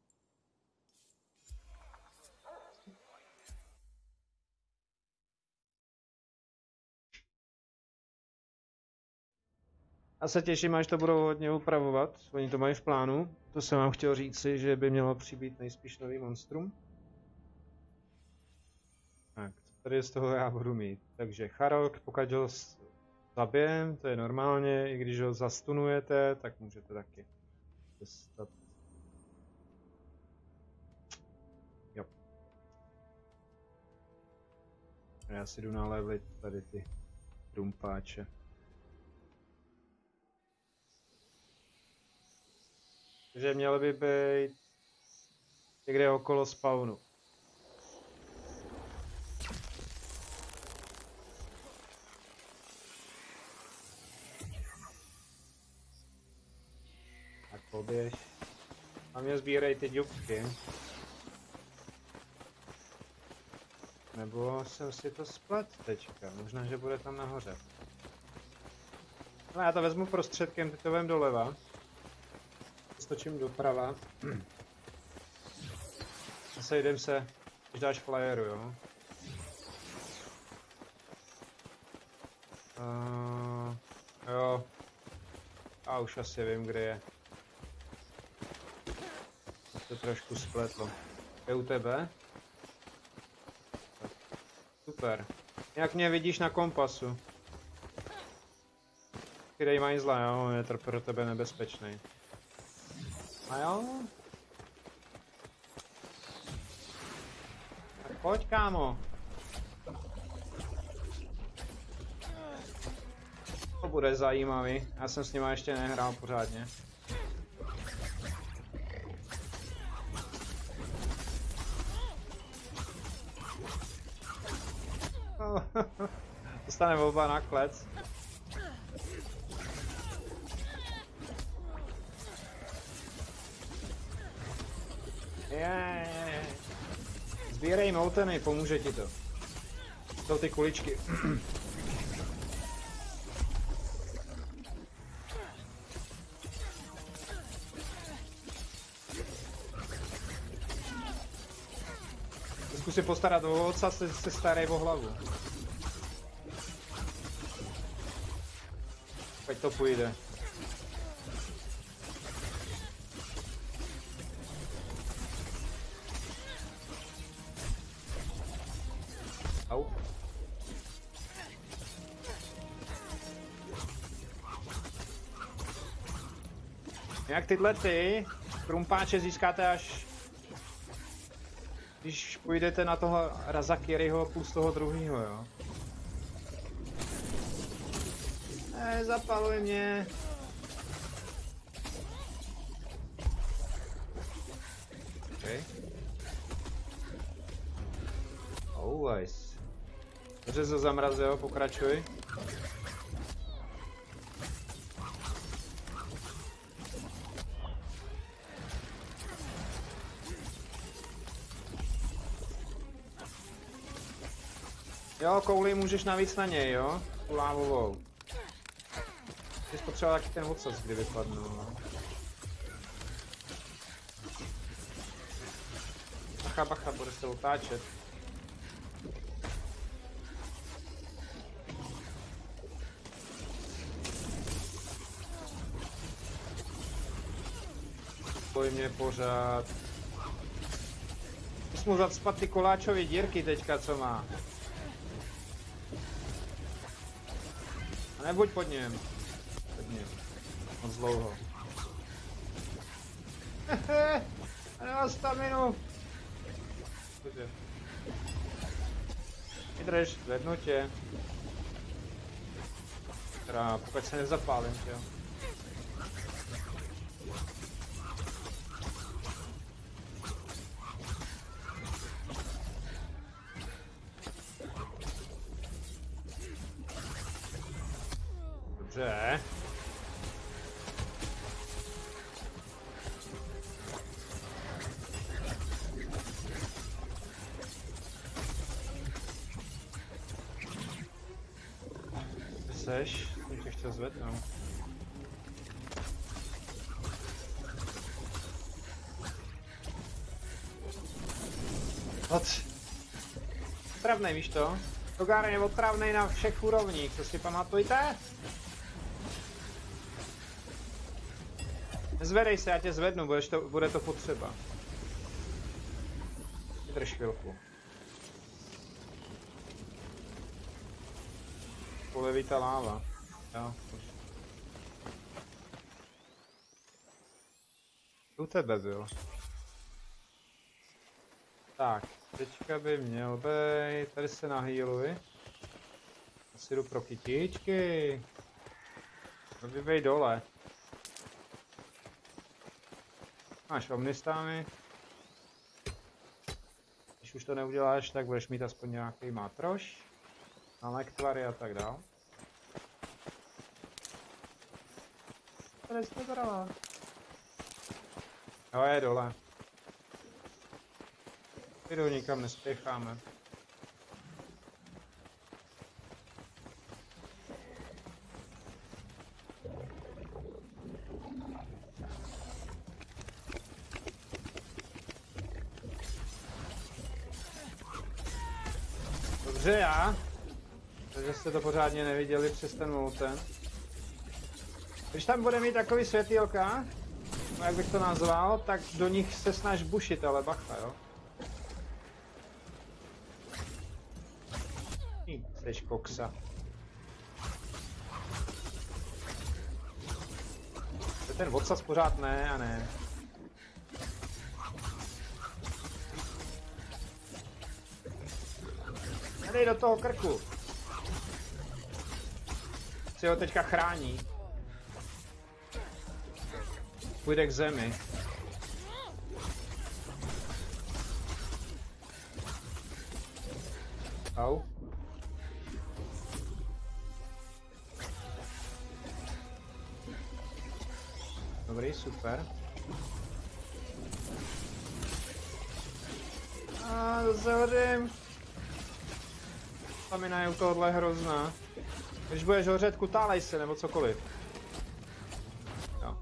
A se těším, až to budou hodně upravovat. Oni to mají v plánu. To jsem vám chtěl říci, že by mělo přibýt nejspíš nový monstrum. Tak, co tady z toho já budu mít? Takže Charok, pokud ho zabijem, to je normálně, i když ho zastunujete, tak můžete taky dostat. Jo. A já si jdu nalevlit tady ty rumpáče. Takže měly by být někde okolo spawnu. Tak poběž. A mě sbírej ty ďubky. Nebo jsem si to splet teďka, možná, že bude tam nahoře. No já to vezmu prostředkem, ty to vem doleva. Stočím doprava. A sejdem se, když dáš flyeru, jo? Jo. A už asi vím, kde je. To trošku spletlo. Je u tebe? Tak. Super. Jak mě vidíš na kompasu? Který mají zla, jo? Je to pro tebe nebezpečný. A jo? Tak pojď, kámo. To bude zajímavý. Já jsem s nima ještě nehrál pořádně. Dostaneme oba na klec. Sbírej molteny, pomůže ti to. Jsou ty kuličky. Zkus si postarat o otca, se starej o hlavu. Ať to půjde. Au. Jak tyhle ty krumpáče získáte až když půjdete na toho Razakiriho plus toho druhýho, jo? Zapaluj mě. Okay. Always. Dobře to zamrazil, pokračuj. Jo, kouli můžeš navíc na něj, jo? Tu lávovou. Jsi potřeboval taky ten odsaz, kdy vypadnu, no. Bacha, bacha, bude se otáčet. Boj mě pořád. Musím mu zacpat ty koláčové dírky teďka, co má. A nebuď pod něm. Pod něm. Moc dlouho. Hehe, a nemá staminu. Cože? Vydrž, zvednu tě. Teda, pokud se nezapálím, tě. Dobře. Kde seš? Jsem tě chtěl zvednout. Otravnej, víš to? Togáren je otravnej na všech úrovních, to si pamatujte? Nezvedej se, já tě zvednu, bude to potřeba. Vydrž chvilku. Poleví ta láva. Jo, už. U tebe byl. Tak, teďka by měl být, tady se nahýluj. Asi jdu pro kytičky. Vybej dole. Máš omnistámy. Když už to neuděláš, tak budeš mít aspoň nějaký mátroš. Na lektvary a tak dál. Tady jste brala. Jo, je dole. Jdu, nikam nespěcháme. Dobře, já. Takže jste to pořádně neviděli přes ten molten. Když tam bude mít takový světýlka, no jak bych to nazval, tak do nich se snaž bušit, ale bacha, jo. Jseš koksa. To je ten odsaz pořád ne a ne. Nedej do toho krku. Si ho teďka chrání. Půjde k zemi. Au. Dobrý, super. A zase hořím. Stamina je u tohohle hrozná. Když budeš hořet, kutálej se, nebo cokoliv. Jo.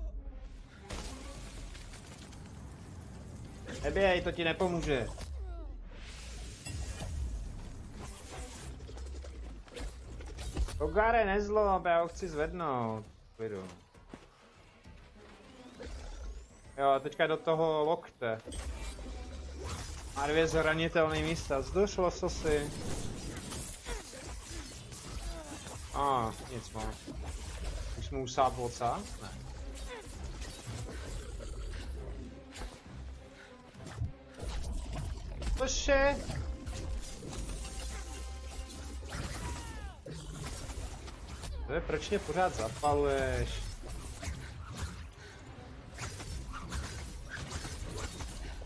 Neběj, to ti nepomůže. Rogare, nezlob, já ho chci zvednout. Klidu. Jo, teďka do toho lokte. Má 2 zranitelné místa. Vzduš, lososy. Nic moc. Už mu usát voca? Ne. Cože? Proč mě pořád zapaluješ?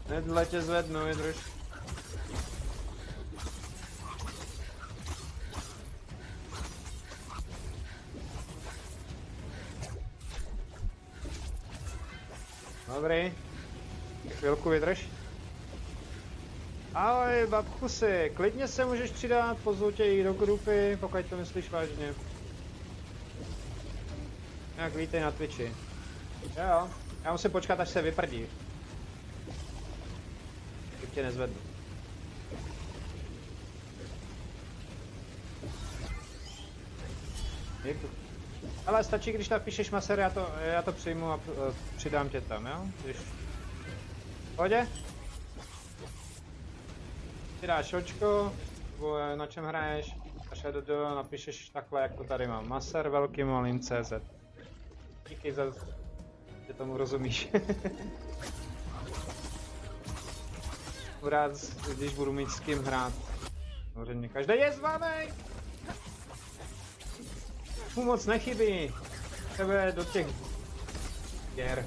Nedle tě zvednu, vydrž. Dobrý. Chvilku vydrž. Ahoj, babkusy, klidně se můžeš přidat, pozvu tě i do grupy, pokud to myslíš vážně. Jak vítej na Twitchi. Jo, já musím počkat, až se vyprdí. Teď tě nezvednu. Ale stačí, když napíšeš maser, já to přijmu a přidám tě tam, jo? Když... Pohodě? Ty dáš očko, na čem hraješ, až do napíšeš takhle, jak to tady mám. Maser, velký malým CZ. Díky za... že tomu rozumíš. Rád, když budu mít s kým hrát. Samozřejmě každý je zvanej! Mu moc nechybí. Tebe do těch děr.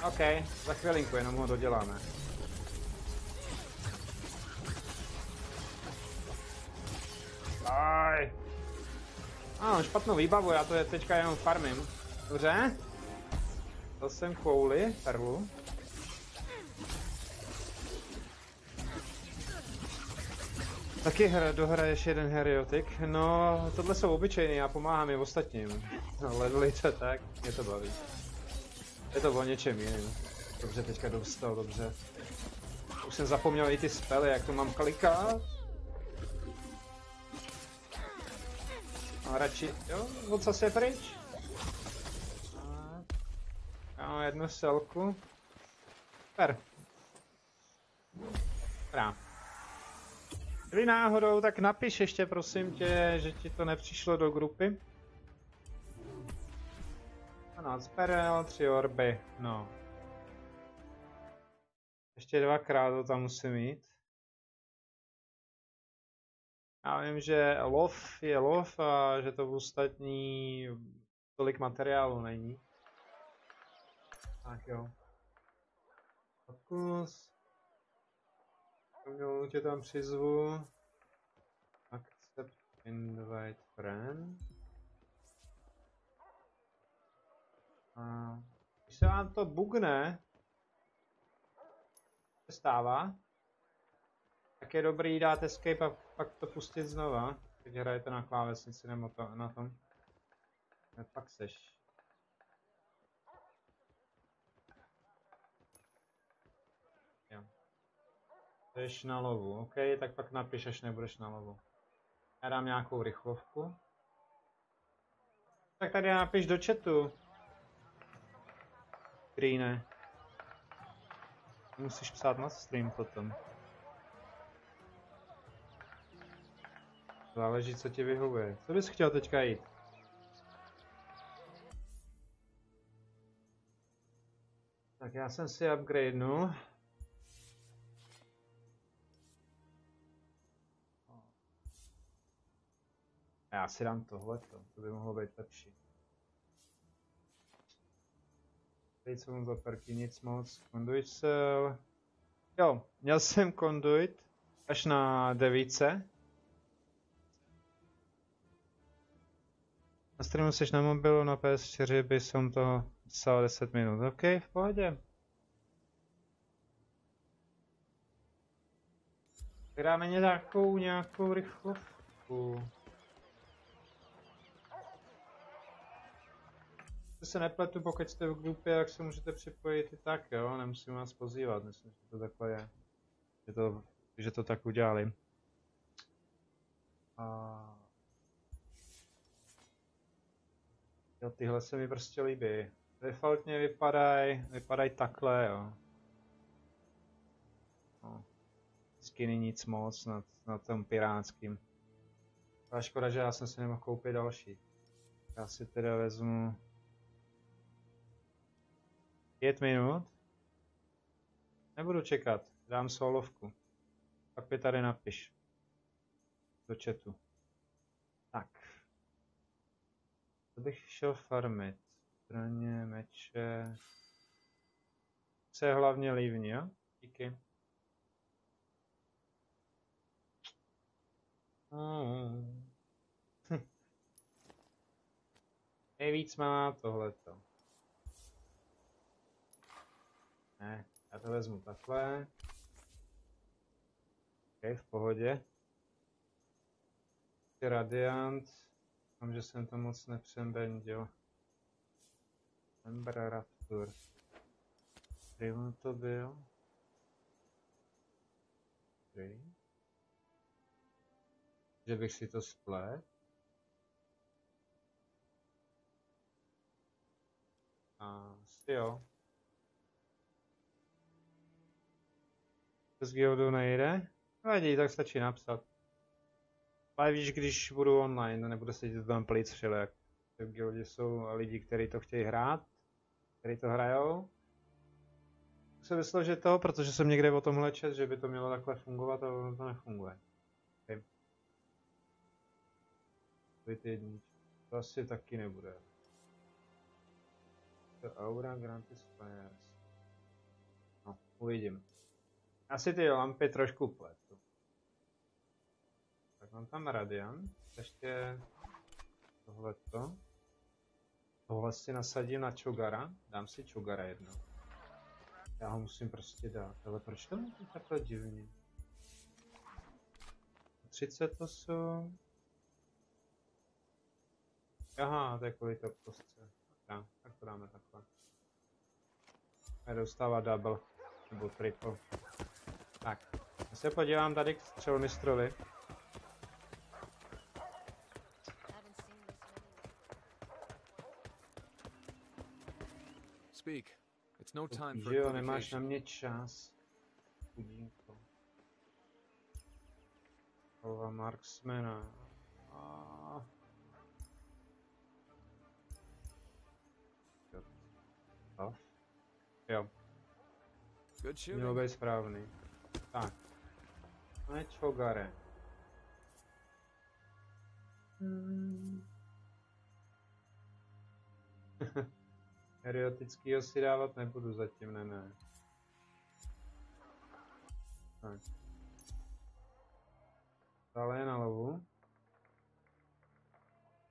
OK, za chvilinku, jenom ho doděláme. Aj. Špatnou výbavu, já to je teďka jenom farmím. Dobře. To jsem kouli, perlu. Taky dohraješ jeden heriotik. No, tohle jsou obyčejný, já pomáhám i ostatním. No, levelíte tak, mě to baví. Je to o něčem jiným. Dobře, teďka dostal, dobře. Už jsem zapomněl i ty spely, jak to mám klikat. A radši, jo, moc se pryč. Já mám jednu selku. Per. Dobrá. Kdyby náhodou, tak napiš ještě prosím tě, že ti to nepřišlo do grupy. 12 perel, 3 orby, no. Ještě 2krát to tam musím mít. Já vím, že lov je lov a že to v ostatní tolik materiálu není. Tak jo. Pokus. Tě tam přizvu. Accept invite friend. A když se vám to bugne, se stává, tak je dobrý dát escape a pak to pustit znova, když hrajete na klávesnici nebo na tom. Pak seš. Jo. Jdeš na lovu, OK, tak pak napiš, až nebudeš na lovu. Já dám nějakou rychlovku. Tak tady napiš do chatu. Greene. Musíš psát na stream potom. Záleží, co ti vyhovuje. Co bys chtěl teďka jít? Tak já jsem si upgradenul. Já si dám tohleto, to by mohlo být lepší. Teď co mám za perky, nic moc. Conduit cell. Jo, měl jsem conduit až na 9. Na streamu seš na mobilu, na PS4 by som to psal 10 minut. OK, v pohodě. Dáme nějakou rychlovku. Když se nepletu, pokud jste v grupě, jak se můžete připojit i tak, jo? Nemusím vás pozývat, myslím, že to takhle je. Že to tak udělali. A... Jo, tyhle se mi prostě líbí. Defaultně vypadají takhle, jo. No. Skiny nic moc na tom pirátským. A škoda, že já jsem si nemohl koupit další. Já si teda vezmu 5 minut. Nebudu čekat, dám solovku. Pak mi tady napiš. Do chatu. Tak. To bych šel farmit. Zbraně, meče. Co je hlavně lívní, jo? Díky. Nejvíc má tohleto. Ne, já to vezmu takhle. OK, v pohodě. Radiant. Mám, že jsem to moc nepřembendil. Ember Raptor. Který on to byl? Okay. Že bych si to splet. A asi jo. To z guildu nejde? Vadí, tak stačí napsat. Ale víš, když budu online, nebudu sedět tam plic všelijak. V guildě jsou lidi, kteří to chtějí hrát, kteří to hrajou. Se myslel, že to, protože jsem někde o tomhle čet, že by to mělo takhle fungovat, ale ono to nefunguje. Okay. To asi taky nebude. To Aura Grand Spires. No, uvidím. Asi ty lampy trošku pletu. Tak mám tam Radiant, ještě tohleto. Tohle si nasadím na Chogara, dám si Chogara jedno. Já ho musím prostě dát, ale proč to je takhle divně? 38. Aha, to je kvůli top kostce. Tak to dáme takhle. A dostává double, nebo triple. Tak, já se podívám tady k střelmistrovi. Speak. It's no time for Že jo, nemáš na equivocation. mě čas. Chudínko. Hlava Marksmana. Jo, Good mělo shooting. být správný. Tak. Chogare. Eriotickýho si dávat nebudu zatím, ne. Tak. Dále je na lovu.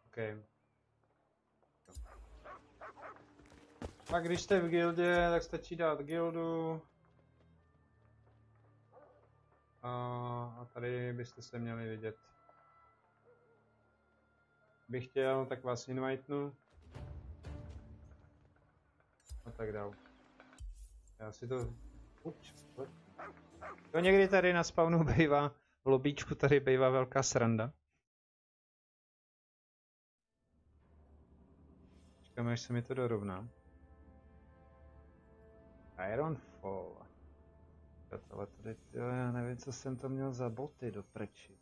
OK. Pak když jste v guildě, tak stačí dát guildu. A tady byste se měli vidět. Bych chtěl, tak vás invitenu. A tak dál. Já si to... To někdy tady na spawnu bývá, v lobíčku tady bývá velká sranda. Čekáme, až se mi to dorovná. Ironfall. Ale tady, já nevím, co jsem to měl za boty do prči.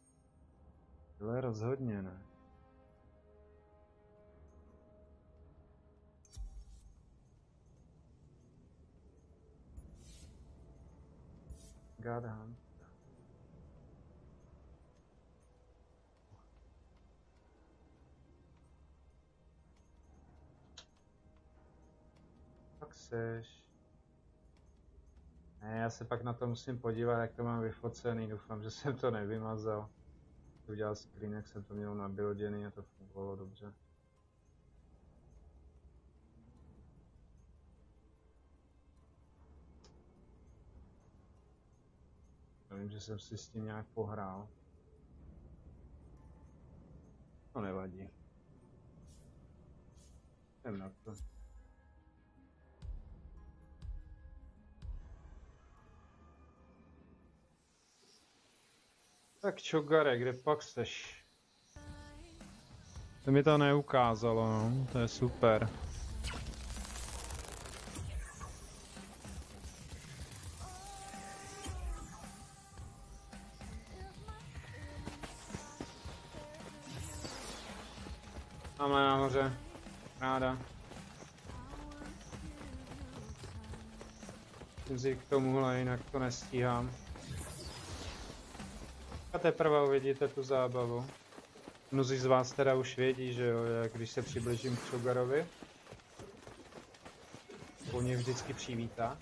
Tohle rozhodně ne. God Hunt. Tak seš. Ne, já se pak na to musím podívat, jak to mám vyfocený. Doufám, že jsem to nevymazal. Udělal screen, jak jsem to měl nabuilděný a to fungovalo dobře. Nevím, že jsem si s tím nějak pohrál. To nevadí. Jdem na to. Tak Čogare, kde pak seš? To mi to neukázalo, no. To je super. Tamhle nahoře. Ráda. Musím k tomuhle, jinak to nestíhám. A teprve uvidíte tu zábavu. Mnozí z vás teda už vědí, že jo, jak když se přiblížím k Chogarovi. On mě vždycky přivítá.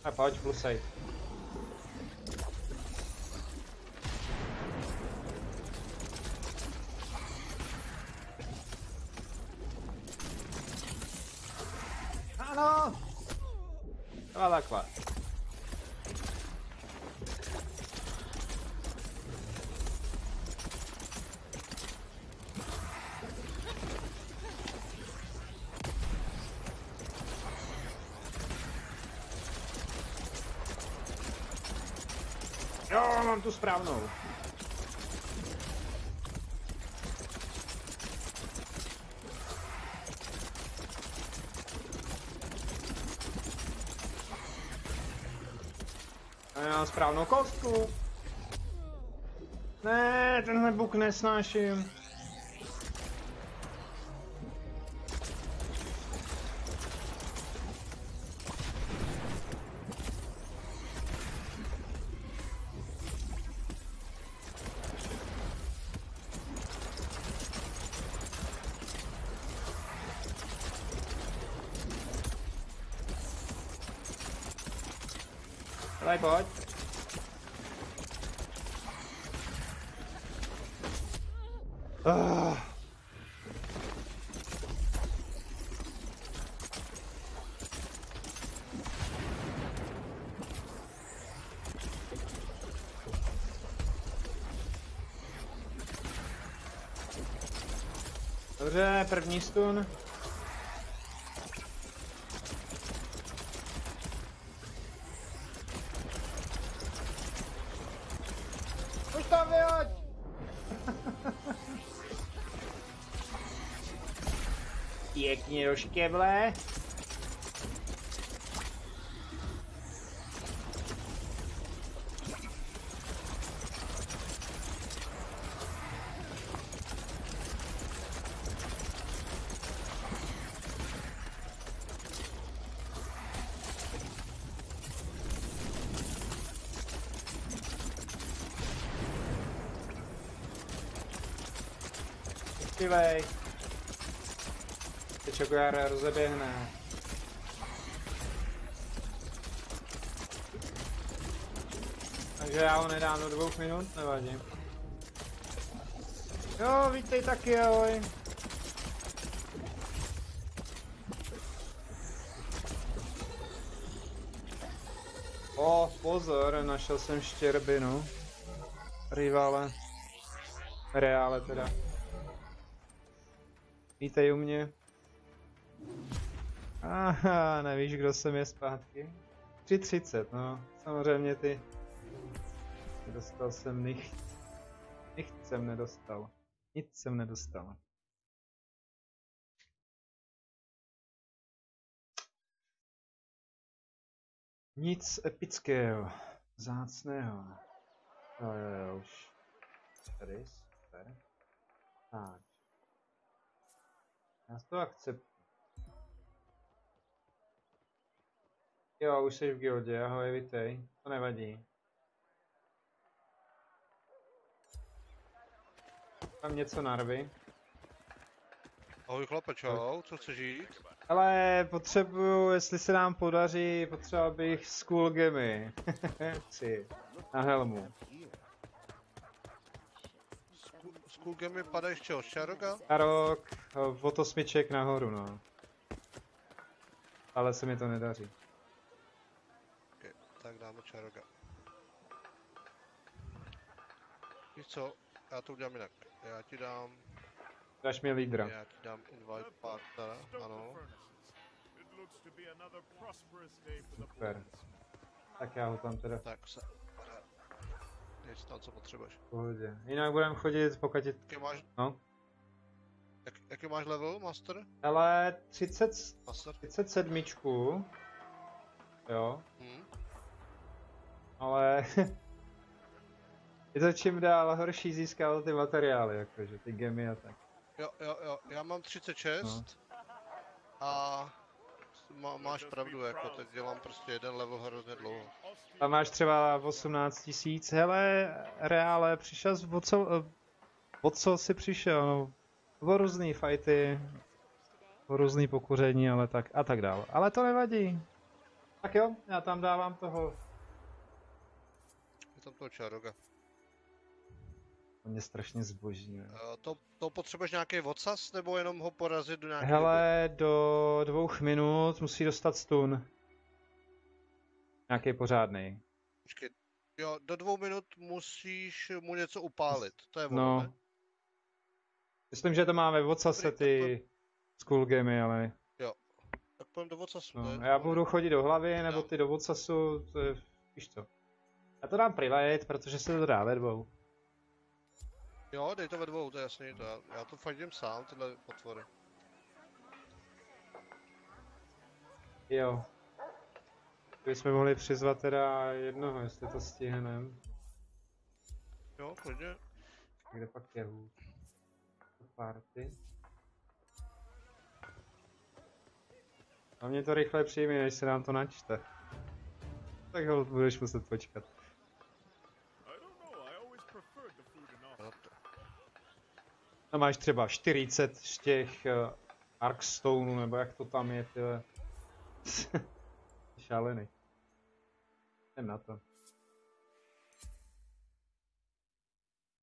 A pojď, plusej. Ano! No takhle. Jo, mám tu správnou. A já mám správnou kostku. Ne, tenhle buk nesnáším. Daj, pojď. Dobře, první stun. Už tam vyhoď! Pěkně do škeble. Uctivej. Teď Chogar rozeběhne. Takže já ho nedám do 2 minut, nevadí. Jo, vítej taky, ahoj. O, pozor, našel jsem štěrbinu. Rivale. Reále teda. Vítej u mě. Aha, nevíš, kdo jsem je zpátky? 3:30, no. Samozřejmě ty. Nedostal jsem nicht. Nicht jsem nedostal. Nic jsem nedostal. Nic epického. Vzácného. Jo, už. Tady, super. Tak. Já to akceptuji. Jo, už jsi v guildě, ahoj, vítej. To nevadí. Mám něco narvy. Ahoj chlape, čau, co chceš jít? Ale potřebuju, jestli se nám podaří, potřeboval bych Skullgamy. Si. Na helmu. Skullgamy padají z čeho? Z Čaroga? Čarok, o to smyček nahoru, no. Ale se mi to nedaří. Tak dáme Čaroga. Víš co? Já to udělám jinak. Dáš mi lídra. Já ti dám invite partnera, Stoke ano. the furnaces. It looks to be another prosperous day for the Super. boys. Tak já ho tam teda v Tak se. Nic tam, co potřebuješ. pohodě. Jinak budeme chodit, pokud je... Jaký máš, No. jaký máš level, Master? Ale 30, Master? 37. Jo. Hm? Ale... je to čím dál horší získávat ty materiály, jakože ty gemy a tak. Jo, já mám 36. No. A máš pravdu, jako teď dělám prostě jeden level hrozně dlouho. Tam máš třeba 18 000, hele, reále, přišel jsi, o co jsi přišel, no, o různý fighty, o různý pokuření, ale tak a tak dále, ale to nevadí. Tak jo, já tam dávám toho, Je tam toho Čaroga. on je strašně zboží, ne? To potřebuješ nějaký odsaz, nebo jenom ho porazit do nějaké Hele, do 2 minut musí dostat stun. Nějaký pořádný. Počkej, jo, do 2 minut musíš mu něco upálit, to je ono, No. ne? Myslím, že to máme v ocase ty school gamy, ale Tak půjdem do odsazu, to no, je já v budu chodit do hlavy, nebo No. ty do ocasu, to je, víš co. Já to dám private, protože se to dá ve 2. Jo, dej to ve 2, to je jasný, já to fandím sám, tyhle potvory. Jo. Bychom mohli přizvat teda jednoho, jestli to stihneme. Jo, klidně. Kde pak je hůř? Party. A mě to rychle přijme, než se nám to načte. Tak ho budeš muset počkat. I don't know, I always preferred the food in office. Tam máš třeba 40 z těch Arkstoneů, nebo jak to tam je, tyhle. Šálený. Jdem na to.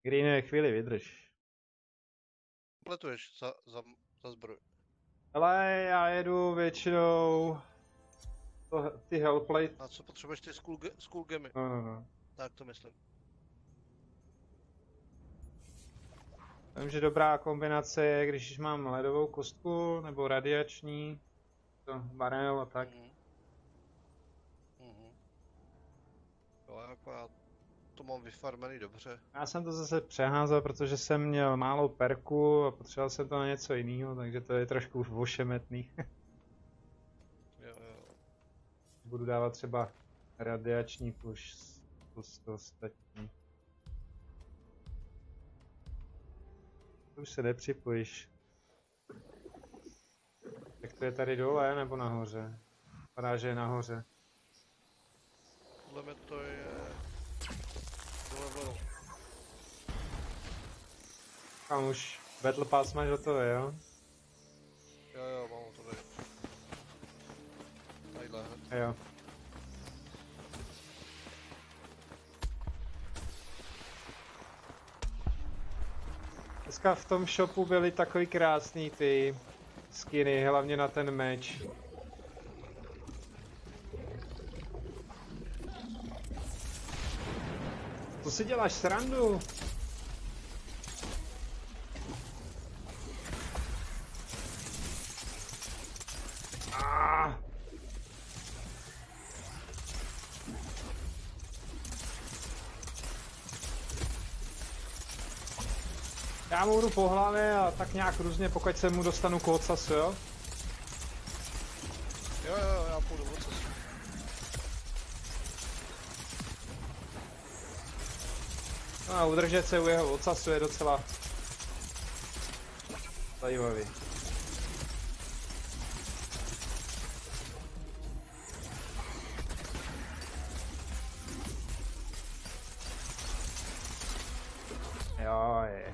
Greene, chvíli vydrž. Kompletuješ za zbroj. Ale já jedu většinou ty hellplate. A co potřebuješ ty school gamy? No. Tak to myslím. Vím, že dobrá kombinace je, když mám ledovou kostku, nebo radiační, to barel a tak. Jo, jako já to mám vyfarmený dobře. Já jsem to zase přeházel, protože jsem měl málo perku a potřeboval jsem to na něco jiného, takže to je trošku už ošemetný. Jo. Budu dávat třeba radiační plus to ostatní. Už se nepřipojíš. Tak to je tady dole nebo nahoře? Vypadá, že je nahoře. Podle mě to je do levelu. Tam už Battle Pass máš hotové, jo? Jo, mám to tady. Tadyhle hned. Jo. Dneska v tom shopu byly takový krásný ty skiny, hlavně na ten meč. To si děláš srandu? Já mu jdu po hlavě a tak nějak různě, pokud se mu dostanu k ocasu, jo? Jo, já půjdu v ocasu. No a udržet se u jeho ocasu je docela zajímavý. Jo, je.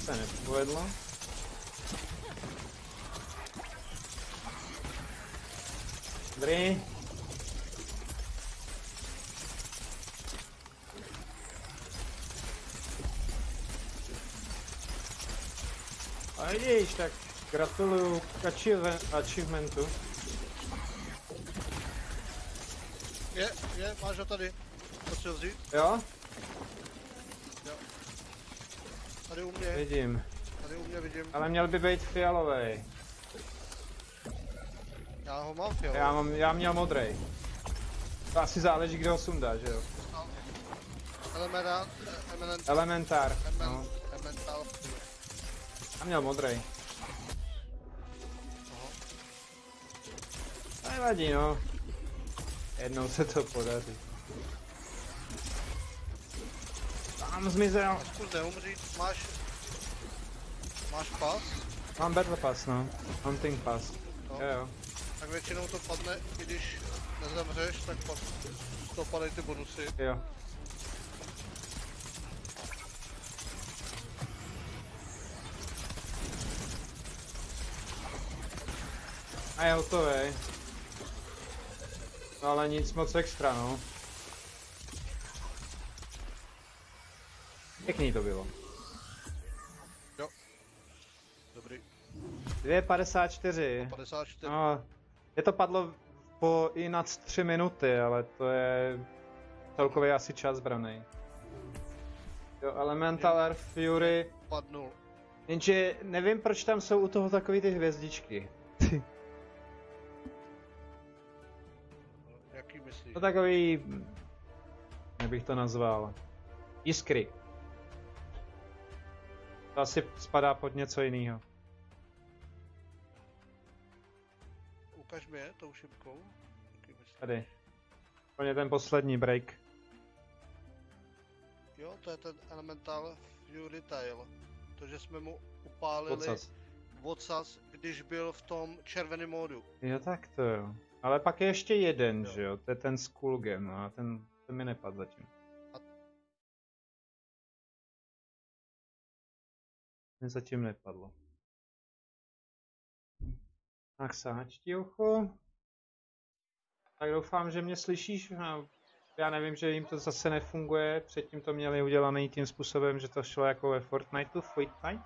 Se nepovedlo. Dobrý. A vidíš, tak Gratuluju k achievementu. Máš ho tady. Potřebuji ho vzít? Jo? Tady u mě. Vidím. Tady u mě vidím. Ale měl by být fialový. Já ho mám fialový. Já měl modrej. To asi záleží, kde ho sundá, že jo? Elementár. No. Elemental. Já měl modrej. Nevadí, no. Jednou se to podaří. Tam zmizel. Zkus neumřít. Máš pas? Mám battle pass, no. Hunting pass. No. Jo. Tak většinou to padne, i když nezemřeš, tak pak to padají ty bonusy. Jo. A je hotový. No ale nic moc extra, no. Pěkný to bylo. Jo. Dobrý. 2,54. 54. No, je to padlo po i nad 3 minuty, ale to je celkově asi čas branej. Jo, Elemental Air Fury. Padnul. Jenže nevím, proč tam jsou u toho takový ty hvězdičky. Jaký myslíš? To takový... Jak bych to nazval? Jiskry. To asi spadá pod něco jiného. Ukaž mi je tou šipkou. Jaký myslíš? Tady. Úplně ten poslední break. Jo, to je ten Elemental Fury Tail. To, že jsme mu upálili odsaz, když byl v tom červeném módu. Jo, tak to jo. Ale pak je ještě jeden, že jo? To je ten Skullgem, no a ten mi nepadl zatím. Mě zatím nepadlo. Tak sáč, tílcho. Tak doufám, že mě slyšíš. No, já nevím, že jim to zase nefunguje. Předtím to měli udělaný tím způsobem, že to šlo jako ve Fortniteu. Fortnite?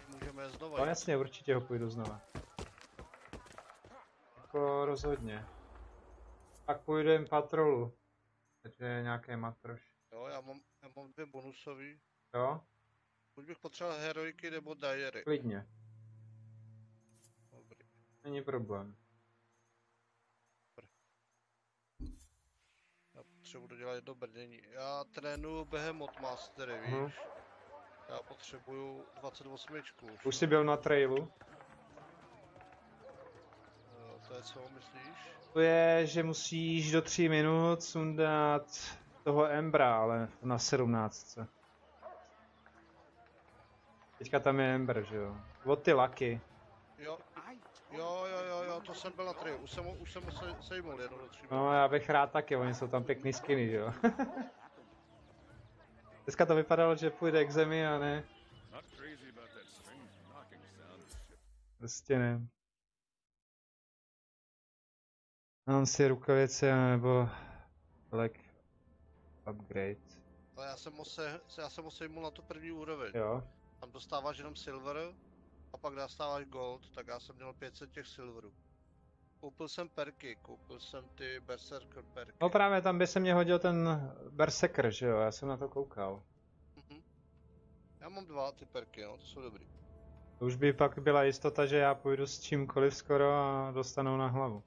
Můžeme znova. No jasně, určitě ho půjdu znova. Jako rozhodně. Pak půjdem patrolu. Takže je nějaké matroš. Jo, já mám 2 bonusový. Jo? Buď bych potřeboval heroiky nebo diary. Klidně. Dobrý. Není problém. Já potřebuji dodělat jedno brnění. Já trénuju Behemoth Mastery, víš? Já potřebuju 28. Už jsi byl na trailu? To je co, myslíš? To je, že musíš do 3 minut sundat toho Embra, ale na 17. Teďka tam je Ember, že jo? Od ty Lucky. Jo, to jsem byl na trailu. Už jsem ho sejmul jednou do 3 minut. No, já bych rád taky, oni jsou tam pěkný skiny, že jo? Dneska to vypadalo, že půjde k zemi a ne. Prostě ne. Mám si rukavice nebo leg upgrade. Ale já jsem ho sejmul na tu první úroveň. Jo. Tam dostáváš jenom silver a pak dostáváš gold, tak já jsem měl 500 těch silverů. Koupil jsem perky, koupil jsem ty berserker perky. No právě tam by se mě hodil ten berserker, že jo, já jsem na to koukal. Já mám 2 ty perky, no, to jsou dobrý. To už by pak byla jistota, že já půjdu s čímkoliv skoro a dostanou na hlavu.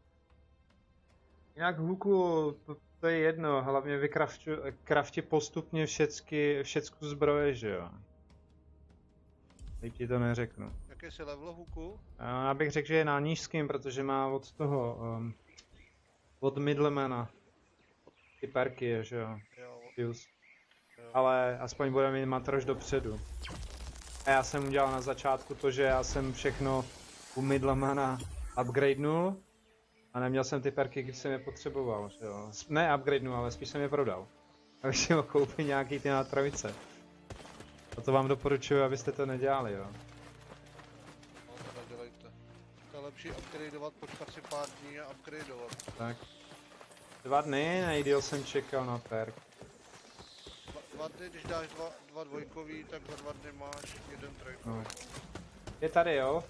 Jinak hluku, to je jedno, hlavně vykrafti postupně všecku zbroje, že jo. Teď ti to neřeknu. Jaký jsi level hooku? Já bych řekl, že je na nížským, protože má od toho, od middlemana ty perky, že jo. Jo. Ale aspoň bude mít matroš dopředu. A já jsem udělal na začátku to, že já jsem všechno u middlemana upgradenul a neměl jsem ty perky, když jsem je potřeboval, že jo. Ne upgradenul, ale spíš jsem je prodal. Abych si ho koupil nějaký ty na trojice. A to vám doporučuji, abyste to nedělali, jo. No to nedělejte. To je lepší upgradeovat, počkat si pár dní a upgradeovat. Tak. 2 dny, nejdýl jsem čekal na perk. 2 dny, když dáš 2 dvojkový, tak za 2 dny máš 1 trojkový. No. Je tady, jo?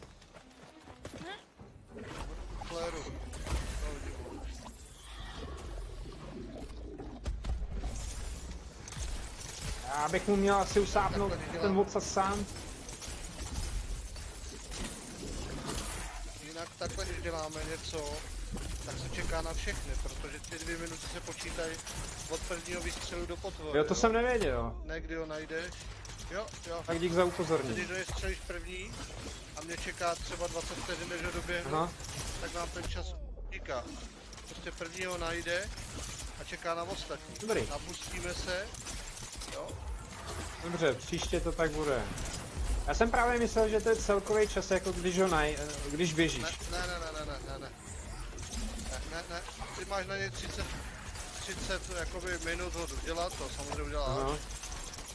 Fléru. No, vidím ho. Já bych mu měl asi usápnout Takhle nedělám. ten vocas sám. Jinak takhle, když děláme něco, tak se čeká na všechny, protože ty 2 minuty se počítají od prvního výstřelu do potvory. Jo, to jsem nevěděl. Ne, kdy ho najdeš. Jo. Tak dík za upozornění. Když do něj střelíš první a mě čeká třeba 20 vteřin, než ho doběhnu, Aha. tak nám ten čas utíká. Prostě první ho najde a čeká na ostatní. Dobrý. Napustíme se, jo. Dobře, příště to tak bude. Já jsem právě myslel, že to je celkový čas, jako když ho když běžíš. Ne. Ty máš na něj 30 jakoby minut ho dodělat, to samozřejmě uděláš. Aha.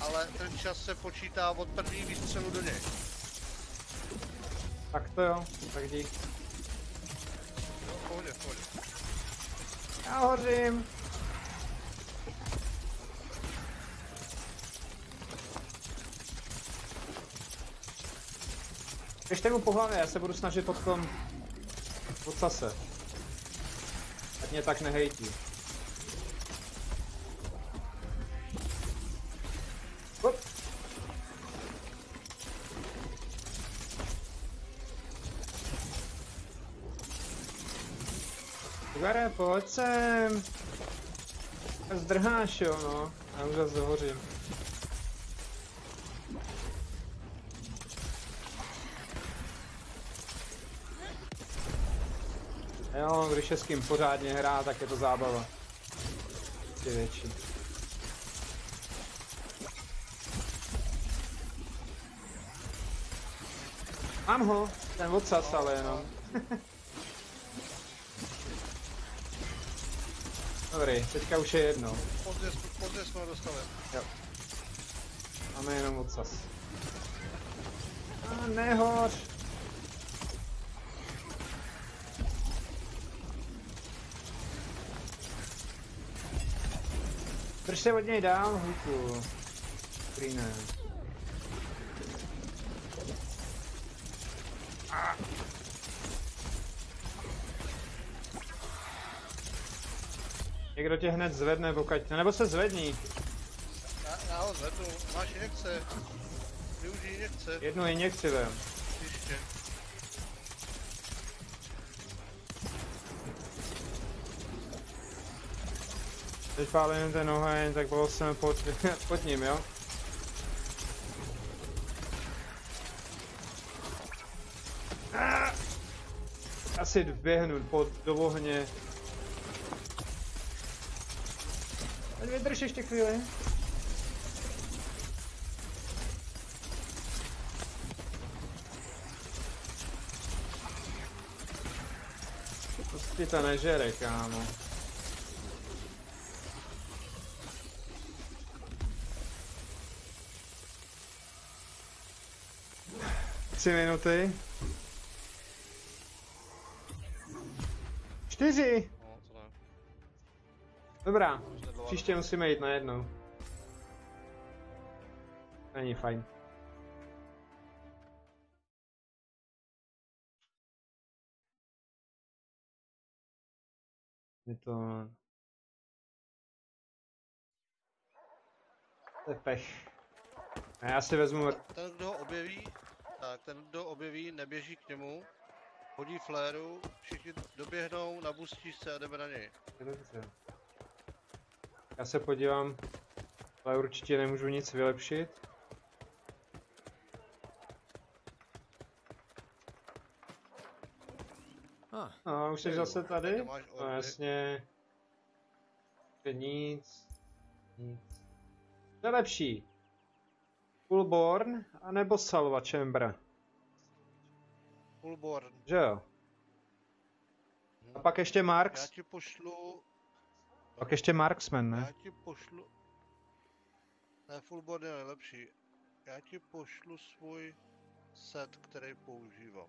Ale ten čas se počítá od první výstřelu do něj. Tak to jo, tak dík. Jo, v pohodě. Já hořím. Běžte mu po hlavě, já se budu snažit pod tom vocase. Ať mě tak nehejtí. Hop. Sugare, pojď sem. Zdrháš, jo, no. Já už zase dohořím. Jo, když je s kým pořádně hrá, tak je to zábava. Je větší. Mám ho, ten odsas, ale jenom. Dobrý, teďka už je jedno. Pozdě jsme ho dostali. Jo. Máme jenom odsas. A nehoř! Drž se od něj dál, hluku. Screene. Někdo tě hned zvedne, pokud nebo se zvedni. Já ho zvednu, máš injekce. Využij injekce. Jednu injekci vem. Příště. Teď pálím ten oheň, tak bylo jsem pod ním, jo? Asi běhnu do ohně. Teď vydrž ještě chvíli. Prostě to nežere, kámo. Tři minuty. 4. No, to ne. Dobrá, Už nedlouho. příště musíme jít najednou. Není fajn. Je to... To je pech. A já si vezmu... Ten, kdo ho objeví, ten, kdo objeví, neběží k němu, hodí fléru, všichni doběhnou, nabustí se a jdeme na něj. Dobře. Já se podívám, ale určitě nemůžu nic vylepšit. No, už jsi zase tady? Tak máš No orby. jasně. Že nic. Co je lepší? Fullborn anebo Salva Chamber? Fullborn. Že jo? A pak ještě Já Marks? ti pošlu... Pak ještě Marksman, ne? Já ti pošlu... Ne, Fullborn je nejlepší. Já ti pošlu svůj set, který používám.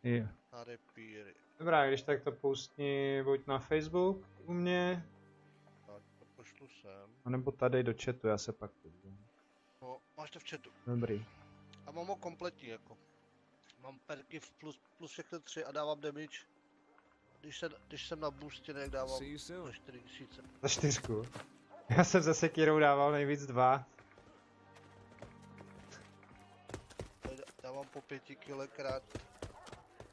Jo. Na repíry. Dobrá, když tak to pustni buď na Facebook u mě, Tak to pošlu sem. anebo tady do chatu, já se pak podívám. No, máš to v chatu. Dobrý. A mám ho kompletní jako. Mám perky v plus všechny 3 a dávám damage. Když jsem na boostě, jak dávám See you soon. za 4000. Za 4. Já jsem za sekírou dával nejvíc 2. Dávám po 5 kg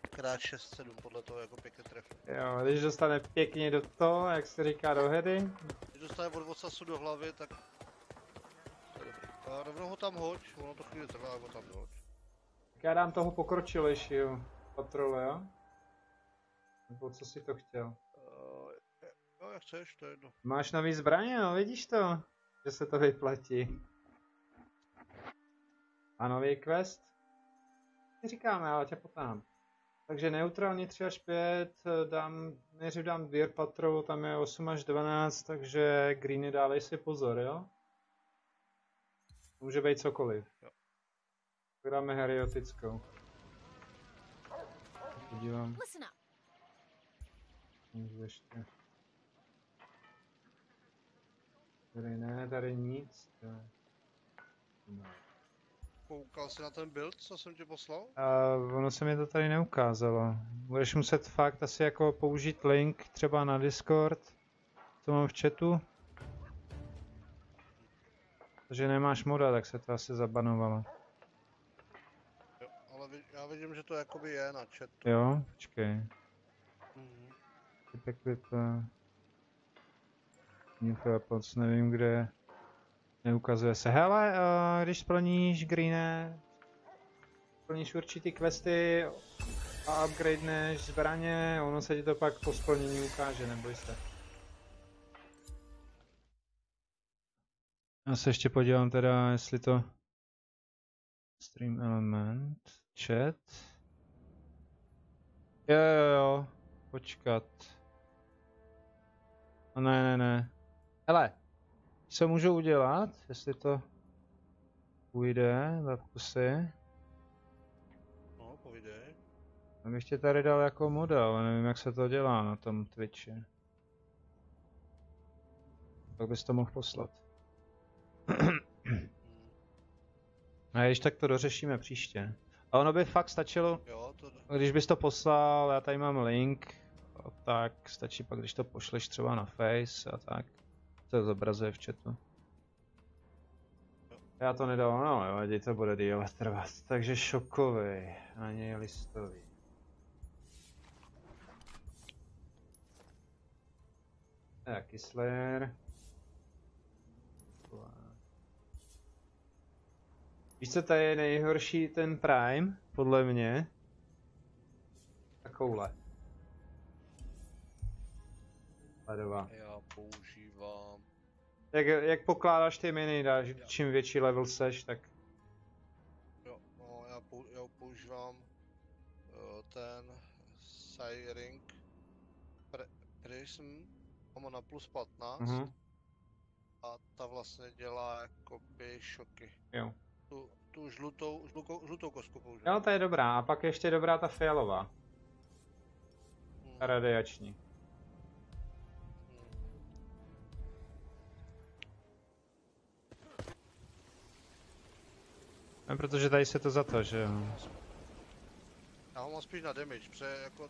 krát 6-7, podle toho jako pěkně trefím. Jo, když dostane pěkně do toho, jak se říká, do heady. Když dostane od ocasu do hlavy, tak to je dobrý. A rovnou ho tam hoď, ono to chvíli trvá, jak ho tam hoď. Tak já dám toho pokročilejšího patrole, jo? Nebo co si to chtěl? No jak chceš, to je jedno. Máš nový zbraně, no vidíš to? Že se to vyplatí. A nový quest? Ti říkáme, ale tě potám. Takže neutrální 3 až 5, nejdřív dám Deer Patrol, tam je 8 až 12, takže greeny dávej si pozor, jo? Může být cokoliv. Jo. Tak dáme heriotickou. Podívám. Listen up. Můžu ještě. Tady ne, tady nic. No. Koukal jsi na ten build, co jsem ti poslal? Ono se mi to tady neukázalo. Budeš muset fakt asi jako použít link třeba na Discord, co mám v chatu. Protože nemáš moda, tak se to asi zabanovalo. Jo, ale já vidím, že to jakoby je na chatu. Jo, počkej. Mhm. Info, nevím kde. Neukazuje se. Hele, když splníš greene, splníš určitý questy a upgradeneš zbraně, ono se ti to pak po splnění ukáže, neboj se. Já se ještě podívám teda, jestli to... Stream element, chat... Jo, počkat. No ne. Hele, co můžu udělat, jestli to půjde, za kusy. No, povídej. Já bych tě tady dal jako moda, ale nevím, jak se to dělá na tom Twitchi. Tak bys to mohl poslat. A když tak to dořešíme příště. A ono by fakt stačilo, Jo, to... když bys to poslal, já tady mám link, tak stačí pak, když to pošleš třeba na Face a tak. To zobrazuje v chatu. Já to nedal, no, jo, to bude díle trvat. Takže šokový, ani listový. Tak, Kisler. Víš, co tady je nejhorší ten Prime, podle mě? Takovouhle. Ledová. Já používám... Jak pokládáš ty miny, čím větší level seš, tak... Jo, no, já používám ten Siring Prism, mám na plus 15 a ta vlastně dělá jakoby šoky. Jo. Tu žlutou kostku používám. Jo, to je dobrá, a pak ještě dobrá ta fialová. Ta radiační. No, protože tady se to za to, že jo. Já ho mám spíš na damage, protože jako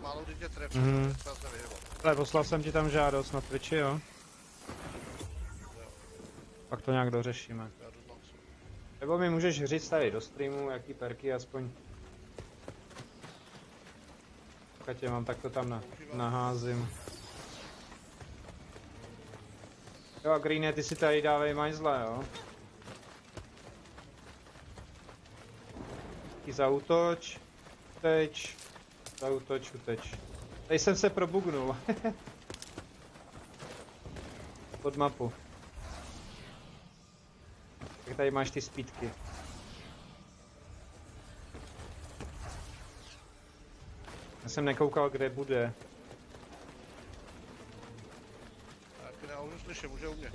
málo kdy tě trefí, třeba se vyhýbat. Ale poslal jsem ti tam žádost na Twitchi, jo? Pak to nějak dořešíme. Já jdu tam. Nebo mi můžeš říct tady do streamu, jaký perky aspoň. Pokud tě mám, tak to tam naházím. Jo a Greene, ty si tady dávej majzle, jo? Taky zaútoč, uteč, zaútoč, uteč. Tady jsem se probugnul. Pod mapu. Tak tady máš ty speedky. Já jsem nekoukal, kde bude. Tak já už slyším, už je u mě.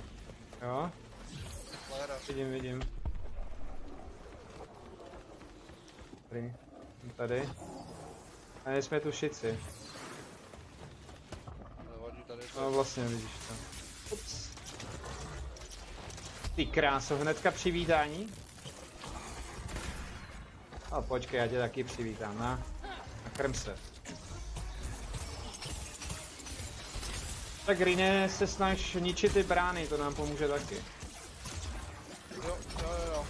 Jo? Flera. Vidím. Dobrý. Tady. A nejsme tu šici. Nevadí, tady No vlastně, vidíš to. Ups. Ty kráso, hnedka přivítání. A počkej, já tě taky přivítám, na krm se. Tak Rine, se snaž ničit ty brány, to nám pomůže taky. Jo.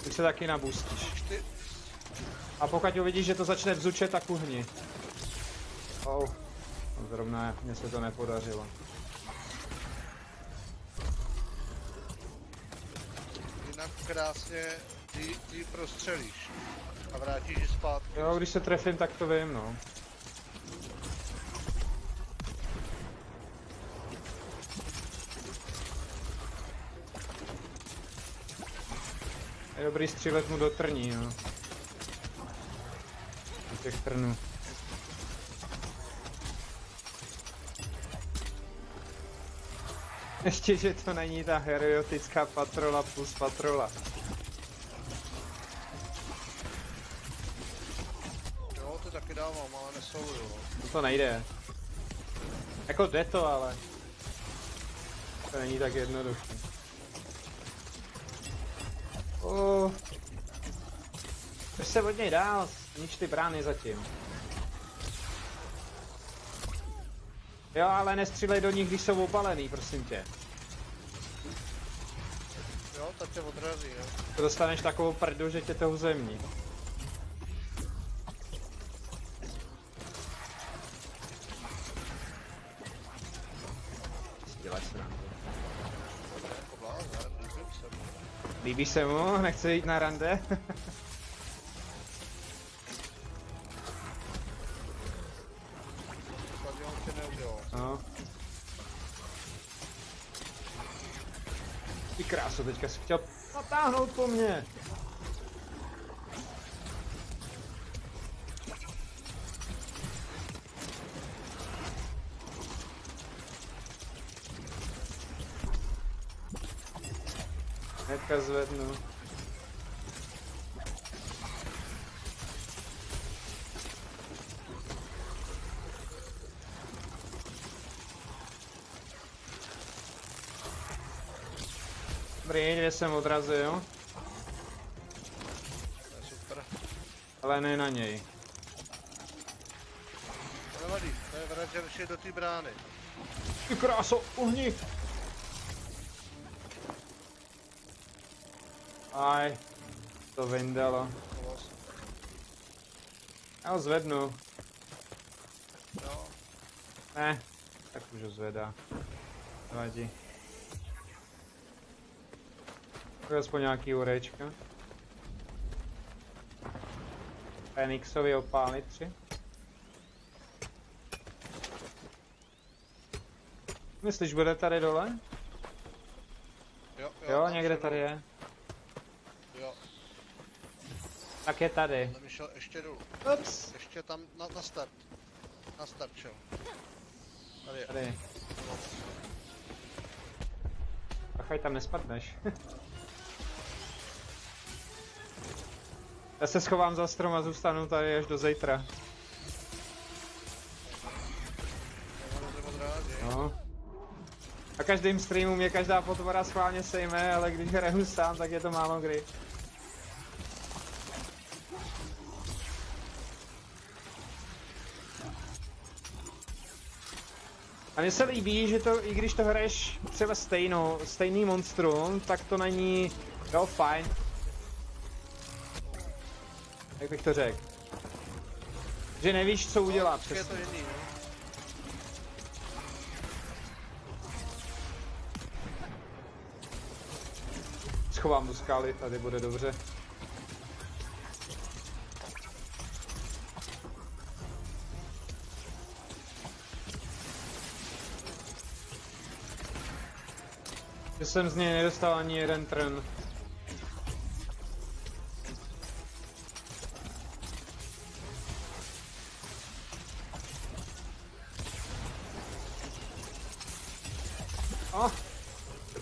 Ty se taky nabustíš. Ty, A pokud uvidíš, že to začne vzučet, tak uhni. Oh. No, zrovna mně se to nepodařilo. jinak krásně ty prostřelíš. A vrátíš ji zpátky. Jo, když se trefím, tak to vím, no. Je dobrý střílet mu do trní, no. Do těch trnů. Ještě, že to není ta heroická patrola plus patrola. Jo, to taky dávám, ale nesoluju. To nejde. Jako jde to, ale to není tak jednoduché. Což se od něj dál, nič ty brány zatím. Jo, ale nestřílej do nich, když jsou obalený, prosím tě. Jo, tak tě odrazí, no. To dostaneš takovou prdu, že tě to uzemní. Děláš srandu. Jako blázen, líbím se mu. Líbí se mu? Nechce jít na rande? Takhle on tě neudělal. No. Ty kráso, teďka jsi chtěl natáhnout po mně. Hnedka zvednu. Dobrý, kde jsem odrazil, To je super. ale ne na něj. To nevadí, to je vražděrší do té brány. Ty kráso, uhni! Aj, to vyndalo. Já ho zvednu. Jo, Ne, tak už ho zvedá. Nevadí. To je aspoň nějaký urečka. Fenixovi opálit 3. Myslíš, bude tady dole? Jo, tam někde se tady jdu. je. Jo, Tak je tady. ale vyšel ještě dolů. Ups. Ještě tam na start. Na start šel. Tady je. Tady. Ach, tam nespadneš. Já se schovám za strom a zůstanu tady až do zítra. No. A každým streamu mě každá potvora schválně sejme, ale když hraju sám, tak je to málo kdy. A mně se líbí, že to, i když to hraješ třeba stejný monstrum, tak to není, jo, fajn. Jak bych to řekl? Že nevíš, co udělat Je to přesně. jiný, no. Schovám do skály, tady bude dobře. Že jsem z něj nedostal ani jeden trn.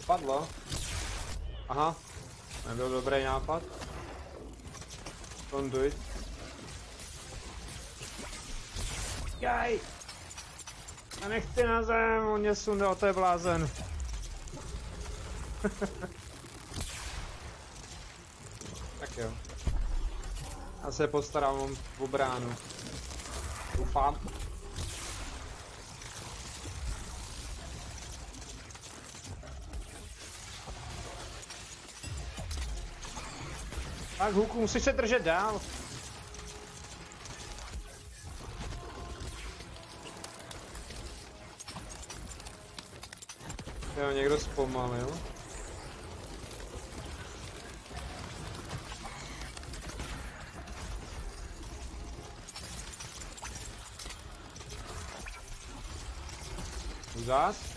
Padlo. Aha, nebyl dobrý nápad. Konduit. Jaj! A nechci na zem, on mě sundal, to je blázen. Tak jo. A se postarám o bránu. Doufám. Tak, Huku, musíš se držet dál. Jo, někdo zpomalil. Zás.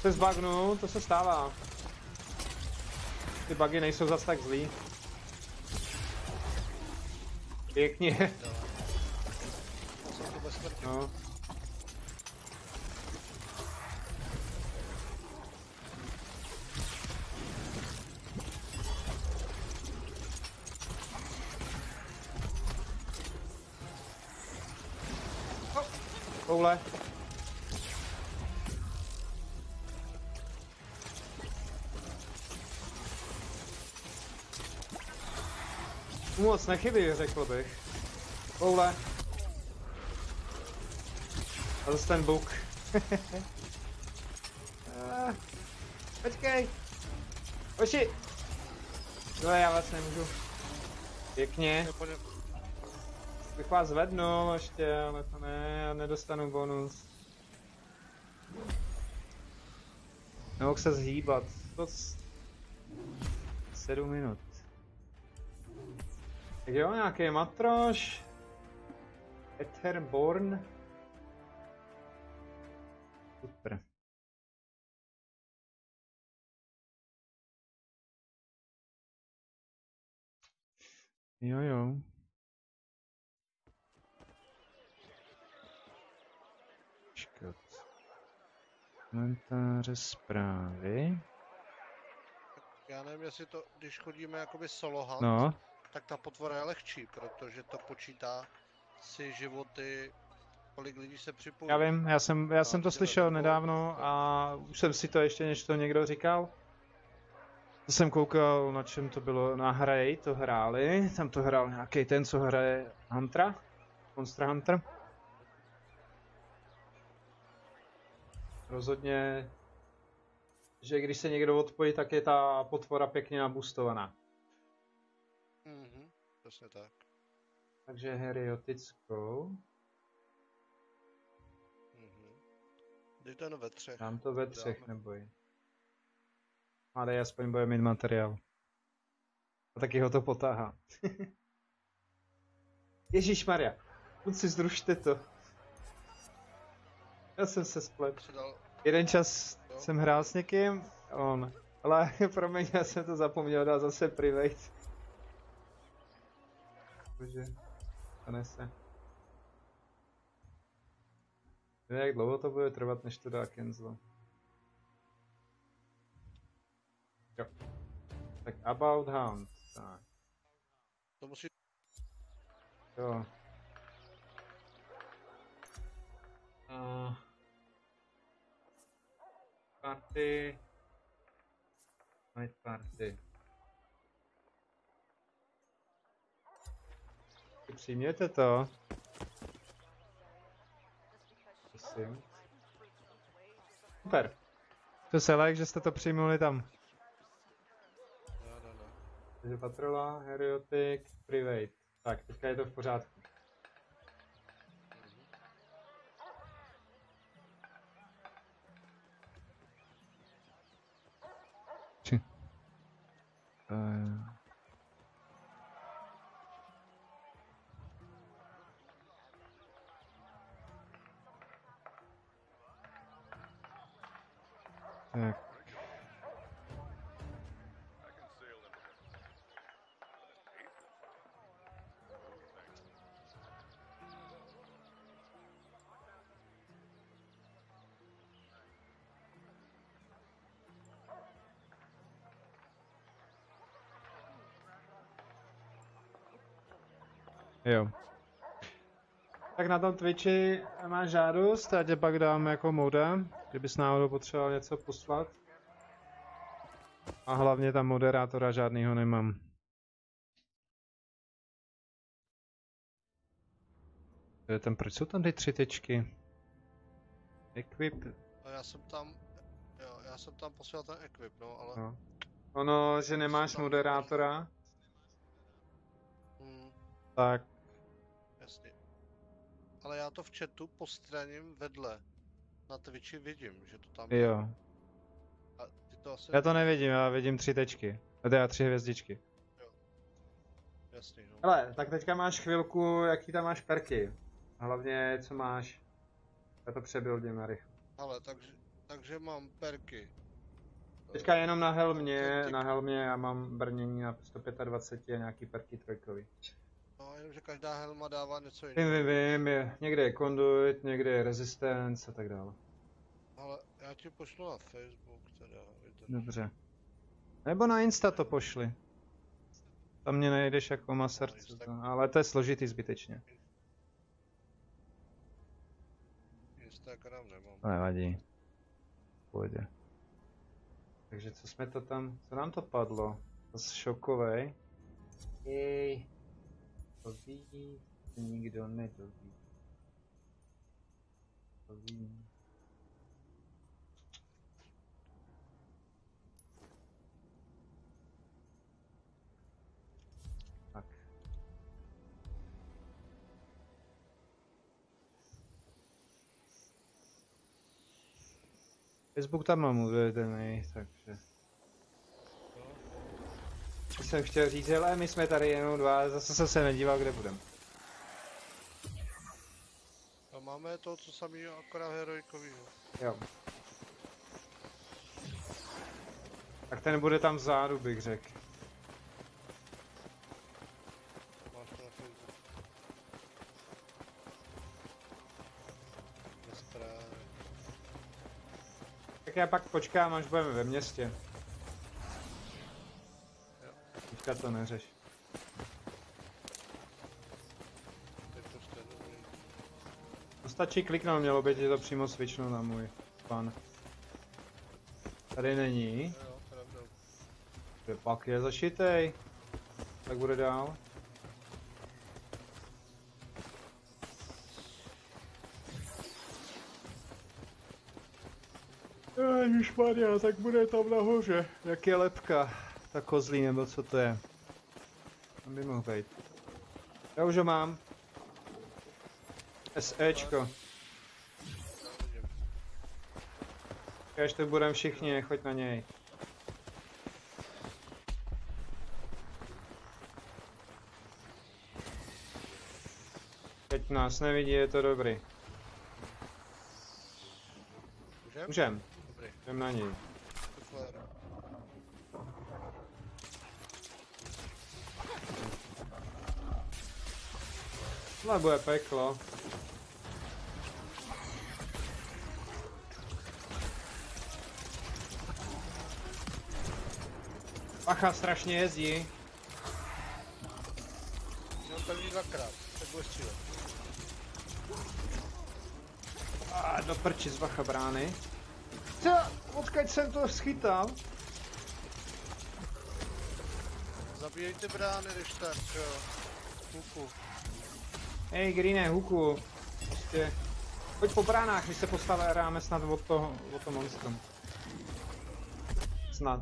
Se zbugnu, to se stává. Ty bugy nejsou zas tak zlý. Pěkně. Jsem to bez smrti. No. Koule. Moc nechybí, řekl bych. Koule. A zase ten buk. Počkej. Oči. No já vás nemůžu. Pěkně. Bych vás zvednul ještě, ale to ne, já nedostanu bonus. Nemohl se zhýbat. 7 minut. Tak jo, nějaký matroš. Etherborn. Super. Jo. Počkat. Komentáře, zprávy. Já nevím, jestli to, když chodíme jakoby solo hunt, No, tak ta potvora je lehčí, protože to počítá si životy, kolik lidí se připojí. já vím, já jsem to slyšel nedávno a už jsem si to ještě než to někdo říkal. To jsem koukal, na čem to bylo, na hry to hráli, tam to hrál nějaký ten, co hraje Huntera, Monster Hunter. Rozhodně, že když se někdo odpojí, tak je ta potvora pěkně naboostovaná. Přesně tak. Takže heriotickou. Dejte jen ve 3. Dám to ve 3, neboj. Ale aspoň bude mít materiál. A taky ho to potáhá. Ježíšmarja, kluci, zrušte to. Já jsem se splet. Jeden čas jsem hrál s někým, ale promiň, já jsem to zapomněl dát zase private. Bože, stane se. Nevím, jak dlouho to bude trvat, než to dá cancel. Jo. Tak About Hound, tak. To musí... Jo. Party. Night party. Přijměte to. Prosím. Super. To se like, že jste to přijmuli tam. Ne. Takže patrola, heriotik, private. Tak, teďka je to v pořádku. Či. Tak. Jo. Tak na tom Twitchi máš žádost, já tě pak dám jako moda, kdybys náhodou potřeboval něco poslat. A hlavně tam moderátora žádnýho nemám. To je tam, proč jsou tam ty 3 tečky? Equip. A já jsem tam posílal ten equip, no, ale... No. Ono, že nemáš moderátora, tak Jasně. Ale já to v chatu postraním vedle. Na Twitchi vidím, že to tam je. jo. A ty to asi... Já to nevidím, já vidím 3 tečky. A teda 3 hvězdičky. Jasně, no. Hele, tak teďka máš chvilku, jaký tam máš perky. Hlavně, co máš. Já to přebuildím na rychlo. Ale takže mám perky. Teďka jenom na helmě já mám brnění na 125 a nějaký perky trojkový. No, jenom že každá helma dává něco jiného. Vím, někde je conduit, někde je resistance a tak dále. Ale já ti pošlu na Facebook teda. Dobře. Nebo na Insta to pošli. Tam mě najdeš jako má srdce, ale to je složitý zbytečně. Instagram nemám. To nevadí. Půjde. Takže co jsme to tam, co nám to padlo? Zase šokovej. Jej. To ví, to nikdo nedoví. To ví. Tak. Facebook tam mám uvedený, takže... To jsem chtěl říct, ale my jsme tady jenom 2, zase jsem se nedíval, kde budem. A máme to, co samý akorát heroikovýho. Jo. Tak ten bude tam vzadu, bych řekl. Máš to na Facebooku. Ve zprávě. Tak já pak počkám, až budeme ve městě. Teďka to neřeš. Teď to jste dobrý. To stačí kliknout, mělo by ti to přímo switchnout na můj pan. Tady není. Jo, pravda. Kde pak je zašitej. Tak bude dál. Ježišmarja, tak bude tam nahoře. Jak je lepka. Ta kozlí, nebo co to je. Tam by mohl být. Já už ho mám. SEčko. Já vidím. Až to budeme všichni, choď na něj. Teď nás nevidí, je to dobrý. Můžem? Můžem. Dobrý. Jdem na něj. Super. Tohle bude peklo. Pacha strašně jezdí. Jenom první 2krát, tak bude střílet. A do prči z bacha brány. Co? Odkud jsem to schytal? Zabíjejte brány, když tak, jo. Huku. Hej, Greene, huku. Prostě. Pojď po bránách, my se postaráme snad o to monstrum. Snad.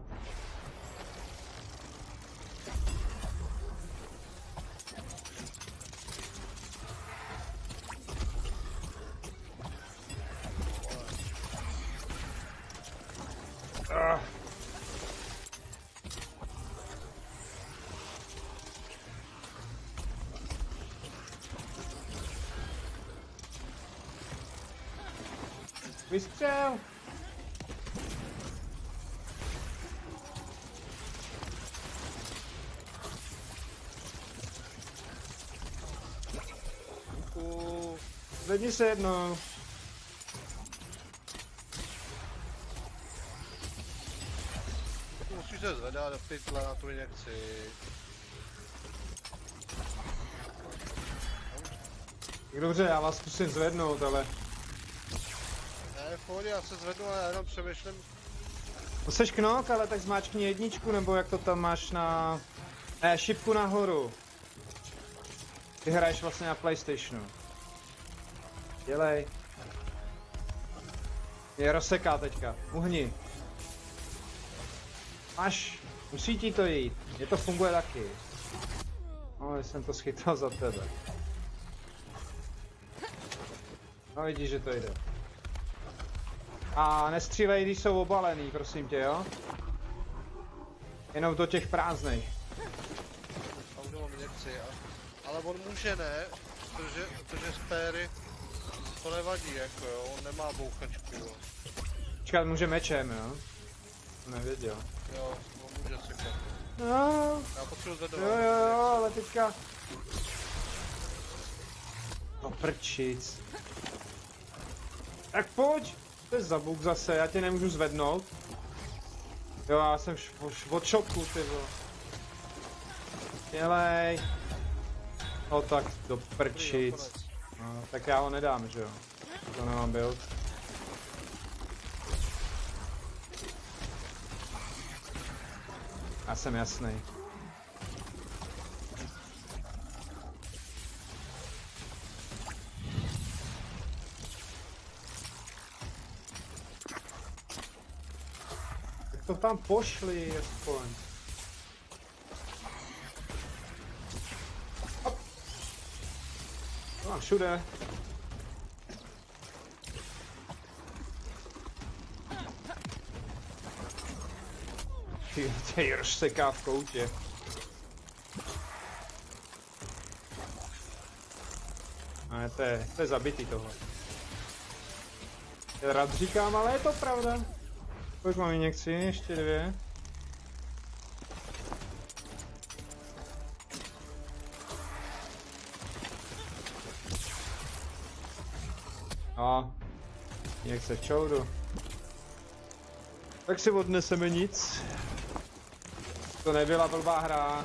Vystřel! Zvedni se jednou. Musíš se zvedat do pytle na tu injekci. Dobře, já vás zkusím zvednout, ale... Ne, v pohodě, já se zvednu, ale já jenom přemýšlím, To seš knok, ale tak zmáčkni jedničku, nebo jak to tam máš na... Ne, šipku nahoru. Ty hraješ vlastně na PlayStationu. Dělej. Je rozseká teďka. Uhni. Máš. Musí ti to jít. Mně to funguje taky. No, jsem to schytal za tebe. No vidíš, že to jde. A nestřílej, když jsou obalený, prosím tě, jo? Jenom do těch prázdných. A už mám injekci, ale on může ne, protože spéry to nevadí, jako jo, on nemá bouchačku, jo. Počkat, může mečem, jo? To nevěděl. Jo, on může sekat. No, Já potřebuji zvednout. jo, ale teďka... No prčic. Tak pojď! To je za buk zase, já tě nemůžu zvednout. Jo, já jsem od šoku, ty vole. Dělej. No tak do prčic. No, tak já ho nedám, že jo. To nemám build. Já jsem jasný. Tak to tam pošli aspoň. Hop. To mám všude. Ty rozseká v koutě. Ale to je zabitý tohle. Já rád říkám, ale je to pravda. Kolik mám injekci? Ještě 2. No. Injekce v čoudu. Tak si odneseme nic. To nebyla blbá hra.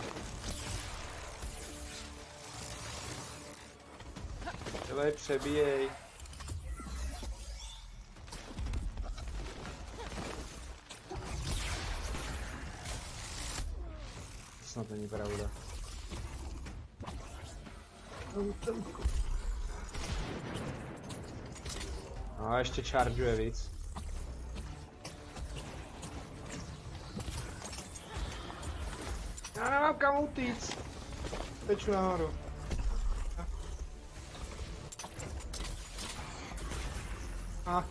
Dělej, přebíjej. Snad není pravda. No a ještě chargeuje víc. Já nemám kam utíct. Teču nahoru. A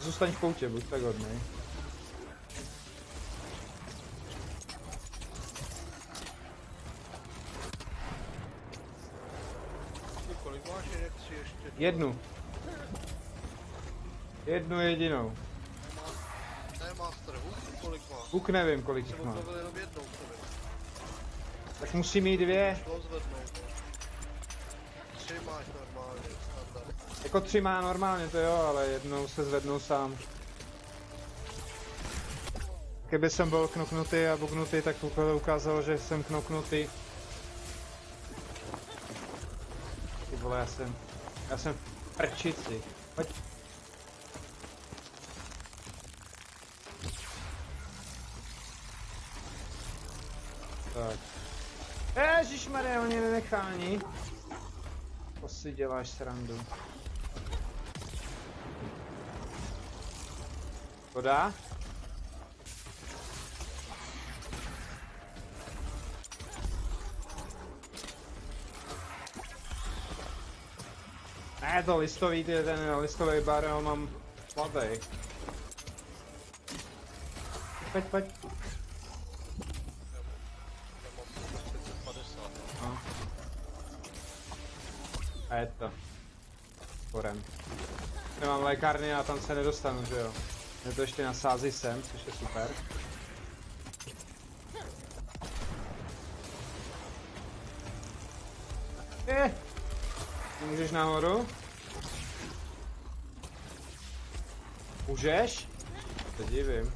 zůstaň v koutě, buď tak hodnej. Kolik máš injekci ještě? Jednu. Jednu jedinou. Ne, master, kolik má? Buk nevím, kolik Jsem jich má. obnovil jenom jednou, sorry. Tak musí mít 2. Šlo zvednout. 3 máš normálně, standard. Jako 3 má normálně, to jo, ale jednou se zvednou sám. Kdyby jsem byl knoknutý a buknutý, tak to ukázalo, že jsem knoknutý. Ty vole, já jsem v prčici. Pojď. Tak. Ježišmarja, on mě nenechá ani. To si děláš srandu. To dá? Ne, to listový, ten listový barel mám slabý. Pojď, pojď. Já mám 550. No. A je to. Porem. Nemám lékárny a tam se nedostanu, že jo. Mě to ještě nasází sem, což je super. Ty můžeš nahoru? Můžeš? To divím.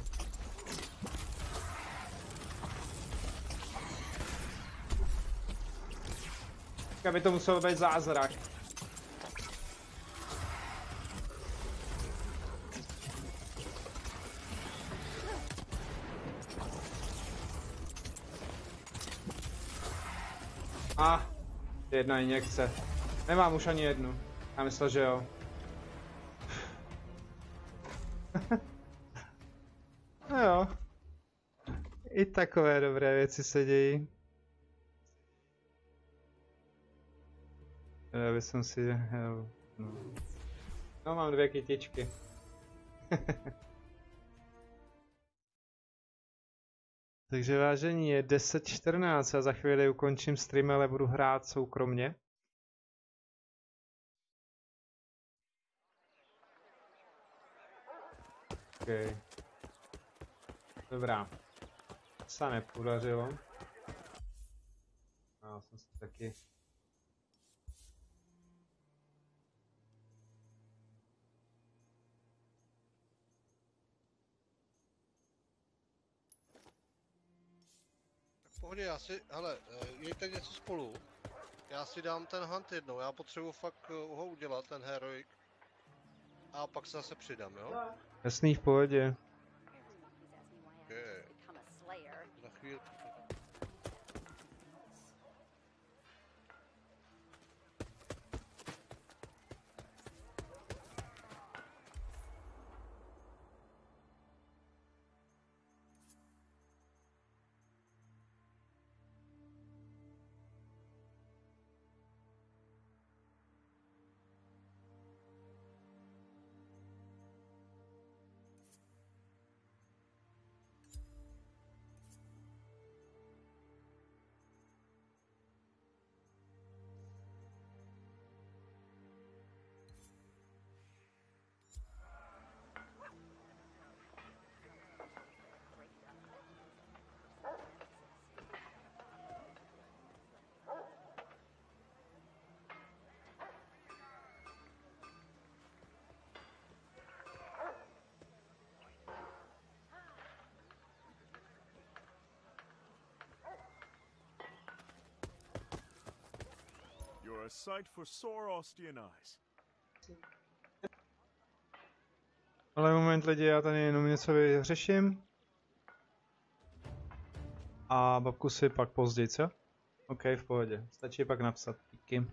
Tak by to muselo být zázrak. Jedna injekce. Nemám už ani jednu. Já myslel, že jo. No jo. I takové dobré věci se dějí. Já bych si... No mám 2 kytičky. Takže vážení, je 10:14 a za chvíli ukončím stream, ale budu hrát soukromně. Okay. Dobrá. Se nepodařilo. Já jsem si taky... V pohodě, já si, hele, jejte něco spolu. Já si dám ten hunt jednou, já potřebuji fakt ho udělat, ten heroic. A pak se zase přidám, jo? Jasný, v pohodě. Okay. Za chvíli. You're a sight for sore Austrian eyes. Ale moment lidi, já tady jenom něco vyřeším. A babku si pak později, co? OK, v pohodě. Stačí pak napsat. Díky.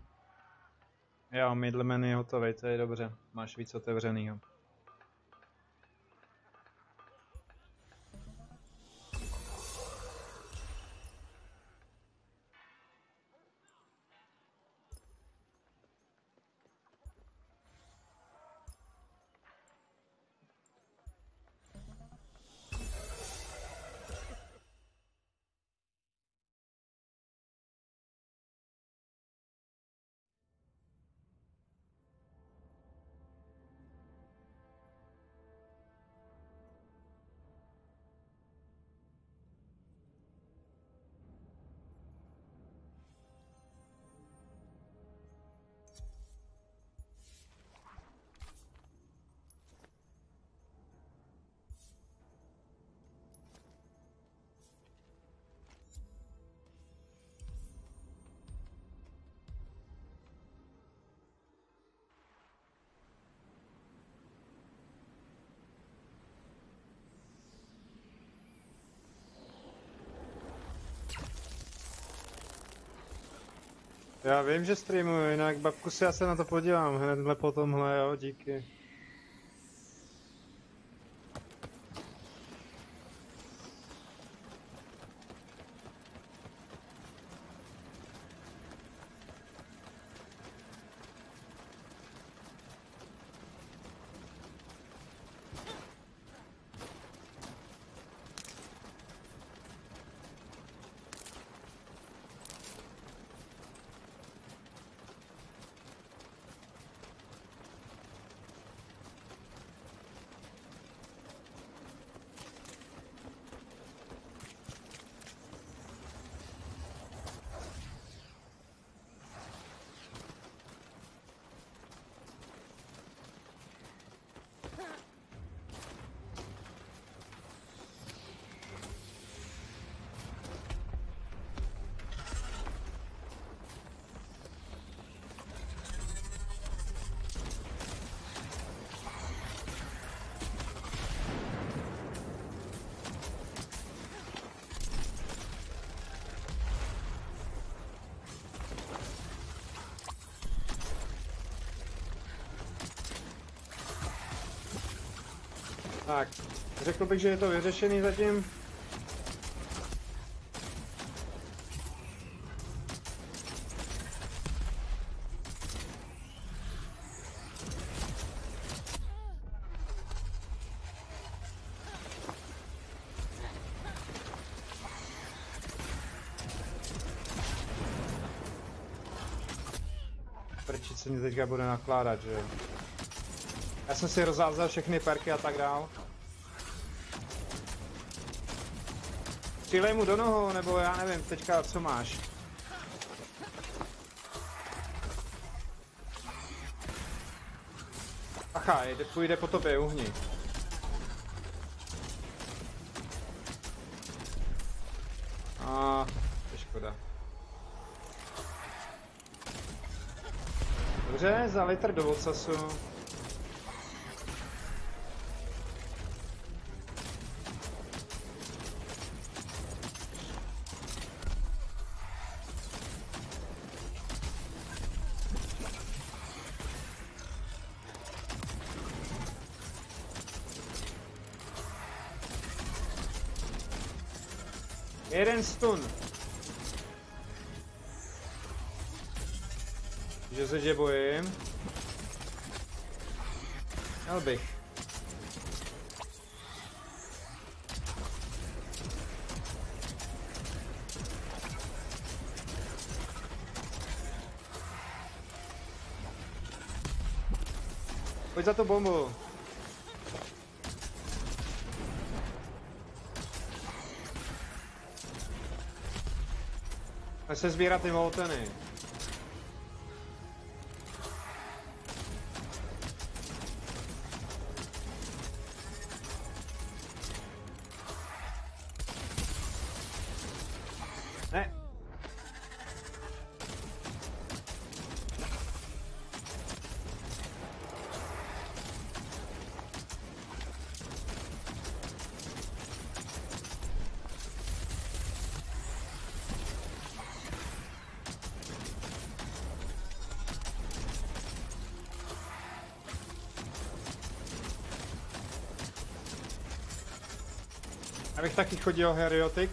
Jo, middleman je hotový, to je dobře. Máš víc otevřenýho. Já vím, že streamuju, jinak babku si já se na to podívám hnedle po tomhle, jo, díky. Tak, řekl bych, že je to vyřešený zatím. Prčit se mi teďka bude nakládat, že jo. Já jsem si rozházel všechny perky a tak dál. Střílej mu do nohou, nebo já nevím, teďka co máš. Acha, půjde po tobě, uhni. A je škoda. Dobře, za litr do ocasu. Jeden stun. Že se tě bojím. Měl bych. Pojď za tu bombu. Pojď se sbírat ty molteny. Ne. Abych taky chodil heriotik.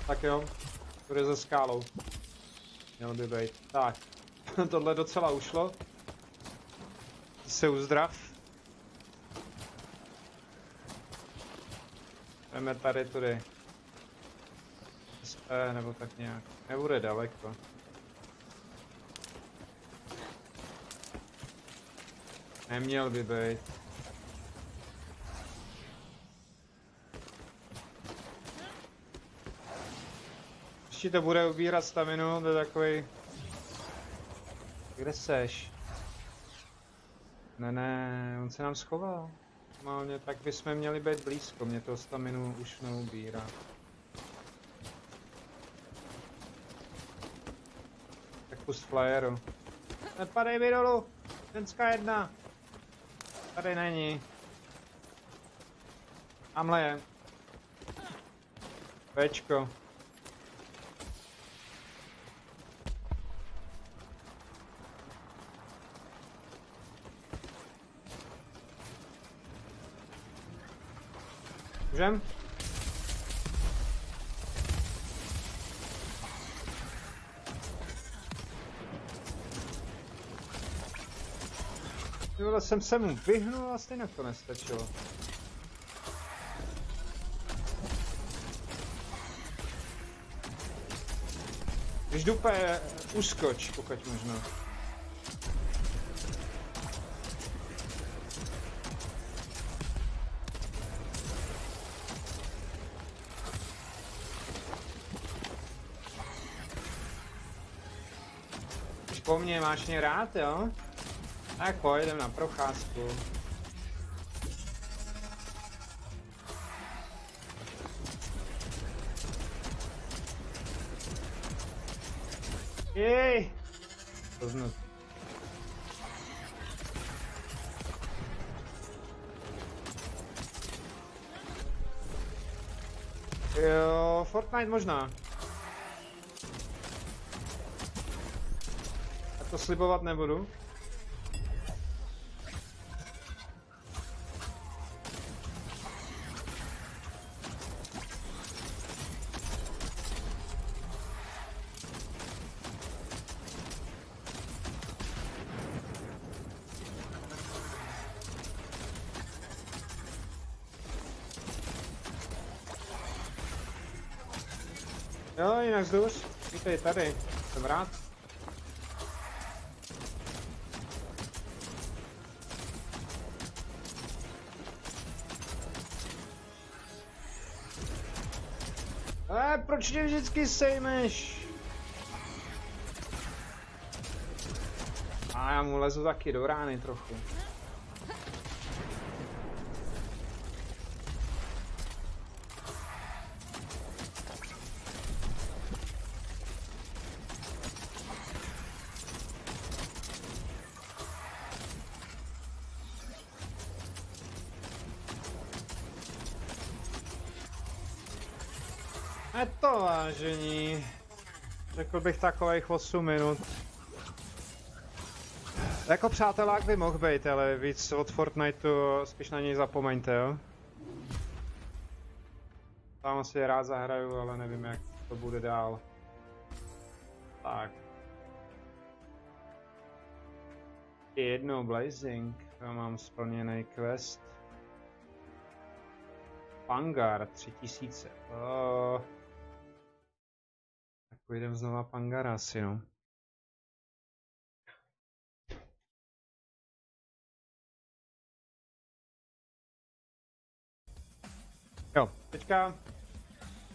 Tak jo, bude ze skálou. Měl by být. Tak, tohle docela ušlo. Se uzdrav. Jdeme tady tudy. SP nebo tak nějak. Nebude daleko. Neměl by být. Ještě to bude ubírat staminu, to je takový. Kde seš? Ne, on se nám schoval. Normálně, tak bychom měli být blízko, mě to staminu už neubírá. Tak pust flyeru. Nepadej mi dolů! Ženská jedna! Tady není. Tamhle je. Pečko. Můžem? Tyhle jsem se mu vyhnul a stejně to nestačilo. Když dupe, uskoč, pokud možno. Po mně máš mě rád, jo? Tak pojedem na procházku. Jej! Poznu. Jo, Fortnite možná. To slibovat nebudu. Jo, jinak zduř. Vítej tady. Jsem rád. Proč mě vždycky sejmeš? A já mu lezu taky do rány trochu. Je to vážení. Řekl bych takových 8 minut. Jako přátelák by mohl být, ale víc od Fortniteu spíš na něj zapomeňte, jo? Tam si rád zahraju, ale nevím, jak to bude dál. Tak. Jednou Blazing, já mám splněný quest. Pangar 3000. Tak půjdem znova Pangara asi, no. Jo, teďka...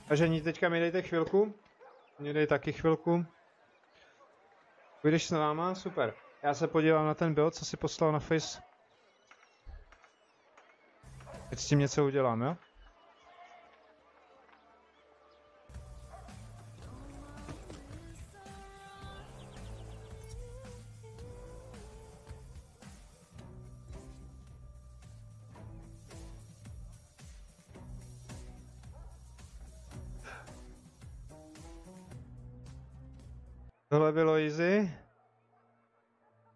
Vážení, teďka mi dejte chvilku. Mě dej taky chvilku. Půjdeš s náma? Super. Já se podívám na ten build, co si poslal na Face. Teď s tím něco udělám, jo? Tohle bylo easy.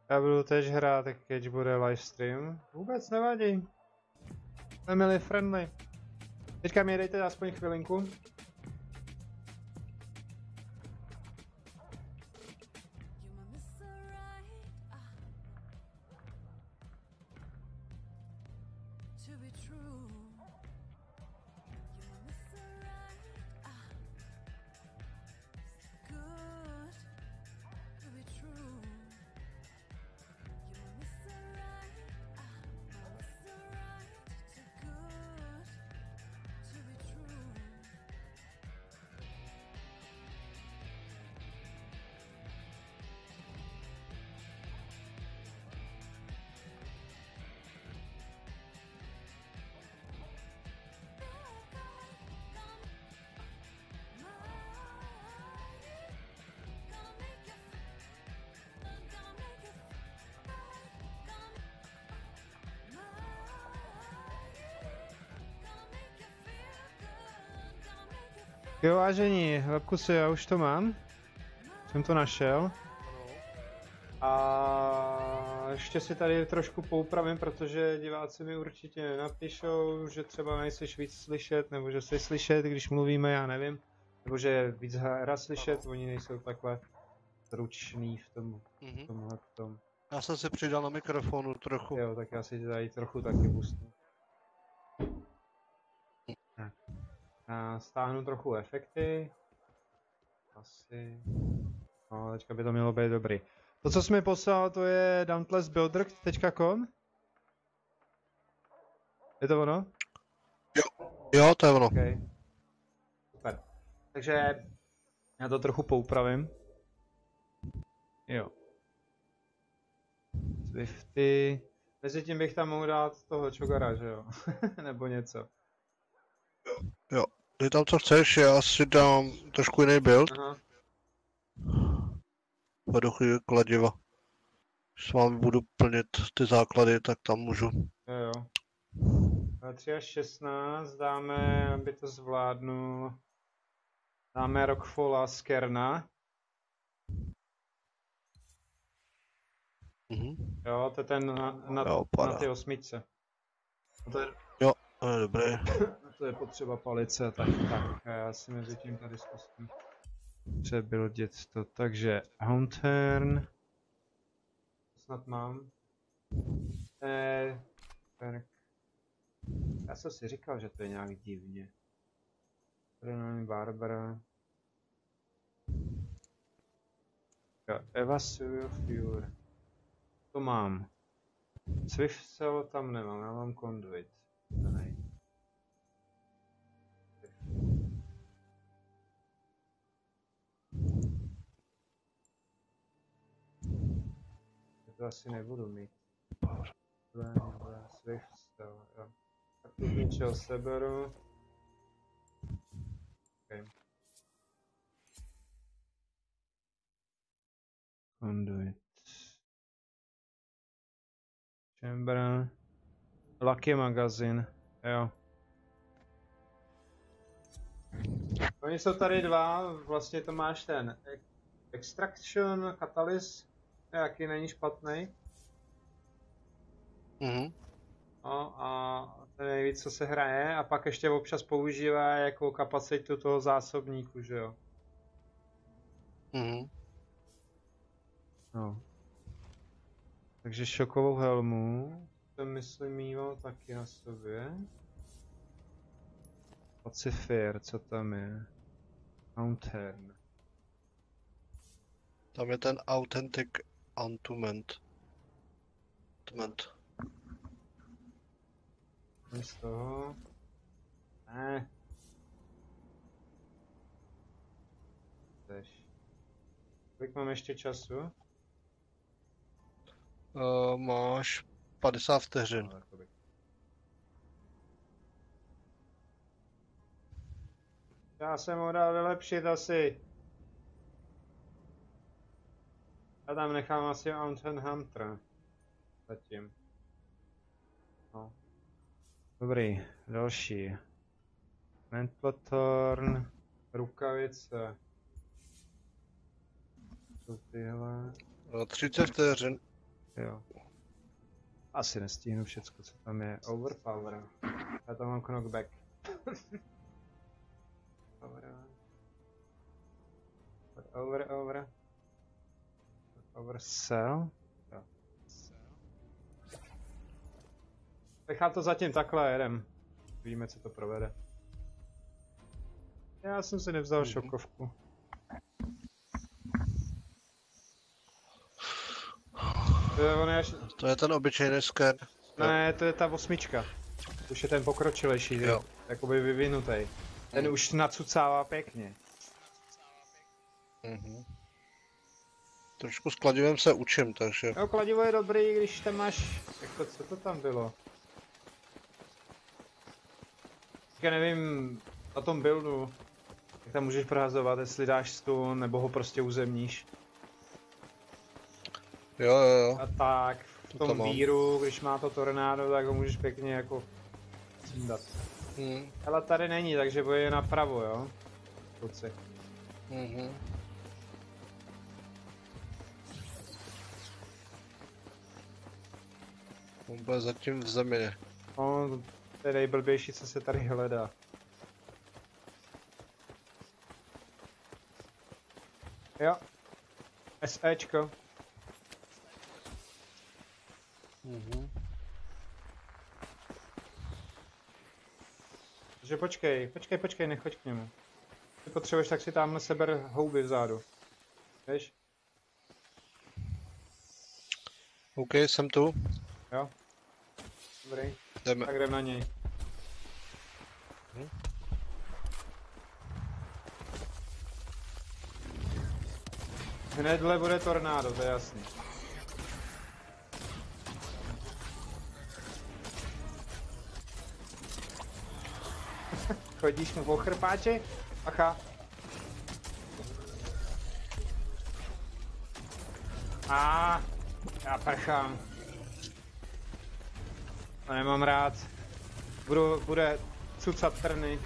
Já budu tež hrát, když bude livestream. Vůbec nevadí. Family friendly. Teďka mi dejte aspoň chvilinku. Jo, vážení, Lepkusy, já už to mám. Jsem to našel. A ještě si tady trošku poupravím, protože diváci mi určitě nenapíšou, že třeba nejseš víc slyšet, nebo že jsi slyšet, když mluvíme, já nevím. Nebo že je víc hra slyšet, oni nejsou takhle zruční v tomhle tom. Já jsem si přidal na mikrofonu trochu. Jo, tak já si tady trochu taky boostnu. Tak. A stáhnu trochu efekty. Asi. No, teďka by to mělo být dobrý. To, co jsi mi poslal, to je dauntlessbuilder.com? Je to ono? Jo, to je ono. Okay. Super. Takže já to trochu poupravím. Jo. Swifty. Mezitím bych tam mohl dát toho Chogara, že jo? Nebo něco. Jo, dej tam co chceš, já si dám trošku jiný build. Aha. Vedu chvíli kladiva. Když s vámi budu plnit ty základy, tak tam můžu. Jo. 3 až 16 dáme, aby to zvládnu. Dáme Rockfalla z Kerna. Jo, to je ten na ty 8. To je... Jo, to je dobré. To je potřeba palice, tak já si mezi tím tady zkusím přebuildit to. Takže Hauntern. Snad mám. Perk. Já jsem si říkal, že to je nějak divně. Renální Barbara. Jo, Evasive Fury. To mám. Swift Cell tam nemám, já mám Conduit. Nej. To asi nebudu mít. Swift Cell, jo. Tak tu něčeho seberu. Okay. Conduit. Chamber. Lucky magazin, jo. Oni jsou tady dva, vlastně to máš ten Extraction, Catalyst, jaký není špatný. No a to je nejvíc, co se hraje, a pak ještě občas používá jako kapacitu toho zásobníku, že jo. No. Takže šokovou helmu jsem myslím mýval taky na sobě. Pacifir, co tam je? Mountain. Tam je ten Authentic Entombment. Z toho. Ne. Tež. Kolik mám ještě času? Máš 50 vteřin. No, jakoby. Já jsem ho dal vylepšit asi. Já tam nechám asi Mountain Hunter. Zatím. No. Dobrý, další. Mantletorn, rukavice. Co tyhle? 30 vteřin. Jo. Asi nestihnu všecko, co tam je. Overpower. Já tam mám knockback. Oversell. Jo. Nechám to zatím takhle, jedem. Víme, co to provede. Já jsem si nevzal šokovku. To je ten obyčejný sken. Ne, to je ta 8. Už je ten pokročilejší, jo. Jakoby vyvinutý. Ten už nacucává pěkně. Trošku s kladivem se učím, takže... Jo, kladivo je dobrý, když tam máš... Co to tam bylo? Já nevím, na tom buildu, jak tam můžeš prohazovat, jestli dáš stun, nebo ho prostě uzemníš. Jo. A tak, v tom víru, když má to tornádo, tak ho můžeš pěkně jako... dát. Ale tady není, takže bude napravo, jo? Kluci. On byl zatím v zemi. No, to je nejblbější, co se tady hledá. Jo. SEčko. Takže počkej, nechoď k němu. Ty potřebuješ, tak si tamhle seber houby vzadu. Víš? OK, jsem tu. Jo. Dobrý. Jdeme. Tak jdem na něj. Hnedle bude tornádo, to je jasný. Chodíš mu po chrpáči? Acha. Já prchám. To nemám rád. Bude cucat trny.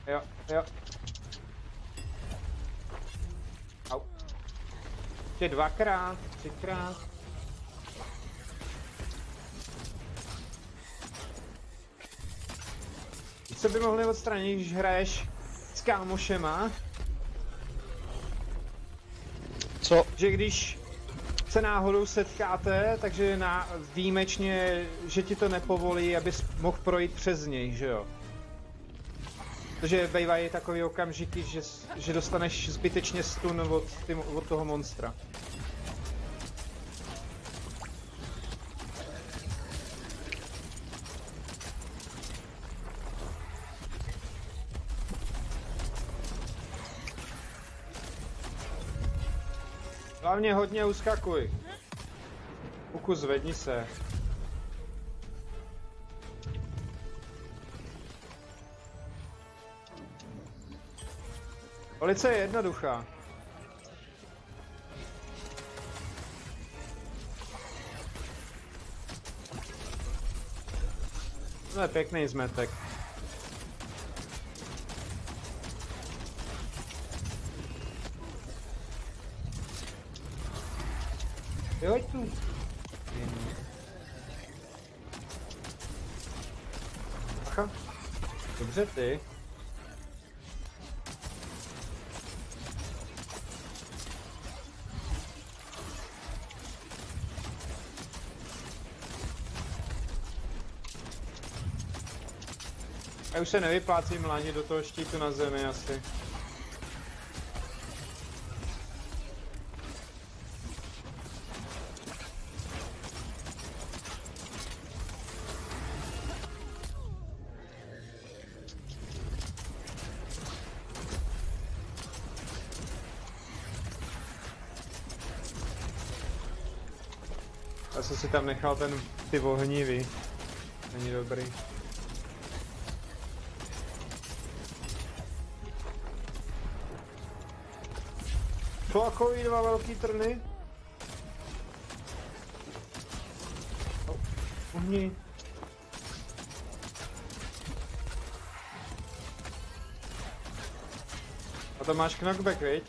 Jo. Au. Ještě 2krát, 3krát. Co by mohli odstranit, když hraješ s kámošema? Co? Že když se náhodou setkáte, takže výjimečně, že ti to nepovolí, abys mohl projít přes něj, že jo? Protože bývají takový okamžiky, že dostaneš zbytečně stun od toho monstra. Hlavně hodně uskakuj. Puku, zvedni se. Police je jednoduchá. To je pěkný zmetek. Pojď tu. Aha. Dobře ty. Já už se nevyplácí mlánit do toho štítu na zemi asi. Já jsem si tam nechal ty ohnivý. Není dobrý. Takový dva velký trny. Uhni. A to máš knockback, viď?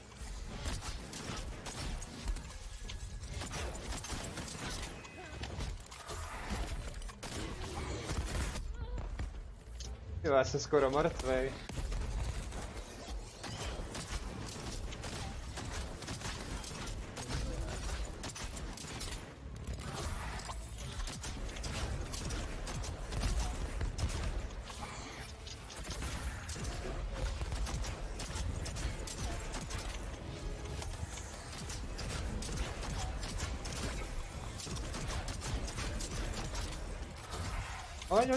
Jo, já jsem skoro mrtvej.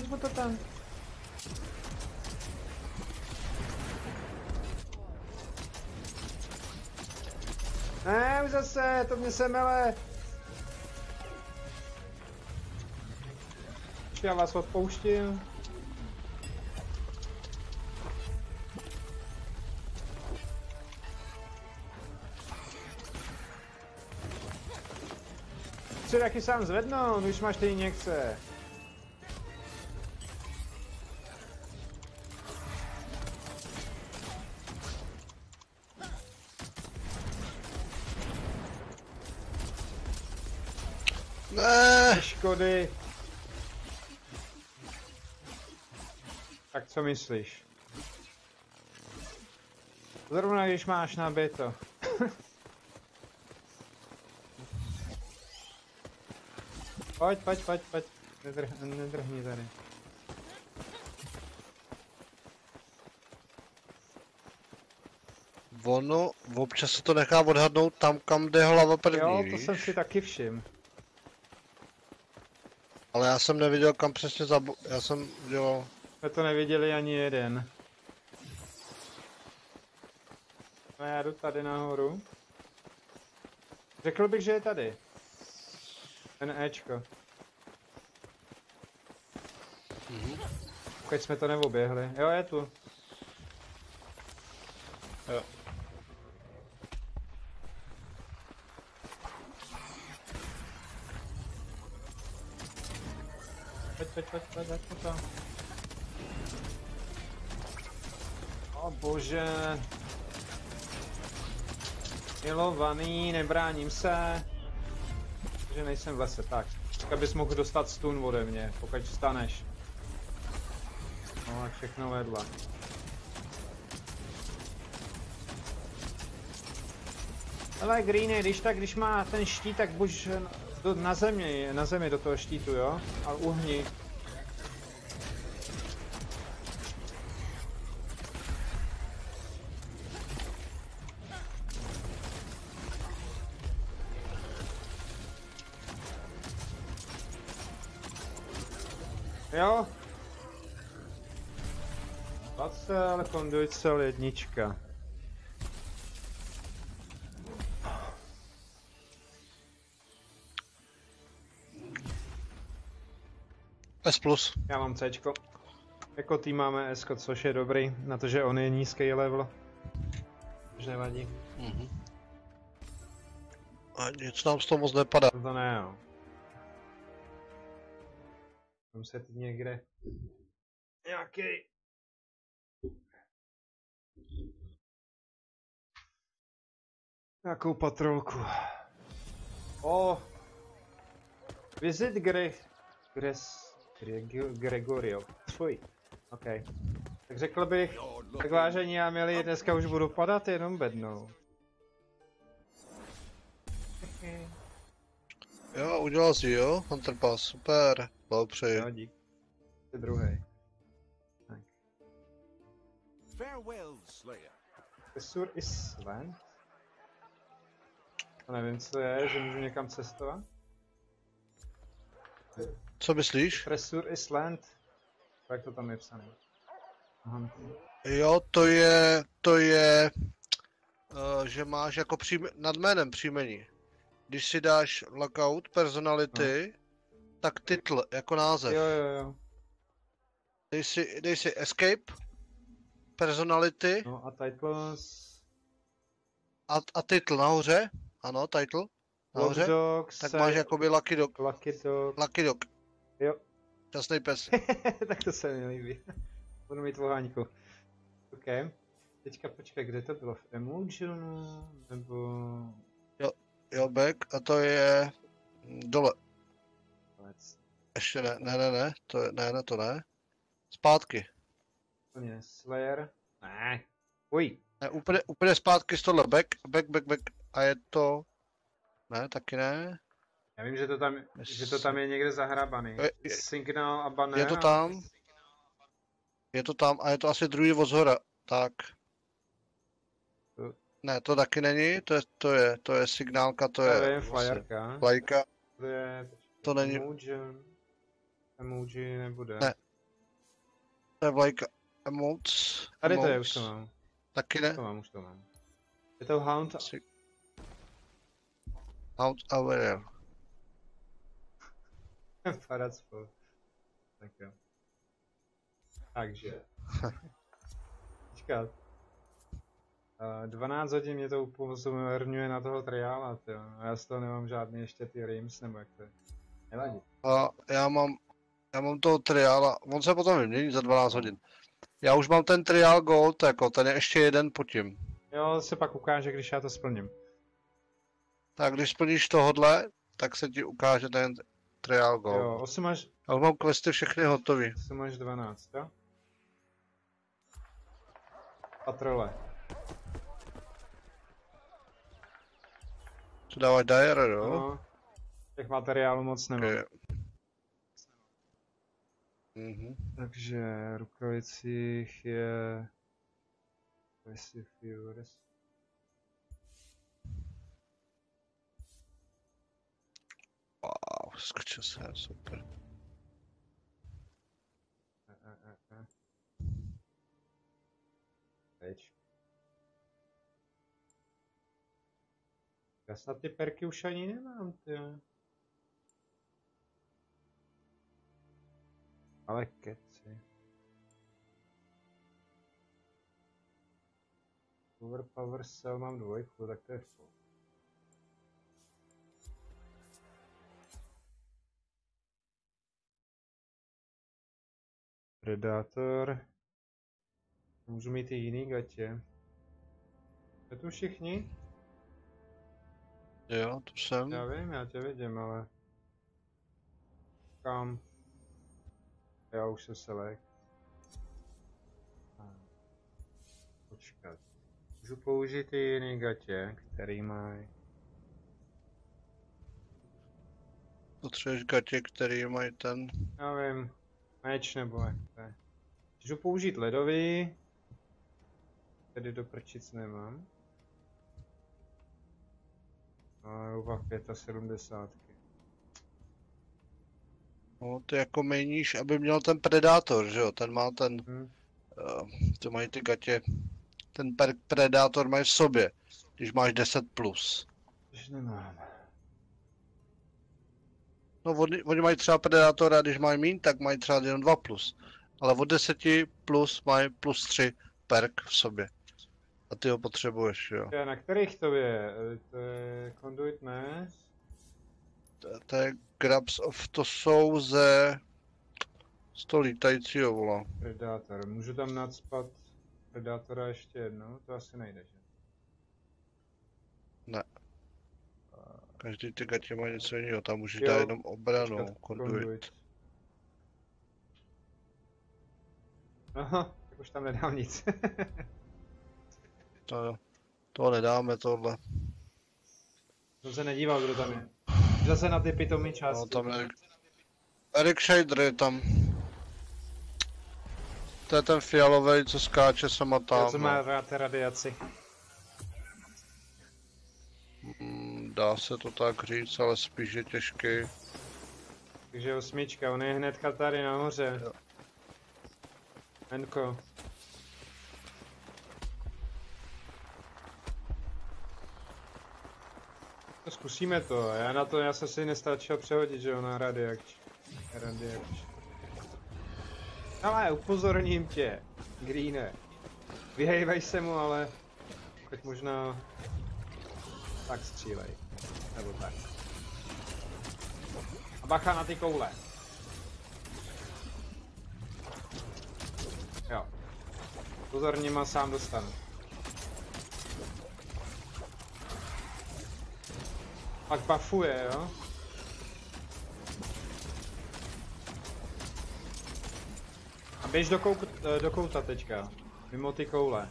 Hoď mu to tam. Ne, už zase, to mě semele. Já vás odpouštím. Chci taky sám zvednout, když máš ty injekce. Škody. Tak co myslíš? Zrovna když máš nabito. Pojď. Nedrhni tady. Ono, občas se to nechá odhadnout tam, kam jde hlava první, Jo, to víš? jsem si taky všiml. Ale já jsem neviděl, kam přesně já jsem dělal... Jsme to neviděli ani jeden. No já jdu tady nahoru. Řekl bych, že je tady. Ten Ečko. Pokud jsme to neoběhli. Jo, je tu. Jo. Pojď to. O bože. Milovaný, nebráním se. Že nejsem v lese, tak. Abys mohl dostat stun ode mě, pokud vstaneš. No a všechno vedla. Ale Greeny, když má ten štít, tak buď na zemi do toho štítu, jo? A uhni. Jo. Pacel, konduit cel jednička. S+. Já mám Cčko. Jako tým máme S, což je dobrý, na to, že on je nízký level. Už nevadí. A nic nám z toho moc nepadá. To ne, jo. Mám se teď někde nějaký nějakou patrolku. O! Visit Gregorio. Fuj. OK. Tak řekl bych, tak vážení a milí, dneska už budu padat jenom bednou. Jo, udělal si, jo? Hunter Pass, super. Blahopřeji. Jo, dík. Ty druhý. Farewell, Slayer. Tresur Island? To nevím, co je, že můžu někam cestovat? Co myslíš? Tresur Island? Jak to tam je psané? Aha. Jo, to je, že máš jako nad jménem příjmení. Když si dáš lockout, personality, tak titul, jako název. Jo. Dej si escape, personality No a titles... a titul nahoře. Ano, title. Nahoře. Dogs, Tak máš jakoby Lucky Dog. Lucky Dog. Lucky Dog. Jo. Šťastný pes. Tak to se mi líbí. Budu mít voháňku. OK. Teďka počkej, kde to bylo? V Emulsionu? Nebo... Jo, back. A to je dole. Vůbec. Ještě ne. To ne. Zpátky. To je Slayer. Ne. Uj. Ne, úplně zpátky z tohle. Back. A je to... Ne, taky ne. Já vím, že to tam je někde zahrabaný. Signál a banner. Je to tam a je to asi druhý od zhora. Tak. Ne, to taky není, to je signálka, to je flyerka. vlajka. To není. Emoji nebude. Ne. To je vlajka. Emotes. Tady to je, už to mám. Taky ne. Už to mám. Je to Hound. Hound Aware. Padat spolu. Tak jo. Takže. Počkat. 12 hodin mě to upozorňuje na toho triála, tyjo. A já z toho nemám žádný ještě ty rims, nebo jak to je. Nevadí. A já mám toho triála, on se potom vymění za 12 hodin. Já už mám ten triál gold, jako ten je ještě jeden pod tím. Jo, se pak ukáže, když já to splním. Tak když splníš tohodle, tak se ti ukáže ten triál gold. Jo, 8 až... Já už mám questy všechny hotový. 8 až 12, jo? Patrole. Co dáváš Dire, jo? No, těch materiálů moc nemám. Okay. Takže rukolicích je... Furious. Wow, skočil jsem, super. Teď. Já snad ty perky už ani nemám, ty. Ale keci. Power Cell mám 2, tak to je full. Predator. Můžu mít i jiný gatě. Je tu všichni? Jo, tu jsem. Já vím, já tě vidím, ale... Kam? Já už se select. Počkat. Můžu použít i jiný gatě, který mají... Potřebuješ gatě, který mají ten... Já vím. Meč nebo jak to je. Můžu použít ledový. Tedy do prčic nemám. A uva 75. No, ty jako měníš, aby měl ten predátor, že jo? Ten má ten, Hm. to mají ty gatě, ten predátor mají v sobě, když máš 10+. Už nemám. No oni mají třeba predátora, když mají míň, tak mají třeba jenom 2+. Ale od 10+ mají +3 perk v sobě. A ty ho potřebuješ, jo. Na kterých to je? To je Conduit, ne? To je Grabs of, to jsou z toho lítajícího, vola. Predátor. Můžu tam nacpat Predátora ještě jednou? To asi nejde, že? Ne. Každý ty gatě má něco jiného, tam můžeš Jo, dát jenom obranu, Počkat, conduit. Aha, tak už tam nedám nic. To nedáme, tohle. Jsem se nedíval, kdo tam je. Zase na ty pitomý části. No, tam je Erik Shader je tam. To je ten fialový, co skáče sama Já tam. jsem má rád radiaci. Dá se to tak říct, ale spíš je těžký. Takže 8, on je hnedka tady nahoře. Jo. Enko. To zkusíme to, já jsem si nestačil přehodit, že jo, na radiač. Ale upozorním tě, Greene. Vyhejvej se mu, ale teď možná tak střílej. Nebo tak. A bacha na ty koule. Jo. Pozorně má sám dostanu. Pak buffuje, jo? A běž do kouta teďka. Mimo ty koule.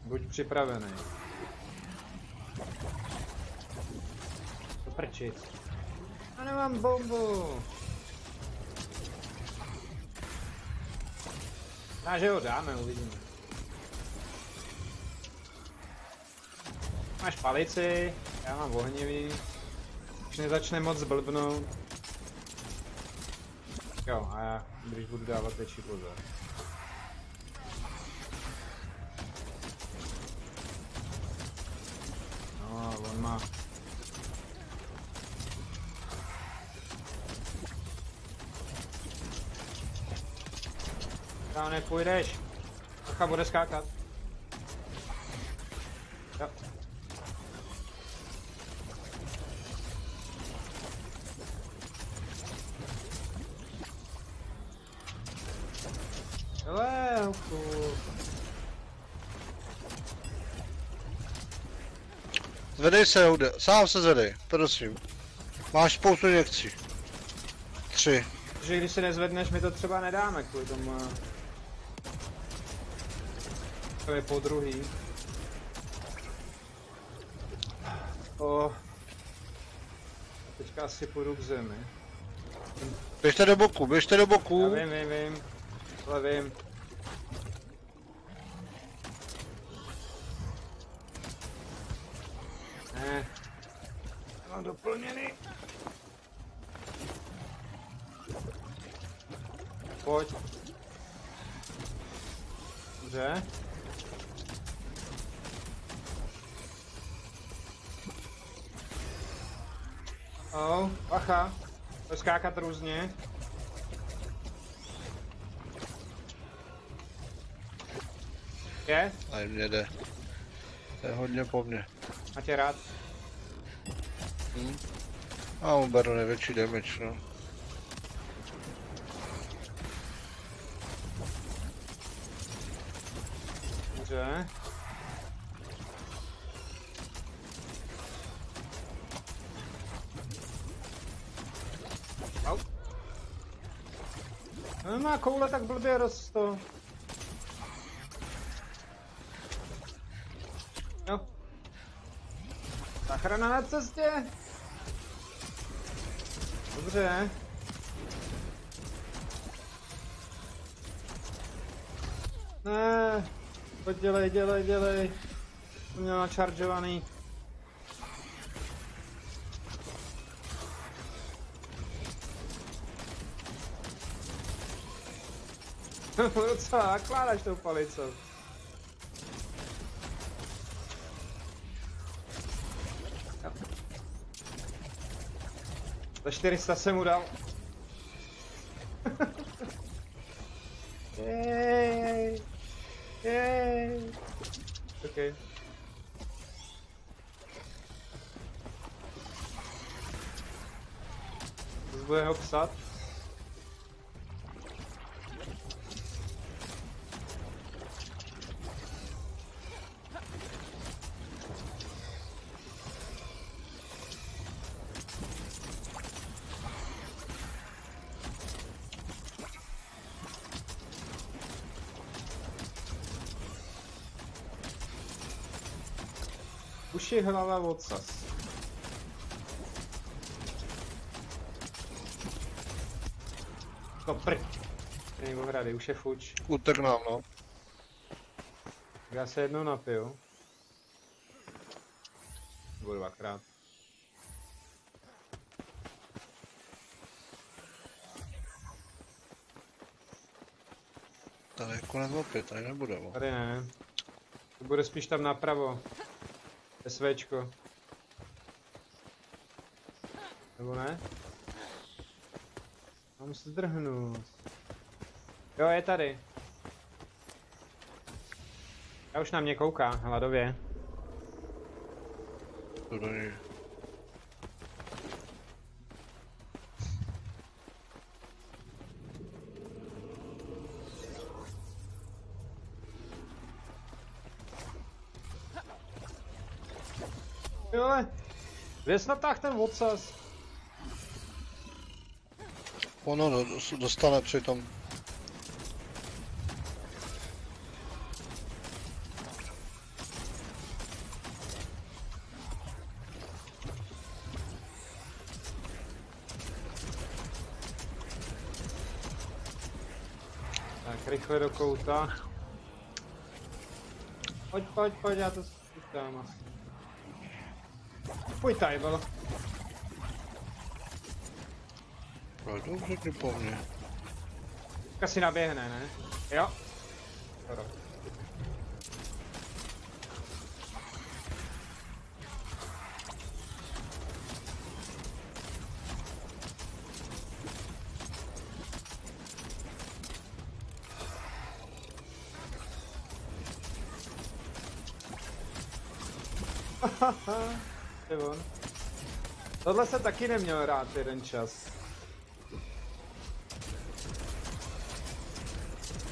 Buď připravený. To prčit. Já nemám bombu. A že ho dáme, uvidíme. Máš palici, já mám ohnivý. Už nezačne moc blbnout. Jo, a já, když budu dávat větší pozor. No, on má... Tam nepůjdeš. Bacha, bude skákat. Jo. Hele, hochu. Zvedej se, Houde, sám se zvedej, prosím. Máš spoustu někcí. 3. Že když se nezvedneš, my to třeba nedáme kvůli tomu. To je po druhý. Teďka asi půjdu k zemi. Běžte do boku, běžte do boku. Já vím. Ale vím. Ne. Mám doplněný. Pojď. Dobře. Bacha. To skákat různě. Je? A mně jde. To je hodně po mně. A tě rád. A on beru největší damage, no. Dobře. Au. No, má koule tak blbě rosto. Jo. Záchrana na cestě. Dobře. Ne. Pojď dělej. To měl načaržovaný. Co nakládáš tou palicou? Za 400 jsem mu dal. Jej. Jej. OK. Bude ho psat. Uši hlava odsaz. To prd. Není ohrady, už je fuč. Utek nám, no. Já se jednou napiju. Nebo dvakrát. Tady je konec opět, tady nebude, no. Tady ne. To bude spíš tam napravo. SVčko. Nebo ne? Mám se zdrhnout. Jo, je tady. Já už na mě kouká, hladově. To do něj. Jole, kde jsi natáhl ten odsaz? Ono dostane při tom. Tak, rychle do kouta. Pojď, já to zkusím asi. Pojď tady, bylo. Dobře ti po mně. Teďka si naběhne, ne? Jo. Skoro. To je on. Tohle se taky neměl rád jeden čas.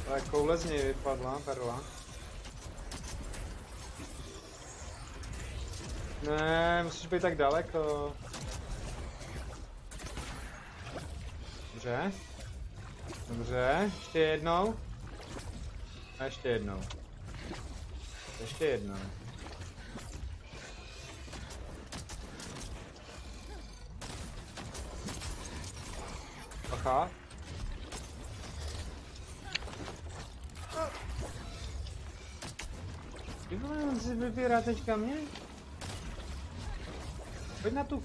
Ale koule z něj vypadla, perla. Ne, musíš být tak daleko. Dobře. Dobře, ještě jednou. A ještě jednou. Ještě jednou. Aha. Ty vole, on si vybírá teďka mě? Pojď na tu.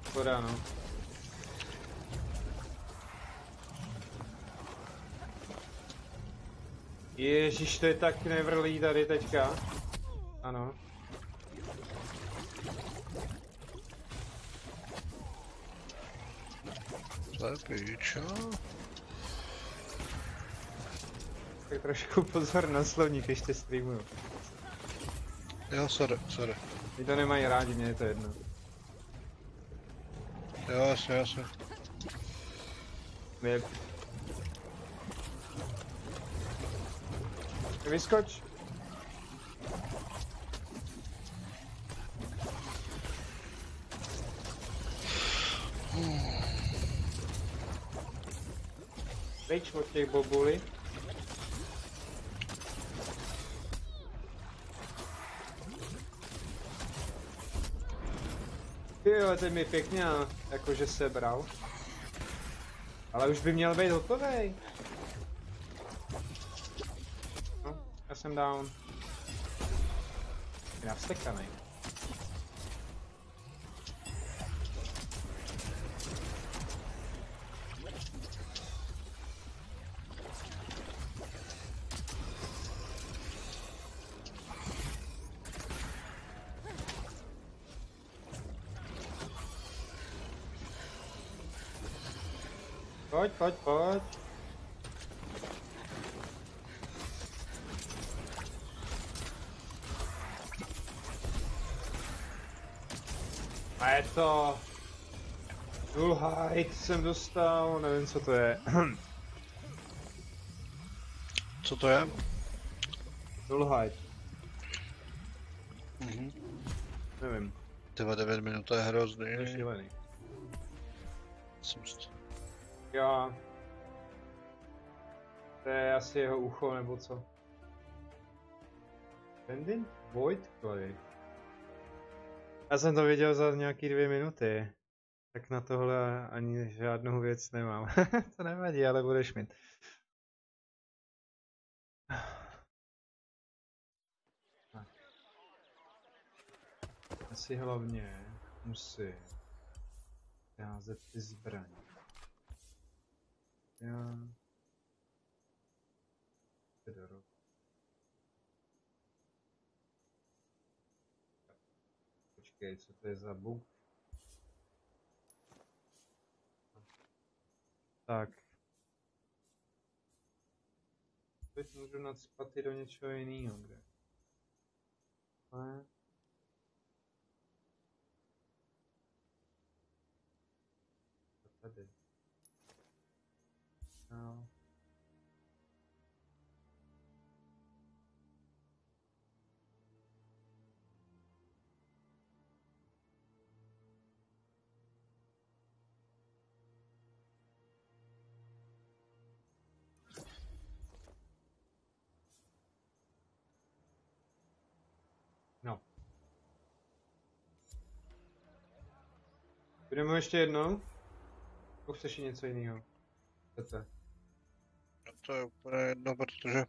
Škoda, no. Ježíš, to je tak nevrlý tady teďka. Ano. To je píča. Tak trošku pozor na slovník, ještě streamuju. Jo, sorry. Oni to nemají rádi, mně je to jedno. Jo, jasně. Věd. Vyskoč. Pryč od těch bobulí. Jo, ten mi pěkně jakože sebral. Ale už by měl být hotovej. No, já jsem down. Navstekanej. Pojď, pojď, pojď. A je to... Dulhajt jsem dostal, nevím co to je. Co to je? Dulhajt, Mhm. nevím, Tyva 9 minut, to je hrozný. to je šílený. Smst. Jo. To je asi jeho ucho nebo co. Pendant Void Clay. Já jsem to viděl za nějaký 2 minuty. Tak na tohle ani žádnou věc nemám. To nevadí, ale budeš mít. Tak. Asi hlavně musím házet ty zbraně. Já... Fedorov. Počkej, co to je za bug? Tak. Teď můžu nacpat i do něčeho jiného, kde? Ale... A tady. No. No. Budeme ještě jednou? Nebo chceš i něco jiného? Chcete? To je úplně jedno, protože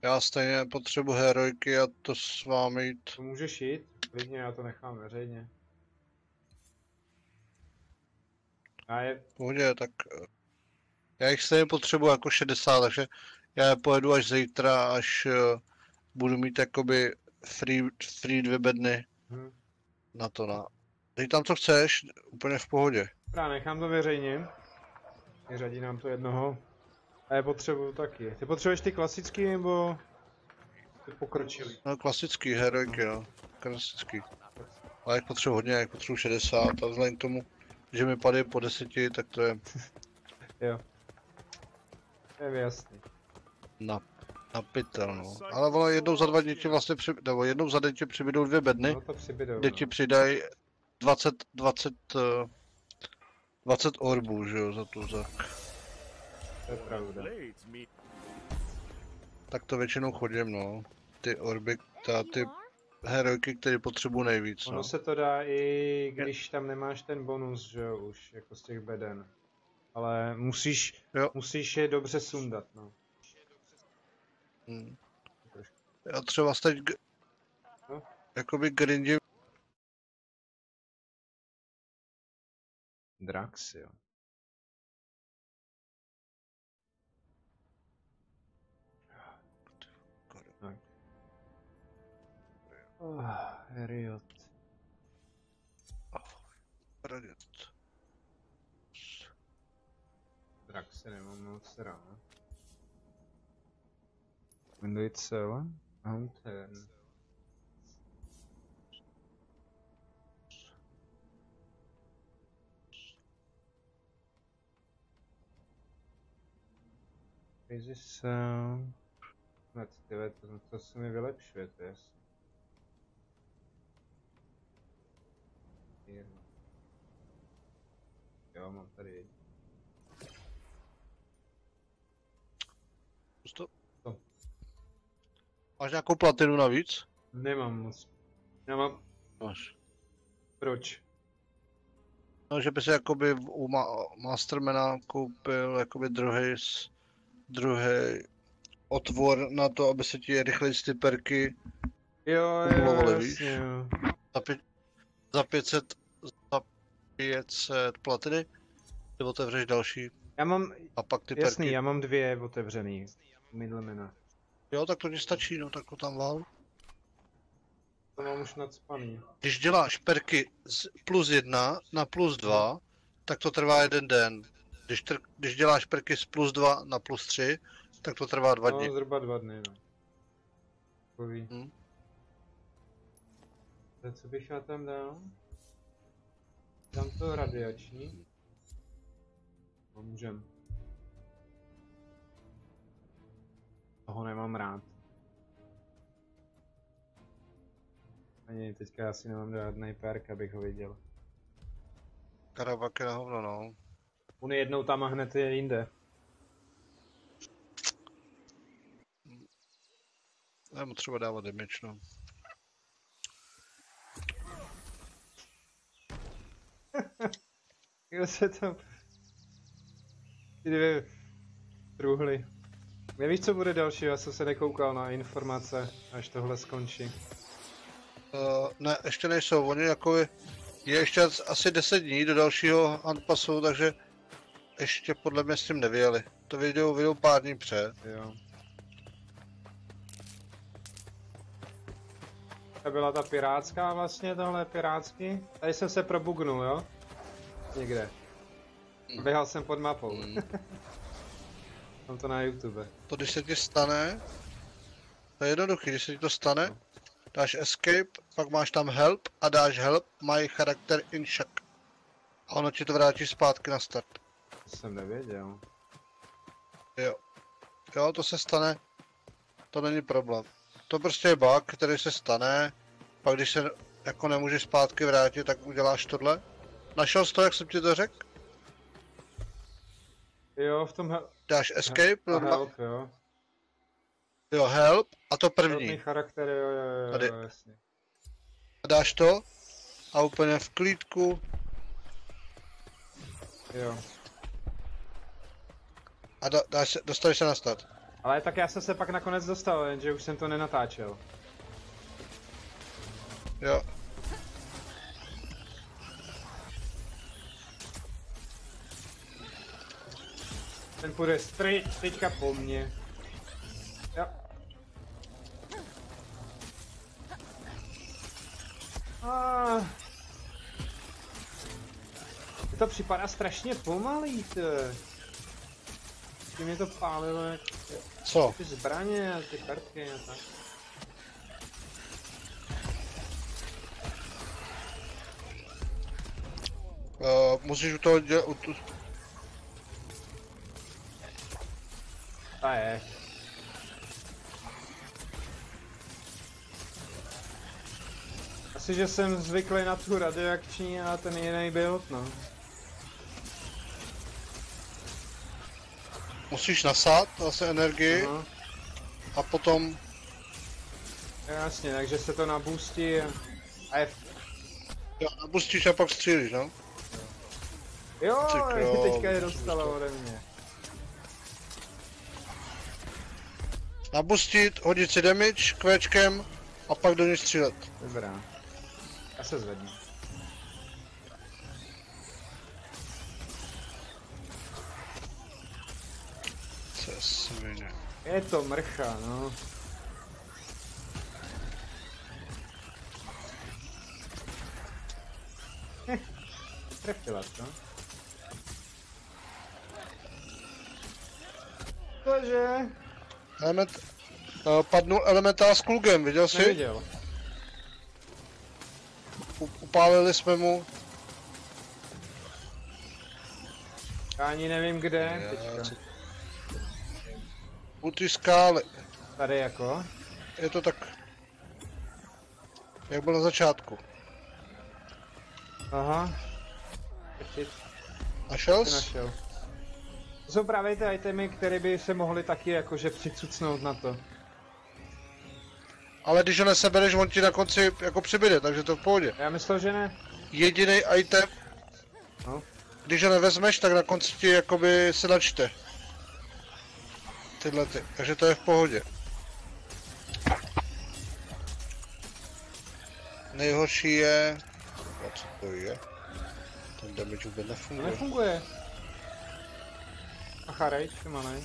já stejně potřebuji herojky a to s vámi jít. To můžeš jít? Klidně, já to nechám veřejně. A je... V pohodě, tak já jich stejně potřebuji jako 60, takže já je pojedu až zítra, až budu mít jakoby free 2 bedny na to. Dej tam co chceš, úplně v pohodě. Dobrá, nechám to veřejně. Vyřadí nám to jednoho. A je potřebuju taky. Ty potřebuješ ty klasický nebo ty pokročilý? No klasický herojky, no. Klasický. Ale jak potřebuji hodně, jak potřebuji 60 a vzhledem k tomu, že mi padají po 10, tak to je Jo. To je mi jasný. na pytel, no. Ale ono jednou za 2 dny ti vlastně nebo jednou za den ti přibydou 2 bedny, No to přibydou. kde ti přidají 20 orbů, že jo, za tu, To je pravda. Blades mean tak to většinou chodím, no. Ty orby, There ty you are. herojky, které potřebuji nejvíc, Ono no. se to dá i když tam nemáš ten bonus, že jo, už jako z těch beden. Ale Jo. musíš je dobře sundat, no. Hm. Já třeba teď No. jakoby grindím. Drax, jo. Tak. Heriot. Drax se nemám moc rád. Window itself? Mountain. Crazy sound. Hned, tyhle, to se mi vylepšuje, to je jasný. Jo, mám tady. Pusto. Co? Máš nějakou platinu navíc? Nemám moc. Já mám. Máš. Proč? No, že by si jakoby u Mastermana koupil jakoby druhý otvor na to, aby se ti rychleji ty perky Jo, Kumulovali, jasně, víš? jo. Za 500 platiny, ty otevřeš další Já mám, a pak ty jasný, perky. já mám 2 otevřený. Midlemina. Jo, tak to ti stačí, no, tak to tam vál. To mám už nadspaný. Když děláš perky z +1 na +2, tak to trvá 1 den. Když děláš perky z +2 na +3, tak to trvá 2 dny. No, zhruba 2 dny, no. Takový. Tak co bych já tam dal? Dám to radiační. No, můžem. Toho nemám rád. Ani teďka asi nemám žádný perk, abych ho viděl. Karabak je na hovno, no. On je jednou tam a hned je jinde. Já mu třeba dávat damage, no. Jo se tam... Ty 2 truhly. Nevíš, co bude další, já jsem se nekoukal na informace, až tohle skončí. Ne, ještě nejsou, oni jako je ještě asi 10 dní do dalšího handpassu, takže ještě podle mě s tím nevěděli. To vyjdou pár dní před. Jo. To byla ta pirátská vlastně, tohle pirátsky. Tady jsem se probugnul, jo? Někde. Běhal jsem pod mapou. Mám to na YouTube. To když se ti stane, to je jednoduchý, když se ti to stane, dáš escape, pak máš tam help a dáš help, my character in shock. A ono ti to vrátí zpátky na start. To jsem nevěděl. Jo, to se stane, to není problém. To prostě je bug, který se stane, pak když se jako nemůžeš zpátky vrátit, tak uděláš tohle. Našel jsi to, jak jsem ti to řekl? Jo, v tom Dáš escape, help, jo. jo, help a to První první. charakter, jo, Tady. jasně. A dáš to a úplně v klídku Jo. a dostaneš se na start. Ale tak já jsem se pak nakonec dostal, jenže už jsem to nenatáčel. Jo. Ten půjde straight teďka po mně. Jo. To připadá strašně pomalý, ty. Mě to pálilo jak Co? ty zbraně a ty kartky a tak. Musíš u toho dělat... A je. Asi, že jsem zvyklý na tu radioakční a ten jiný build, no. Musíš nasát zase energii Aha. a potom... Jasně, takže se to naboostí a je... Jo, nabustíš a pak střílíš, no. Jo, Ty krávo, teďka je musím dostala to- ode mě. Nabustit, hodit si damage kvéčkem a pak do něj střílet. Dobrá. Já se zvednu. Co je svině. Je to mrcha, no. Trefila to. Cože? Padnul elementál s klugem, viděl jsi? Neviděl. Upálili jsme mu. Já ani nevím kde, Já, teďka. U té skály. Tady jako. Je to tak... Jak byl na začátku. Aha. Teď Našel jsi jsi? našel. To jsou právě ty itemy, které by se mohly taky jakože přicucnout na to. Ale když ho nesebereš, on ti na konci jako přibyde, takže to v pohodě. Já myslel, že ne. Jediný item, No. když ho nevezmeš, tak na konci ti jakoby se načte. Tyhle ty, takže to je v pohodě. nejhorší je... A co to je? Ten damage vůbec To nefunguje. nefunguje. A charej, malej.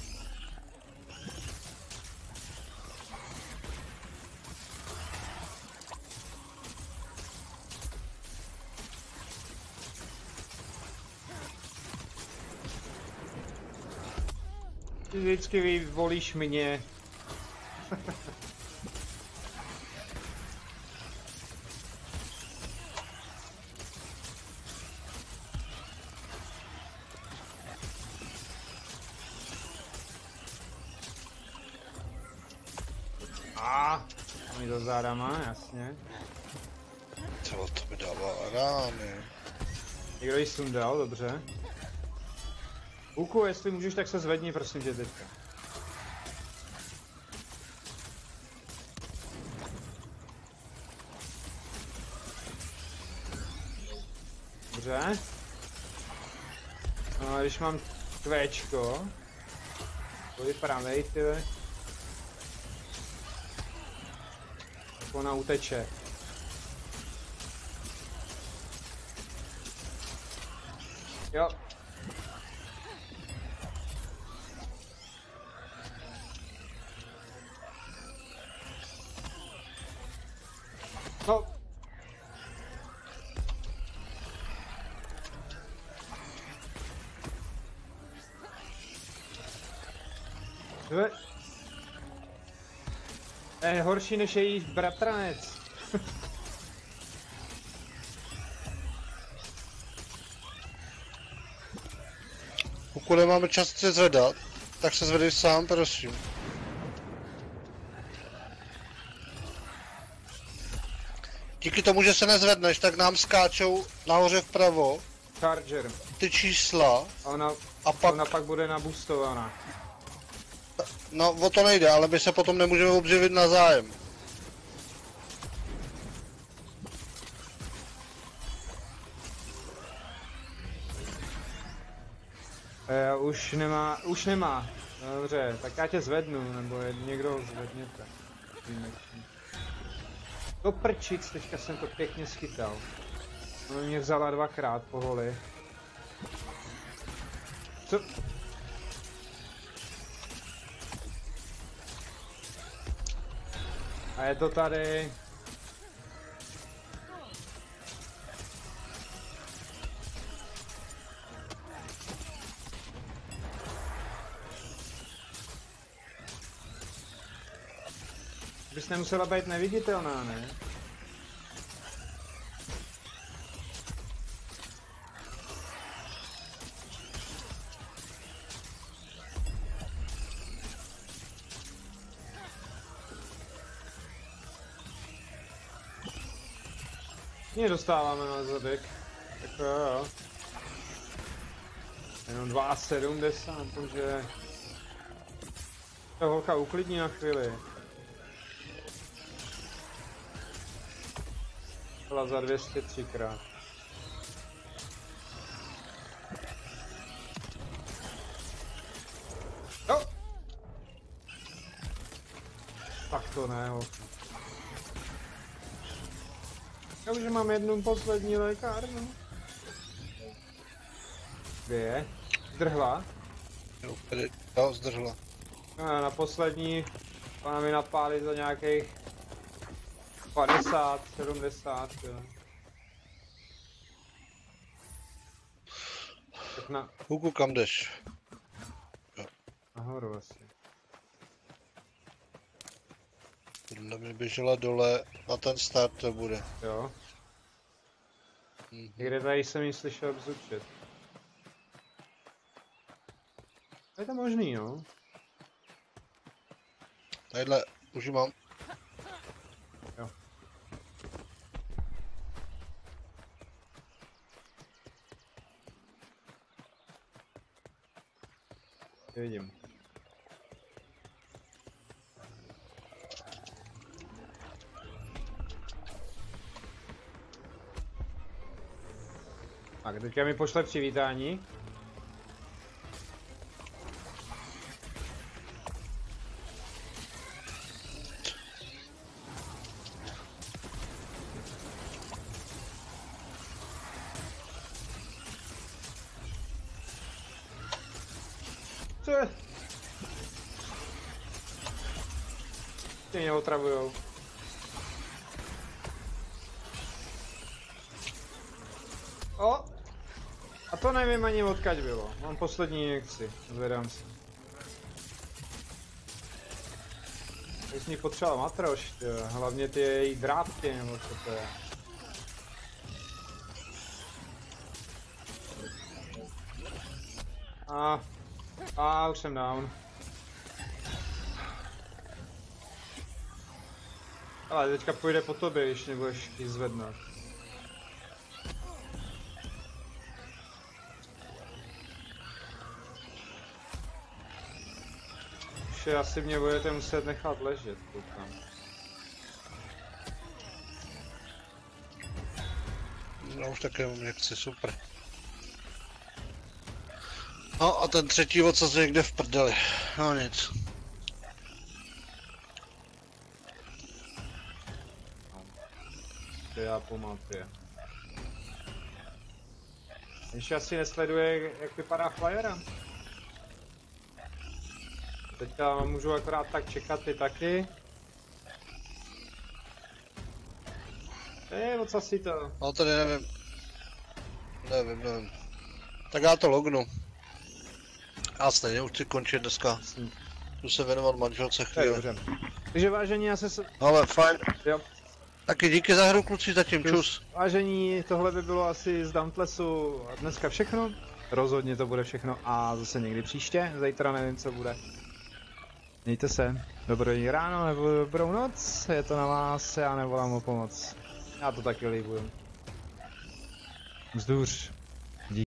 Ty vždycky vyvolíš mě. Mi to zádama, jasně. Co to mi dává rány. Někdo ji sundal, dobře. Huku, jestli můžeš, tak se zvedni, prosím tě teďka. Dobře. No a když mám kvéčko, to je pravej, tyhle. Tak ona uteče. Jo. No. Je horší než její bratranec. Pokud nemáme čas se zvedat, tak se zvedej sám, prosím. Díky tomu, že se nezvedneš, tak nám skáčou nahoře vpravo Charger. ty čísla a pak... Ona pak bude naboostovaná. No, o to nejde, ale my se potom nemůžeme obživit na zájem. Už nemá. Dobře, tak já tě zvednu, nebo někdo ho zvedněte. To prčic, teďka jsem to pěkně schytal. Ona mě vzala dvakrát po holi. Co? A je to tady. Bys nemusela být neviditelná, ne? Mě dostáváme na zadek. Tak jo. Jenom 2,70, takže... Ta holka uklidní na chvíli. Byla za 203krát. Jo! Tak to ne, holka. Já už mám jednu poslední lékárnu. Kde je? Zdrhla? Jo, zdržela. No, na poslední ona mi napálit za nějakých 50, 70, jo. Tak Huku, kam jdeš? nahoru asi. Podle mě běžela dole, na ten start to bude. Jo. Někde tady jsem ji slyšel bzučet. Je to možný, no. Tadyhle, už ji mám. Jo. Vidím. Tak, teďka mi pošle přivítání. Co je? Ty mě otravujou. O! A to nevím ani odkaď bylo. Mám poslední injekci. Zvedám se. Teď jsem jí potřeboval matroš, tyjo. Hlavně ty její drápky, nebo co to je. Už jsem down. Ale teďka půjde po tobě, když nebudeš ji zvednout. Už asi mě budete muset nechat ležet, koukám. No už také mám injekci, super. No a ten třetí ocas někde v prdeli. No nic. To já pamatuju. Ještě asi nesleduje, jak vypadá Flyera. Teďka můžu akorát tak čekat ty taky. Ocasí to. No tady nevím. Nevím. Tak já to lognu. Já stejně už chci končit dneska. Jdu se věnovat manželce To je chvíli. dobře. Takže vážení, já se... Ale fajn. Jo. Taky díky za hru kluci zatím, čus. Vážení, tohle by bylo asi z Dauntlessu dneska všechno. Rozhodně to bude všechno a zase někdy příště. Zítra nevím, co bude. Mějte se. Dobrý ráno nebo dobrou noc. Je to na vás, já nevolám o pomoc. Já to taky líbuju. Vzduř.